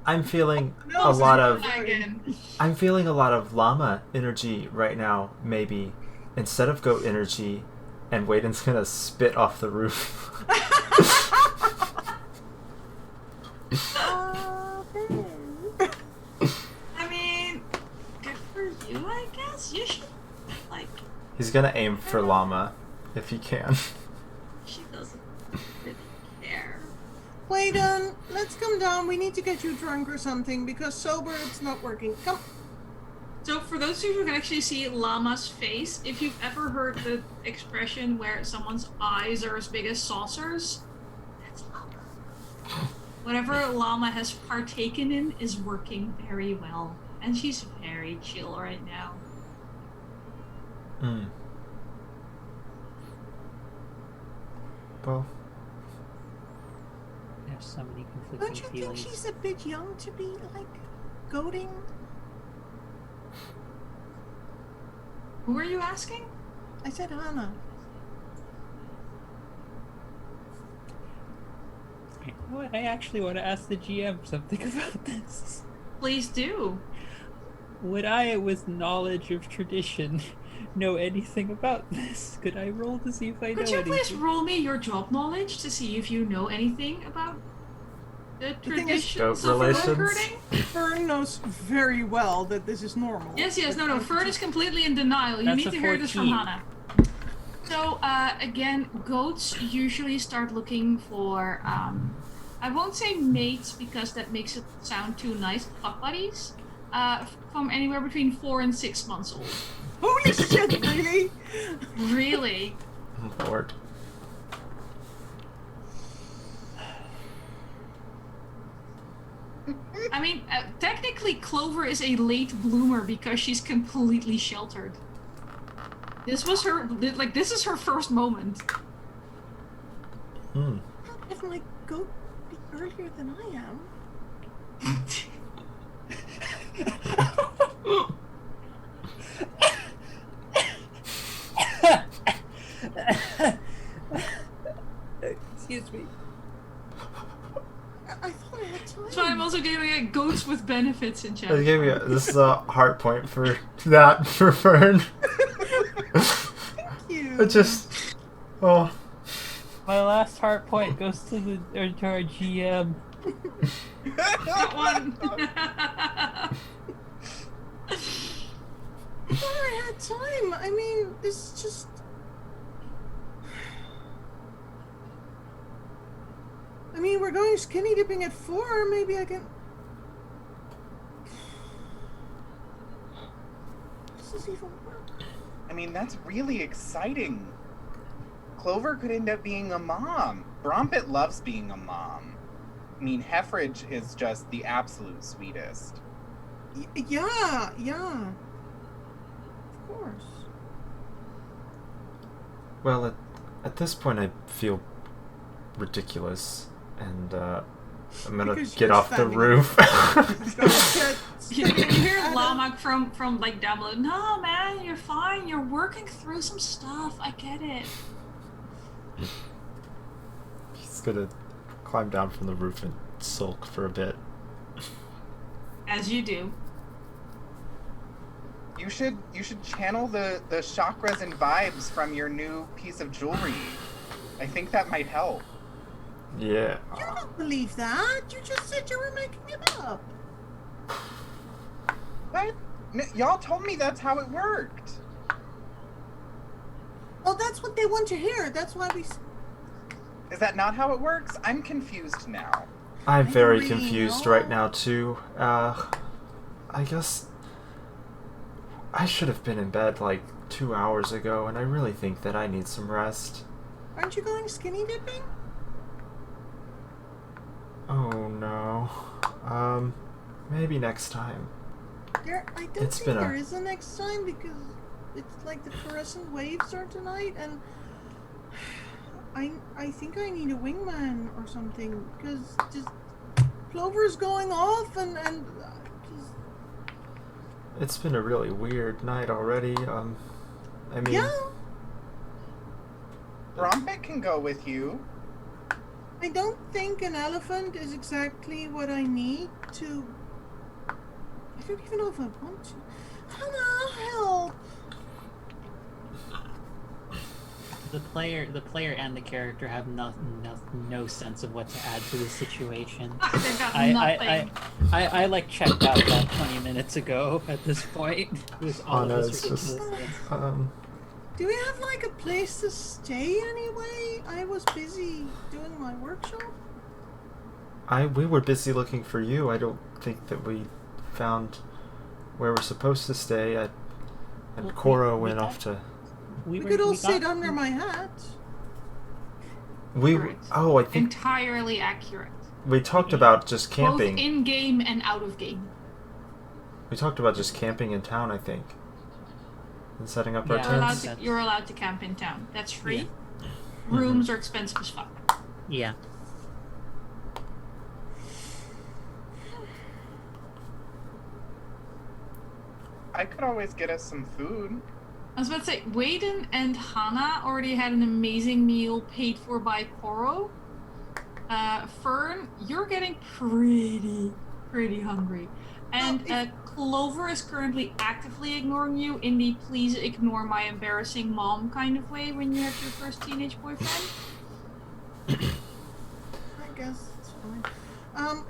I'm feeling
No,
a lot of
Again.
I'm feeling a lot of llama energy right now. Maybe instead of goat energy, and Waden's gonna spit off the roof.
I mean, good for you, I guess. You should, like,
He's gonna aim for llama if he can.
she doesn't really care.
Wait, let's come down. We need to get you drunk or something because sober it's not working. Come.
So for those of you who can actually see Llama's face, if you've ever heard the expression where someone's eyes are as big as saucers, that's Llama. Whatever Llama has partaken in is working very well. And she's very chill right now.
Hmm. Well,
I have so many conflicting
Don't you
feelings.
think she's a bit young to be, like, goading?
Who are you asking?
I said Anna.
You know what? I actually want to ask the GM something about this.
Please do.
Would I, with knowledge of tradition, know anything about this? Could I roll to see if I know
Could you
anything?
please roll me your job knowledge to see if you know anything about the
thing is,
traditions
goat
of
relations?
recruiting?
Fern knows very well that this is normal.
Yes, no. Fern is completely in denial. You
That's
need
a
to hear this from
14.
Hannah. So, again, goats usually start looking for, I won't say mates because that makes it sound too nice, fuck buddies, from anywhere between 4 and 6 months old.
Holy shit, really?
Really?
Lord.
I mean, technically Clover is a late bloomer because she's completely sheltered. This was her, like, this is her first moment.
Hmm.
If my goat be earlier than I am.
Excuse me.
I thought I had time.
That's why I'm also giving it goats with benefits in chat.
This is a heart point for that for Fern.
Thank you.
It just, oh,
My last heart point goes to our GM.
That one.
I thought I had time. I mean, this is just. I mean, we're going skinny dipping at 4. Maybe I can. This is even worse.
I mean, that's really exciting. Clover could end up being a mom. Brompet loves being a mom. I mean, Heffridge is just the absolute sweetest.
Yeah. Of course.
well, At this point, I feel ridiculous, and I'm gonna
Because
get
you're
off the
standing
roof.
You hear Lamak from like down below. No, man, you're fine. You're working through some stuff. I get it.
He's gonna climb down from the roof and sulk for a bit.
As you do.
You should channel the chakras and vibes from your new piece of jewelry. I think that might help.
Yeah.
You don't believe that. You just said you were making it up.
What? Y'all told me that's how it worked.
Well, that's what they want to hear. That's why we...
Is that not how it works? I'm confused now.
I'm
I
very
don't really
confused
know.
right now, too. I guess I should have been in bed like 2 hours ago, and I really think that I need some rest.
Aren't you going skinny dipping?
Oh no. Maybe next time.
I don't
It's
think
been
there
a-
is a next time because it's like the fluorescent waves are tonight, and I think I need a wingman or something because just Clover's going off and just,
It's been a really weird night already. I mean,
yeah.
Rompet can go with you.
I don't think an elephant is exactly what I need to. I don't even know if I want to. Hannah, help!
The player and the character have no sense of what to add to the situation.
They've got nothing.
I like checked out about 20 minutes ago at this point with all
no,
of this
it's just-
ridiculousness.
Do we have like a place to stay anyway? I was busy doing my workshop.
we were busy looking for you. I don't think that we found where we're supposed to stay. And
Well,
Cora
we
went
got-
off to.
We
were-
could all
we got-
sit under my hat.
Correct.
I think
Entirely accurate.
we talked about just
Both
camping.
in game and out of game.
We talked about just camping in town, I think. And setting up our
Yeah.
tents.
You're allowed to camp in town. That's free.
Yeah.
Rooms are expensive as fuck.
Yeah.
I could always get us some food.
I was about to say, Waden and Hannah already had an amazing meal paid for by Koro. Fern, you're getting pretty hungry. And Clover is currently actively ignoring you in the please ignore my embarrassing mom kind of way when you have your first teenage boyfriend.
I guess it's fine.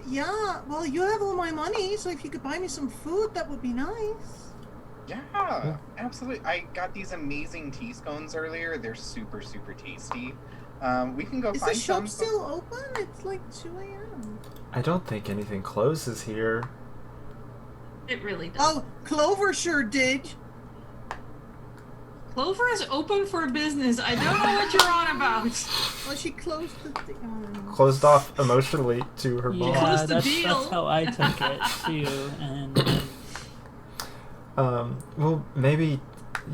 Yeah, well, you have all my money, so if you could buy me some food, that would be nice.
Yeah, absolutely. I got these amazing tea scones earlier. They're super tasty. We can go
Is
find
the shop
some.
still open? It's like 2 a.m.
I don't think anything closes here.
It really does.
Oh, Clover sure did.
Clover is open for business. I don't know what you're on about.
Well, she closed the thing. Oh, no.
Closed off emotionally to her mom.
Yeah,
Close the
that's
deal.
how I took it too. And
Well, maybe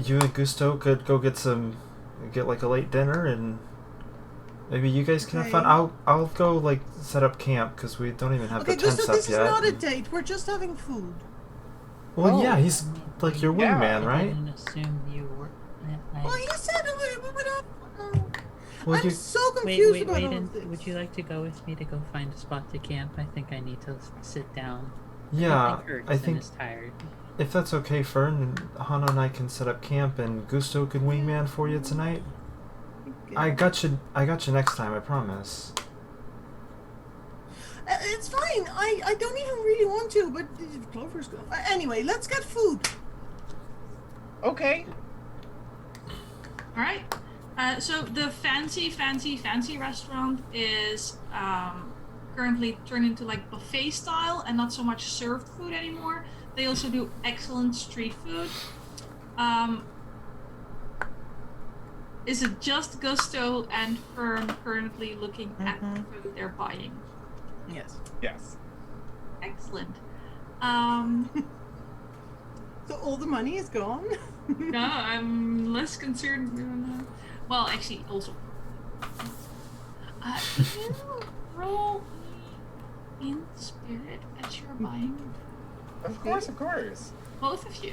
you and Gusto could go get like a late dinner, and maybe you guys can have fun.
Okay.
I'll go like set up camp because we don't even have
Okay,
the tents
Gusto,
up
this is
yet.
not a date. We're just having food.
Well,
Oh.
yeah, he's like your
Yeah.
wingman,
I
right?
didn't assume you were.
Well, he said we would have.
Well,
I'm
you
so
Wait,
confused
wait,
about
wait!
all of
And
this.
would you like to go with me to go find a spot to camp? I think I need to sit down.
yeah,
Hurts
I
and
think
is tired.
if that's okay, Fern and Hana and I can set up camp, and Gusto can wingman for you tonight.
Okay.
I got you next time, I promise.
It's fine. I don't even really want to, but Clover's going. Anyway, let's get food.
Okay.
All right. So the fancy restaurant is currently turned into like buffet style and not so much served food anymore. They also do excellent street food. Is it just Gusto and Fern currently looking at the food they're buying?
Yes.
Yes.
Excellent.
So all the money is gone.
No, I'm less concerned. Well, actually, also Can you roll me in spirit as you're buying?
Of course, of course.
Both of you.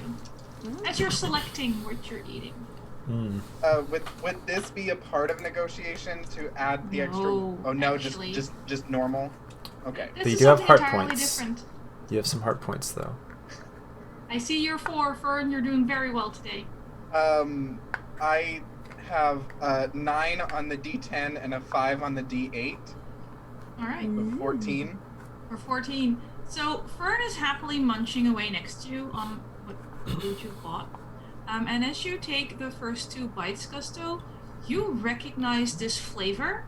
As you're selecting what you're eating.
Would this be a part of negotiation to add the extra? Oh no,
actually.
just normal. Okay.
This
But you
is
do have
something
heart
entirely
points.
different.
You have some heart points, though.
I see you're 4, Fern. You're doing very well today.
I have a 9 on the D10 and a 5 on the D8.
All right.
So 14.
For 14. So Fern is happily munching away next to you on what food you bought. And as you take the first 2 bites, Gusto, you recognize this flavor.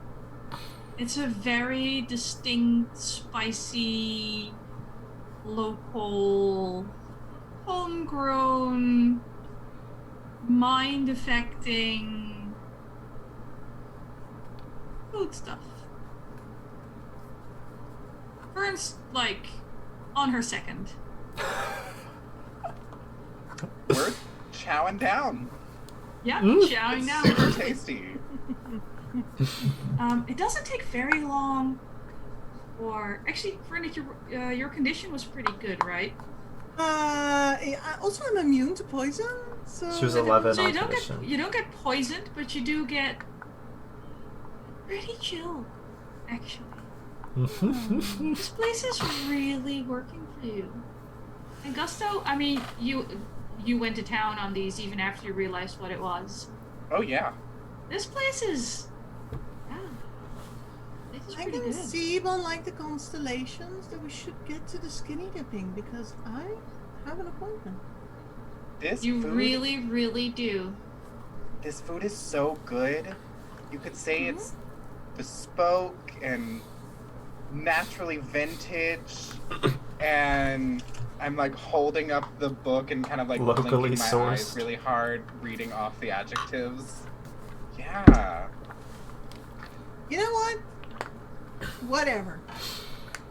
It's a very distinct, spicy, local, homegrown, mind-affecting food stuff. Fern's, like, on her second.
We're chowing down.
Yeah, chowing down.
Super tasty.
It doesn't take very long. Actually, Fern, your condition was pretty good, right?
Also, I'm immune to poison, so.
She was 11
So
on
you don't
condition.
get poisoned, but you do get pretty chill, actually. This place is really working for you. And Gusto, I mean, you went to town on these even after you realized what it was.
Oh yeah.
This place is, this is
I
pretty
can
good.
see on like the constellations that we should get to the skinny dipping because I have an appointment.
You really, really do.
This food is so good. You could say it's bespoke and naturally vintage, and I'm like holding up the book and kind of like
Locally
blinking my
sourced.
eyes really hard, reading off the adjectives. Yeah.
You know what? Whatever.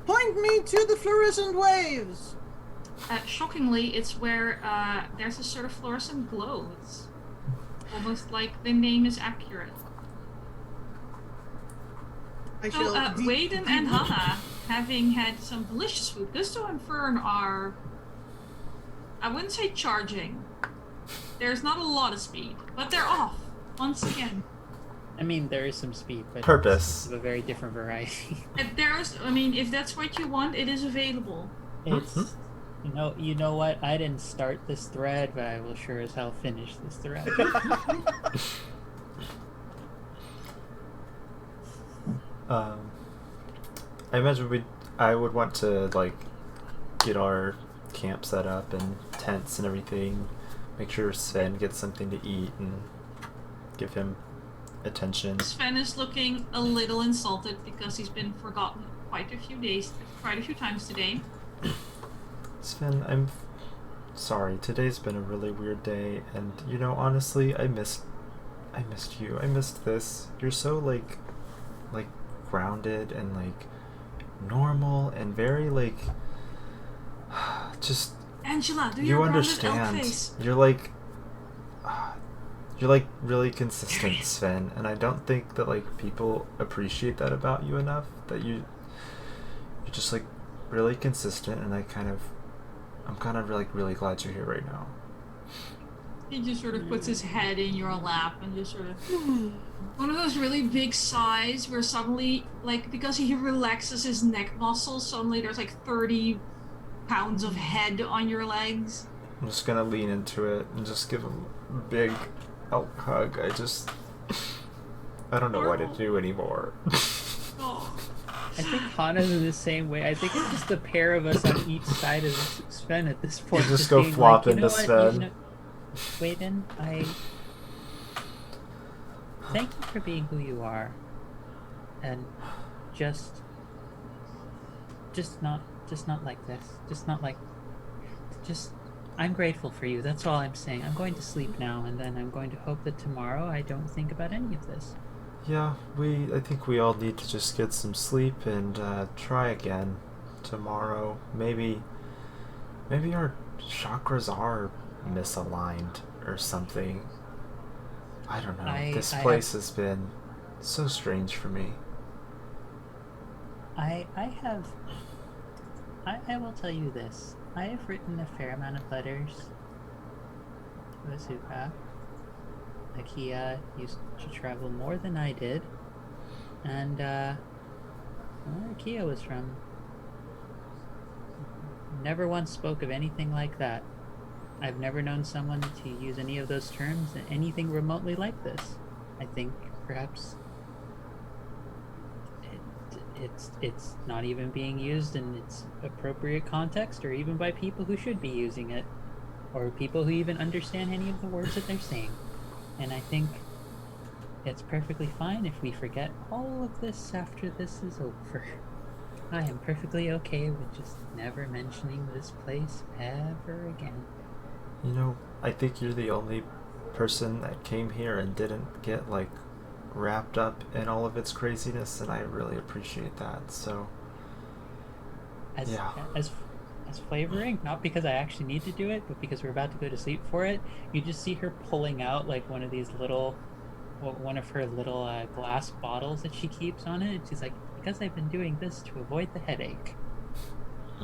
Point me to the fluorescent waves.
Shockingly, it's where there's a sort of fluorescent glow. It's almost like the name is accurate. So, Waden and Hannah, having had some delicious food, Gusto and Fern are, I wouldn't say charging. There's not a lot of speed, but they're off, once again.
I mean, there is some speed, but
Purpose.
it's of a very different variety.
If that's what you want, it is available.
It's, you know what? I didn't start this thread, but I will sure as hell finish this thread.
I imagine I would want to like get our camp set up and tents and everything. Make sure Sven gets something to eat and give him attention.
Sven is looking a little insulted because he's been forgotten quite a few times today.
Sven, I'm sorry. Today's been a really weird day, and honestly, I missed you. I missed this. You're so like grounded and like normal and very like just
Angela, do
you
your
understand.
grounded elk face.
You're like really consistent, Sven, and I don't think that like people appreciate that about you enough. That you're just like really consistent, and I'm kind of really glad you're here right now.
He just sort of puts his head in your lap and just sort of one of those really big sighs where suddenly, like, because he relaxes his neck muscles, suddenly there's like 30 pounds of head on your legs.
I'm just gonna lean into it and just give him a big elk hug. I don't know what to do anymore.
Oh.
I think Hana's in the same way. I think it's just the pair of us on each side of Sven at this point.
You just go
being
flop
like, you
into
know what,
Sven.
Waden, I thank you for being who you are, and just not like this. I'm grateful for you. That's all I'm saying. I'm going to sleep now, and then I'm going to hope that tomorrow I don't think about any of this.
Yeah, I think we all need to just get some sleep and try again tomorrow. Maybe our chakras are misaligned or something. I don't know. This place has been so strange for me.
I will tell you this. I have written a fair amount of letters to Asuka. Akia used to travel more than I did. And, where Akia was from never once spoke of anything like that. I've never known someone to use any of those terms in anything remotely like this. I think perhaps it's not even being used in its appropriate context, or even by people who should be using it, or people who even understand any of the words that they're saying. And I think it's perfectly fine if we forget all of this after this is over. I am perfectly okay with just never mentioning this place ever again.
You know, I think you're the only person that came here and didn't get, like, wrapped up in all of its craziness, and I really appreciate that. So
As
as
flavoring, not because I actually need to do it, but because we're about to go to sleep for it, you just see her pulling out like one of her little glass bottles that she keeps on it, and she's like, because I've been doing this to avoid the headache.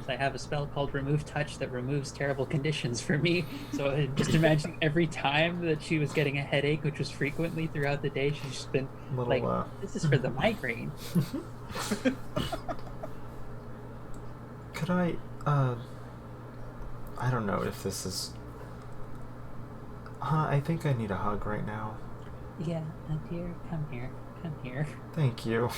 I have a spell called Remove Touch that removes terrible conditions for me. So just imagine every time that she was getting a headache, which was frequently throughout the day, she's just been this is for the migraine.
Could I don't know if this is... I think I need a hug right now.
Yeah, dear, come here.
Thank you.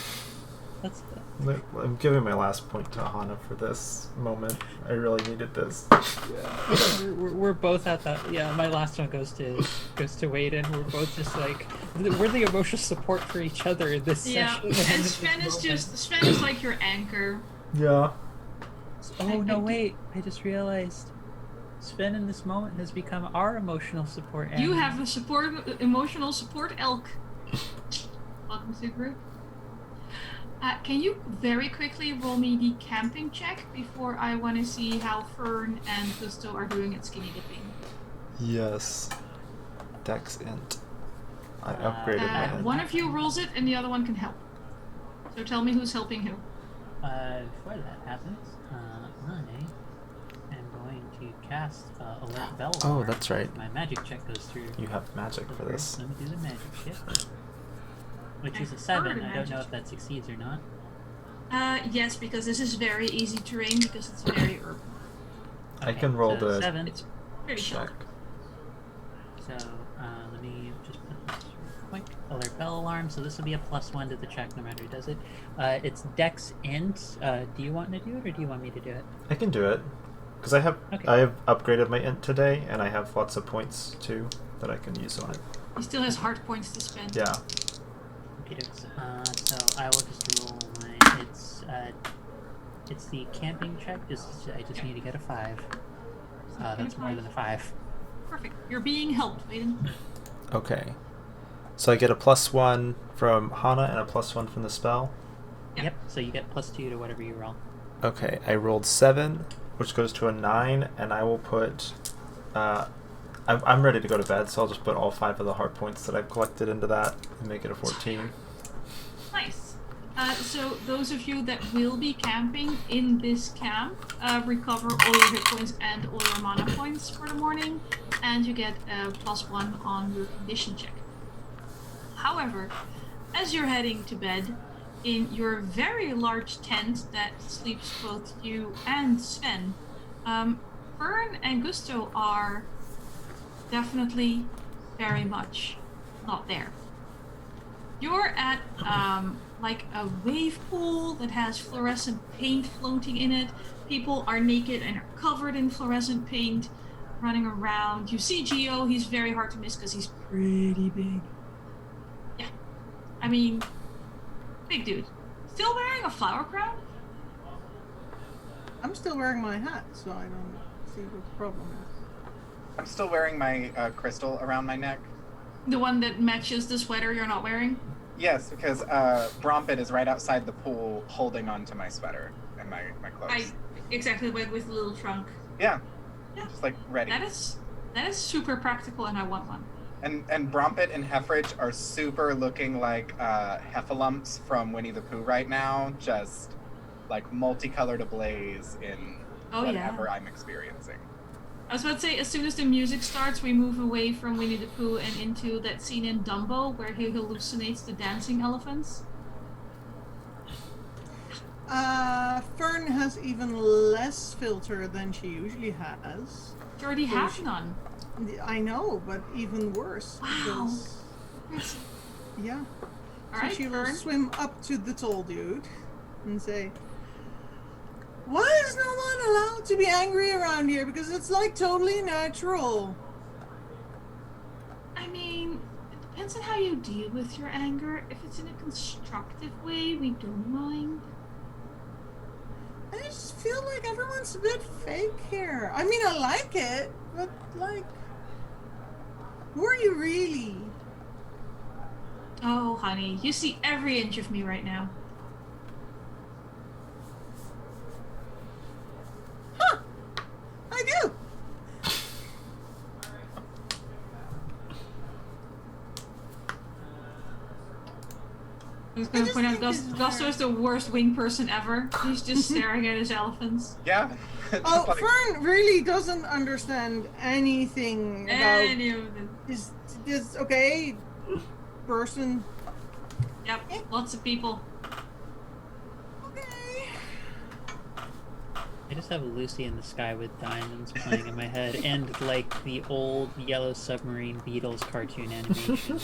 I'm giving my last point to Hana for this moment. I really needed this.
Yeah. We're both at that. Yeah, my last one goes to Wade, and we're both just like, we're the emotional support for each other in this session.
And Sven is like your anchor.
Yeah.
Oh no, wait! I just realized Sven in this moment has become our emotional support.
You have the emotional support elk. Welcome to the group. Can you very quickly roll me the camping check before I want to see how Fern and Gusto are doing at skinny dipping?
Yes. Dex int. I upgraded my int.
One of you rolls it and the other one can help. So tell me who's helping who.
Before that happens, I am going to cast Alert Bell.
Oh, that's right.
My magic check goes through.
You have magic for this.
Let me do the magic shit. Which is a 7. I don't know if that succeeds or not.
Yes, because this is very easy terrain because it's very urban.
Okay,
I can roll
so
the
7.
It's pretty
check.
So let me just put this real quick. Alert bell alarm. So this will be a +1 to the check no matter who does it. It's Dex int. Do you want to do it or do you want me to do it?
I can do it because I have upgraded my int today, and I have lots of points too that I can use on it.
He still has hard points to spend.
Yeah.
So I will just roll my. It's the camping check. I just need to get a 5. That's more than a 5.
Perfect. You're being helped, Aiden.
Okay. So I get a +1 from Hana and a +1 from the spell?
Yep. So you get +2 to whatever you roll.
Okay, I rolled 7, which goes to a 9, and I will put... I'm ready to go to bed, so I'll just put all 5 of the heart points that I've collected into that and make it a 14.
Nice. So those of you that will be camping in this camp, recover all your hit points and all your mana points for the morning, and you get a +1 on your condition check. However, as you're heading to bed in your very large tent that sleeps both you and Sven, Fern and Gusto are definitely very much not there. You're at like a wave pool that has fluorescent paint floating in it. People are naked and are covered in fluorescent paint running around. You see Geo, he's very hard to miss because he's pretty big. Yeah. I mean, big dude. Still wearing a flower crown?
I'm still wearing my hat, so I don't see what the problem is.
I'm still wearing my crystal around my neck.
The one that matches the sweater you're not wearing?
Yes, because Brompet is right outside the pool holding onto my sweater and my clothes.
Exactly, with the little trunk.
Yeah.
Yeah.
Just like ready.
That is super practical and I want one.
And Brompet and Heffridge are super looking like heffalumps from Winnie the Pooh right now, just like multicolored ablaze in whatever I'm experiencing.
I was about to say, as soon as the music starts, we move away from Winnie the Pooh and into that scene in Dumbo where he hallucinates the dancing elephants.
Fern has even less filter than she usually has.
You already have none.
I know, but even worse.
Wow.
Because, yeah.
All
so
right,
she will
Fern.
swim up to the tall dude and say, "Why is no one allowed to be angry around here? Because it's like totally natural."
I mean, it depends on how you deal with your anger. If it's in a constructive way, we don't mind.
I just feel like everyone's a bit fake here. I mean, I like it, but like, who are you really?
Oh, honey, you see every inch of me right now.
Huh? I do.
I was going to point out Gusto is the worst wing person ever. He's just staring at his elephants.
Yeah.
Oh,
Like,
Fern really doesn't understand anything about
Any of them.
this okay person.
Yep, lots of people.
Okay.
I just have Lucy in the Sky with Diamonds playing in my head, and like the old Yellow Submarine Beatles cartoon animation.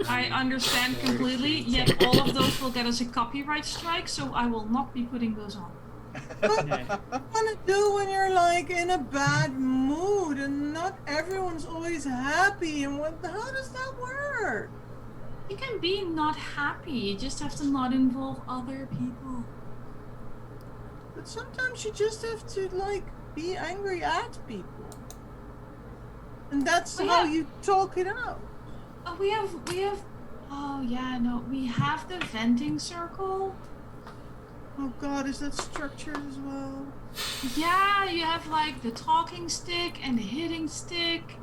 I understand completely, yet all of those will get us a copyright strike, so I will not be putting those on.
What do you want to do when you're like in a bad mood and not everyone's always happy? And how does that work?
You can be not happy, you just have to not involve other people.
But sometimes you just have to like be angry at people, and that's how you talk it out.
Oh, we have. Oh yeah, no, we have the venting circle.
Oh God, is that structured as well?
Yeah, you have like the talking stick and the hitting stick.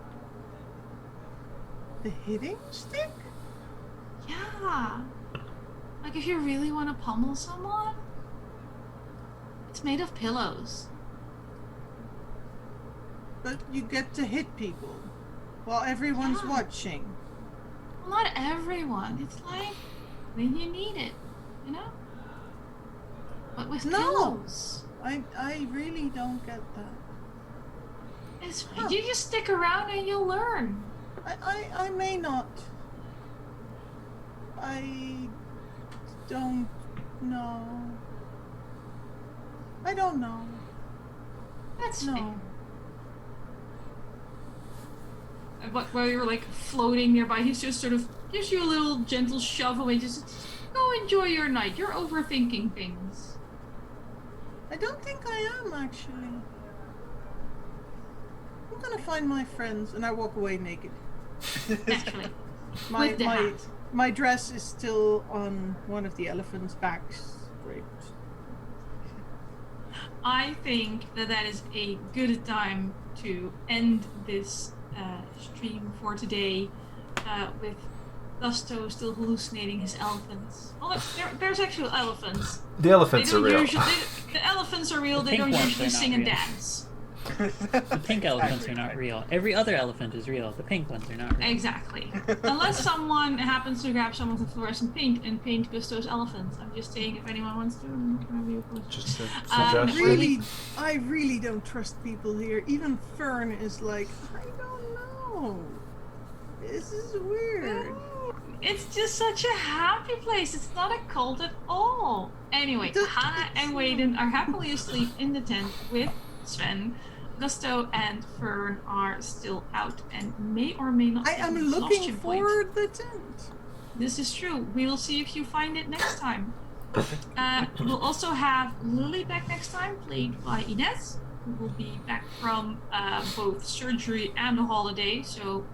The hitting stick?
Yeah. Like if you really want to pummel someone, it's made of pillows.
But you get to hit people while everyone's watching.
Well, not everyone. It's like when you need it, you know? But with pillows.
I really don't get that.
It's fine. You just stick around and you'll learn.
I may not. I don't know. I don't know.
That's
no.
fair. But while you're like floating nearby, he's just sort of gives you a little gentle shove away. Just go enjoy your night. You're overthinking things.
I don't think I am actually. I'm gonna find my friends, and I walk away naked.
Naturally, with the hat.
My dress is still on one of the elephants' backs draped.
I think that is a good time to end this stream for today with Gusto still hallucinating his elephants. Well, there's actual elephants.
The elephants are real.
The elephants are real. They don't usually sing and dance.
The pink elephants are not real. Every other elephant is real. The pink ones are not real.
Exactly. Unless someone happens to grab someone with fluorescent paint and paint Gusto's elephants. I'm just saying if anyone wants to, I'm not going to be opposed.
Just a suggestion.
I really don't trust people here. Even Fern is like, I don't know. This is weird.
It's just such a happy place. It's not a cult at all. Anyway, Hannah and Waden are happily asleep in the tent with Sven. Gusto and Fern are still out and may or may not.
I am looking for the tent.
This is true. We will see if you find it next time. We'll also have Lily back next time, played by Ines, who will be back from both surgery and a holiday, so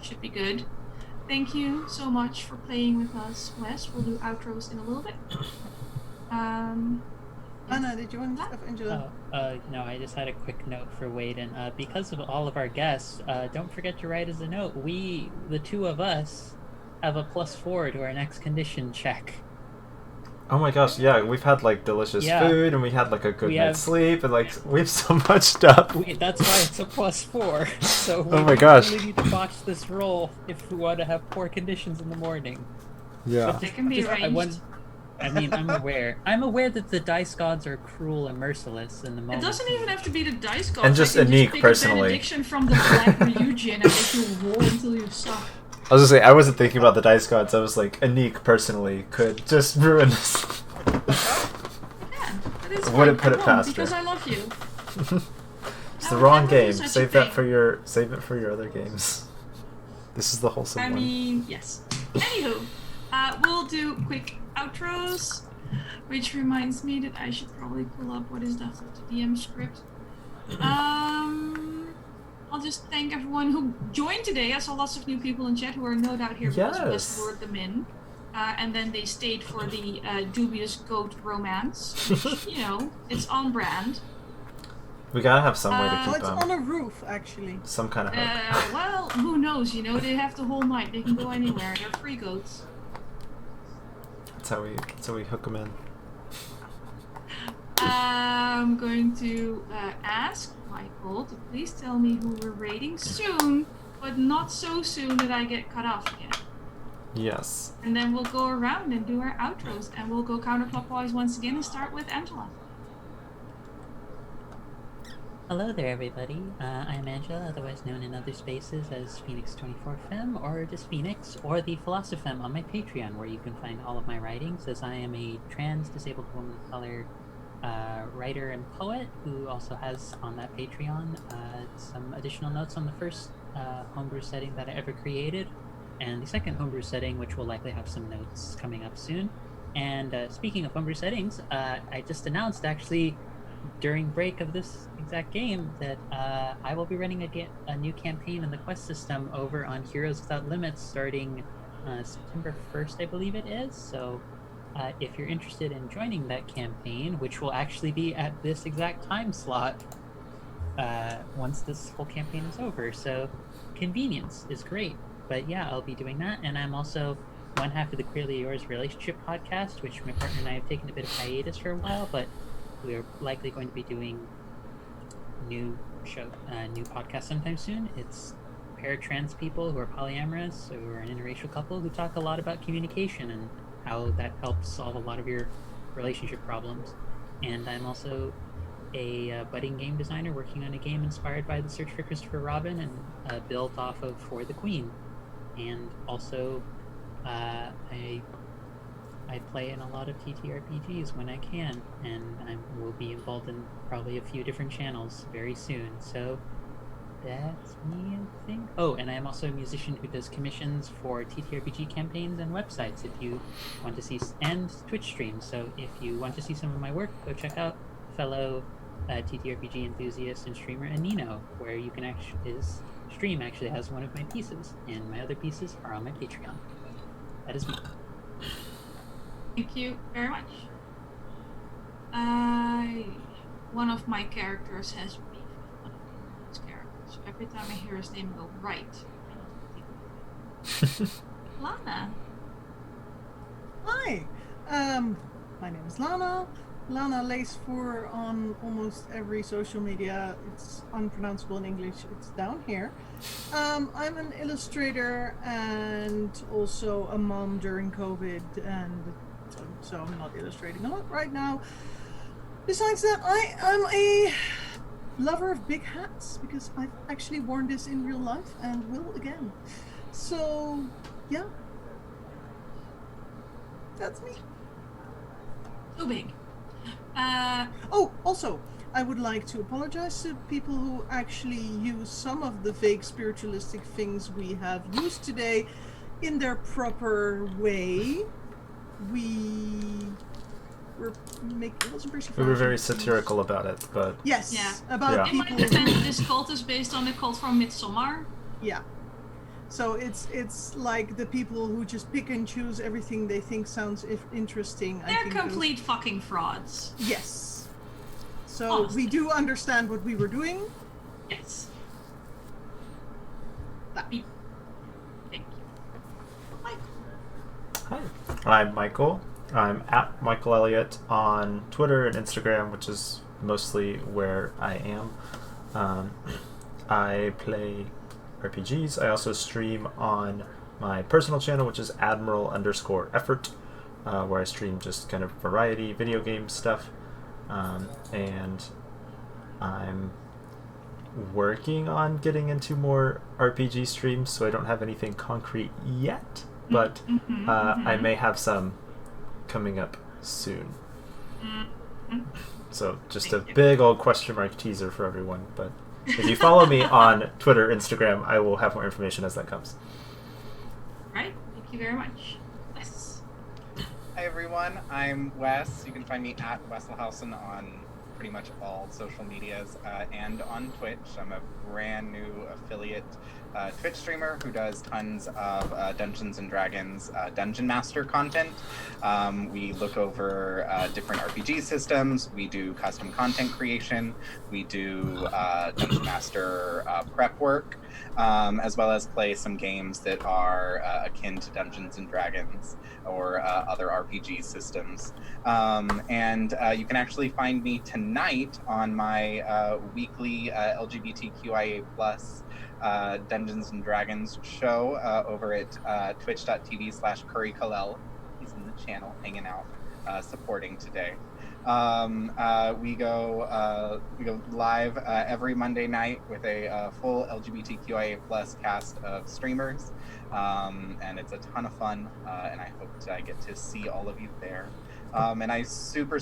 should be good. Thank you so much for playing with us, Wes. We'll do outros in a little bit.
Anna, did you want Angela?
No, I just had a quick note for Waden. Because of all of our guests, don't forget to write us a note. We, the two of us, have a +4 to our next condition check.
Oh my gosh, yeah, we've had like delicious food and we had like a good night's sleep and like we have so much stuff.
That's why it's a +4. So we
oh my gosh.
really need to botch this roll if we want to have poor conditions in the morning.
Yeah.
They can be arranged.
I'm aware. I'm aware that the dice gods are cruel and merciless in the moment.
It doesn't even have to be the dice gods.
And just Anik personally.
A benediction from the Black Ryuutama and make you roll until you suck.
I was gonna say, I wasn't thinking about the dice gods. I was like, Anik personally could just ruin this.
Yeah, that is
wouldn't put it past her.
Because I love you.
It's the wrong game. Save it for your other games. This is the wholesome one.
I mean, yes. Anywho, we'll do quick outros, which reminds me that I should probably pull up what is the DM script. I'll just thank everyone who joined today. I saw lots of new people in chat who are no doubt here because we just lured them in. And then they stayed for the dubious goat romance. Which, you know, it's on brand.
We gotta have some way to keep
it's on a roof, actually.
Some kind of hook.
Well, who knows? You know, they have the whole night. They can go anywhere. They're free goats.
That's how we hook them in.
I'm going to ask Michael to please tell me who we're rating soon, but not so soon that I get cut off again.
Yes.
And then we'll go around and do our outros, and we'll go counterclockwise once again and start with Angela.
Hello there, everybody. I'm Angela, otherwise known in other spaces as Phoenix24Fem, or just Phoenix, or the Philosopheme on my Patreon, where you can find all of my writings, as I am a trans disabled woman of color writer and poet who also has on that Patreon some additional notes on the first homebrew setting that I ever created, and the second homebrew setting, which will likely have some notes coming up soon. And speaking of homebrew settings, I just announced actually during break of this exact game that I will be running a new campaign in the quest system over on Heroes Without Limits starting September 1st, I believe it is. So if you're interested in joining that campaign, which will actually be at this exact time slot once this whole campaign is over. So convenience is great. But yeah, I'll be doing that. And I'm also one half of the Queerly Yours relationship podcast, which my partner and I have taken a bit of hiatus for a while, but we're likely going to be doing new podcast sometime soon. It's a pair of trans people who are polyamorous, who are an interracial couple who talk a lot about communication and how that helps solve a lot of your relationship problems. And I'm also a budding game designer working on a game inspired by The Search for Christopher Robin and built off of For the Queen. And also I play in a lot of TTRPGs when I can, and I will be involved in probably a few different channels very soon. So that's me, I think. Oh, and I am also a musician who does commissions for TTRPG campaigns and websites if you want to see, and Twitch streams. So if you want to see some of my work, go check out fellow TTRPG enthusiast and streamer Anino, where you can his stream actually has one of my pieces, and my other pieces are on my Patreon. That is me.
Thank you very much. One of my characters has beef with one of his characters. So every time I hear his name go right, I need to think. Lana.
Hi. My name is Lana. Lana Lacefour on almost every social media. It's unpronounceable in English. It's down here. I'm an illustrator and also a mom during COVID, and so I'm not illustrating a lot right now. Besides that, I am a lover of big hats because I've actually worn this in real life and will again. So, yeah. That's me.
So big.
Also, I would like to apologize to people who actually use some of the vague spiritualistic things we have used today in their proper way. We were very
satirical about it, but
yes,
yeah.
About
in
people.
my defense, this cult is based on the cult from Midsommar.
Yeah. So it's like the people who just pick and choose everything they think sounds interesting.
They're complete fucking frauds.
Yes. So we do understand what we were doing.
Yes. Thank you. Michael.
Hi, I'm Michael. I'm at Michael Elliott on Twitter and Instagram, which is mostly where I am. I play RPGs. I also stream on my personal channel, which is Admiral_effort, where I stream just kind of variety video game stuff. And I'm working on getting into more RPG streams, so I don't have anything concrete yet, but I may have some coming up soon. So just a big old question mark teaser for everyone, but if you follow me on Twitter, Instagram, I will have more information as that comes.
Right. Thank you very much. Wes.
Hi everyone, I'm Wes. You can find me at Wesselhausen on pretty much all social medias and on Twitch. I'm a brand new affiliate Twitch streamer who does tons of Dungeons and Dragons Dungeon Master content. We look over different RPG systems. We do custom content creation. We do Dungeon Master prep work, as well as play some games that are akin to Dungeons and Dragons or other RPG systems. And you can actually find me tonight on my weekly LGBTQIA+ Dungeons and Dragons show over at twitch.tv/CurryKalel. He's in the channel hanging out, supporting today. We go live every Monday night with a full LGBTQIA+ cast of streamers, and it's a ton of fun, and I hope I get to see all of you there. And I super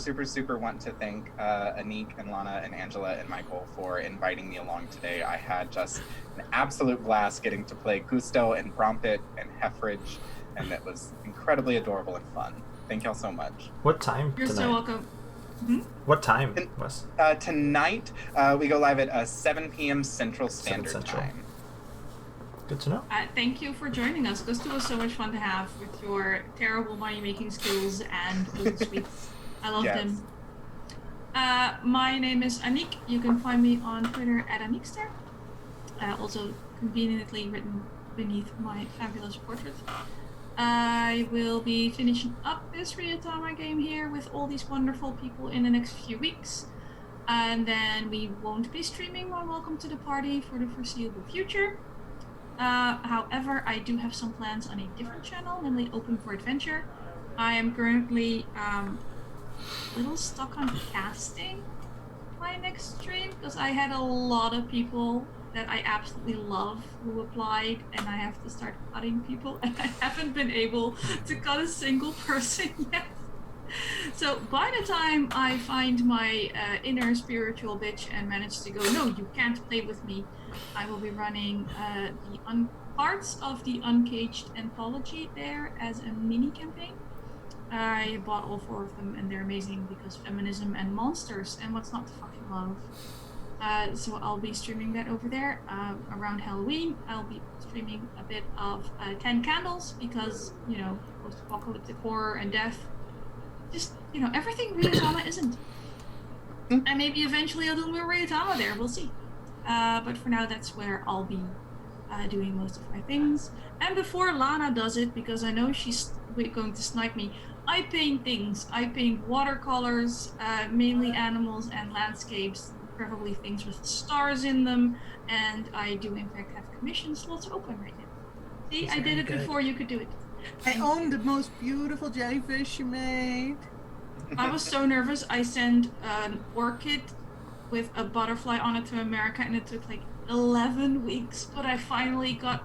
want to thank Anik and Lana and Angela and Michael for inviting me along today. I had just an absolute blast getting to play Gusto and Brompet and Heffridge, and it was incredibly adorable and fun. Thank y'all so much.
What time
You're
tonight?
so welcome.
What time, Wes?
Tonight, we go live at 7 p.m. Central
7
Standard
Central.
Time.
Good to know.
Thank you for joining us. Gusto was so much fun to have with your terrible money-making skills and old sweets. I loved
Yes.
him. My name is Anik. You can find me on Twitter at Anikster. Also conveniently written beneath my fabulous portrait. I will be finishing up this Ryuutama game here with all these wonderful people in the next few weeks. And then we won't be streaming on Welcome to the Party for the foreseeable future. However, I do have some plans on a different channel, namely Open for Adventure. I am currently a little stuck on casting my next stream because I had a lot of people that I absolutely love who applied, and I have to start cutting people, and I haven't been able to cut a single person yet. So by the time I find my inner spiritual bitch and manage to go, no, you can't play with me, I will be running parts of the Uncaged anthology there as a mini campaign. I bought all 4 of them, and they're amazing because feminism and monsters, and what's not to fucking love. So I'll be streaming that over there. Around Halloween, I'll be streaming a bit of 10 Candles because, you know, post-apocalyptic horror and death. Just, you know, everything Ryuutama isn't. And maybe eventually I'll do more Ryuutama there, we'll see. But for now, that's where I'll be doing most of my things. And before Lana does it, because I know she's going to snipe me, I paint things. I paint watercolors, mainly animals and landscapes, preferably things with stars in them, and I do in fact have commission slots open right now. See, I did it before you could do it.
I own the most beautiful jellyfish you made.
I was so nervous. I sent an orchid with a butterfly on it to America, and it took like 11 weeks, but I finally got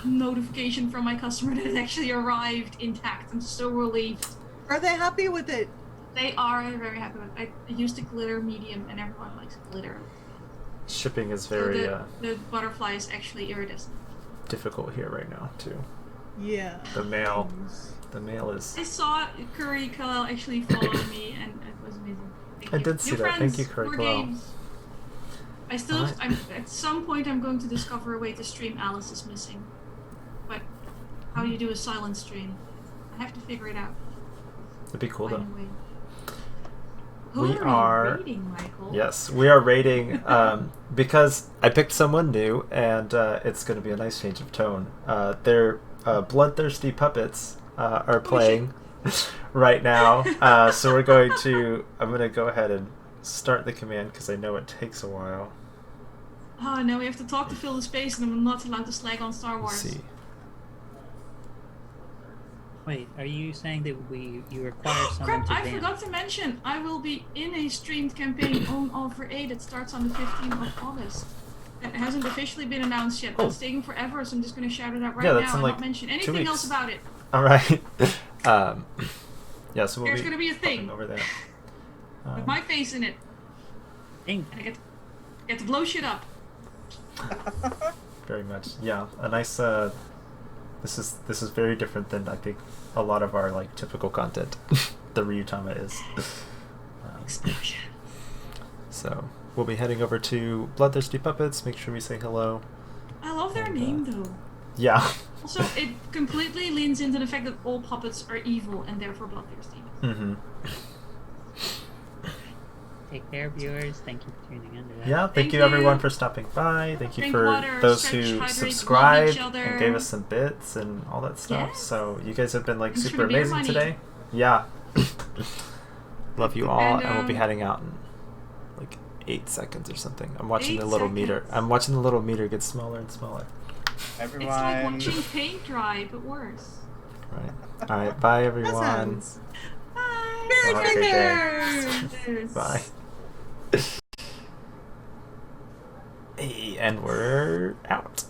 notification from my customer that it actually arrived intact. I'm so relieved.
Are they happy with it?
They are very happy with it. I used a glitter medium, and everyone likes glitter.
Shipping is very
So the butterfly is actually iridescent.
difficult here right now too.
Yeah.
The mail is.
I saw Curry Kalel actually follow me, and it was amazing. Thank
I
you.
did see
New
that.
friends,
Thank you, Curry
more
Kalel.
games. I still,
Alright.
at some point, I'm going to discover a way to stream Alice is Missing. But how do you do a silent stream? I have to figure it out.
It'd be cool
Find
though.
a way. Who
we
are
are.
you raiding, Michael?
Yes, we are raiding because I picked someone new, and it's going to be a nice change of tone. Their bloodthirsty puppets are playing right now, so we're going to. I'm going to go ahead and start the command because I know it takes a while.
Oh no, we have to talk to fill the space, and I'm not allowed to slag on Star Wars.
Let's see.
Wait, are you saying that you require someone
Crap!
to
I
ban?
forgot to mention, I will be in a streamed campaign on All for A that starts on the 15th of August. It hasn't officially been announced yet, but it's taking forever, so I'm just going to shout it out right
Yeah,
now
that's
and
in, like,
not mention
2
anything
weeks.
else about it.
All right. Yeah, so we'll
There's going to be a
popping
thing
over there.
with my face in it,
Dang.
and I get to blow shit up.
Very much, yeah. A nice. This is very different than I think a lot of our like typical content. The Ryuutama is.
Explosion.
So we'll be heading over to Bloodthirsty Puppets. Make sure we say hello.
I love their
And,
name though.
Yeah.
Also, it completely leans into the fact that all puppets are evil and therefore bloodthirsty.
Mm-hmm.
Take care, viewers. Thank you for tuning in to that.
Yeah. Thank
Thank
you everyone
you.
for stopping by. Thank you
Drink
for
water,
those
stretch,
who
hydrate, love
subscribed
each other.
and gave us some bits and all that stuff.
Yes.
So you guys have been like
Thanks for
super
the beer
amazing
money.
today. Yeah. Love you all,
And,
and we'll be heading out in like 8 seconds or something. I'm watching
8
the little meter.
seconds.
I'm watching the little meter get smaller and smaller.
Everyone.
It's like watching paint dry, but worse.
Right. All right. Bye,
That
everyone.
sounds.
Bye.
Have a great day.
Yes.
Bye. Hey, and we're out.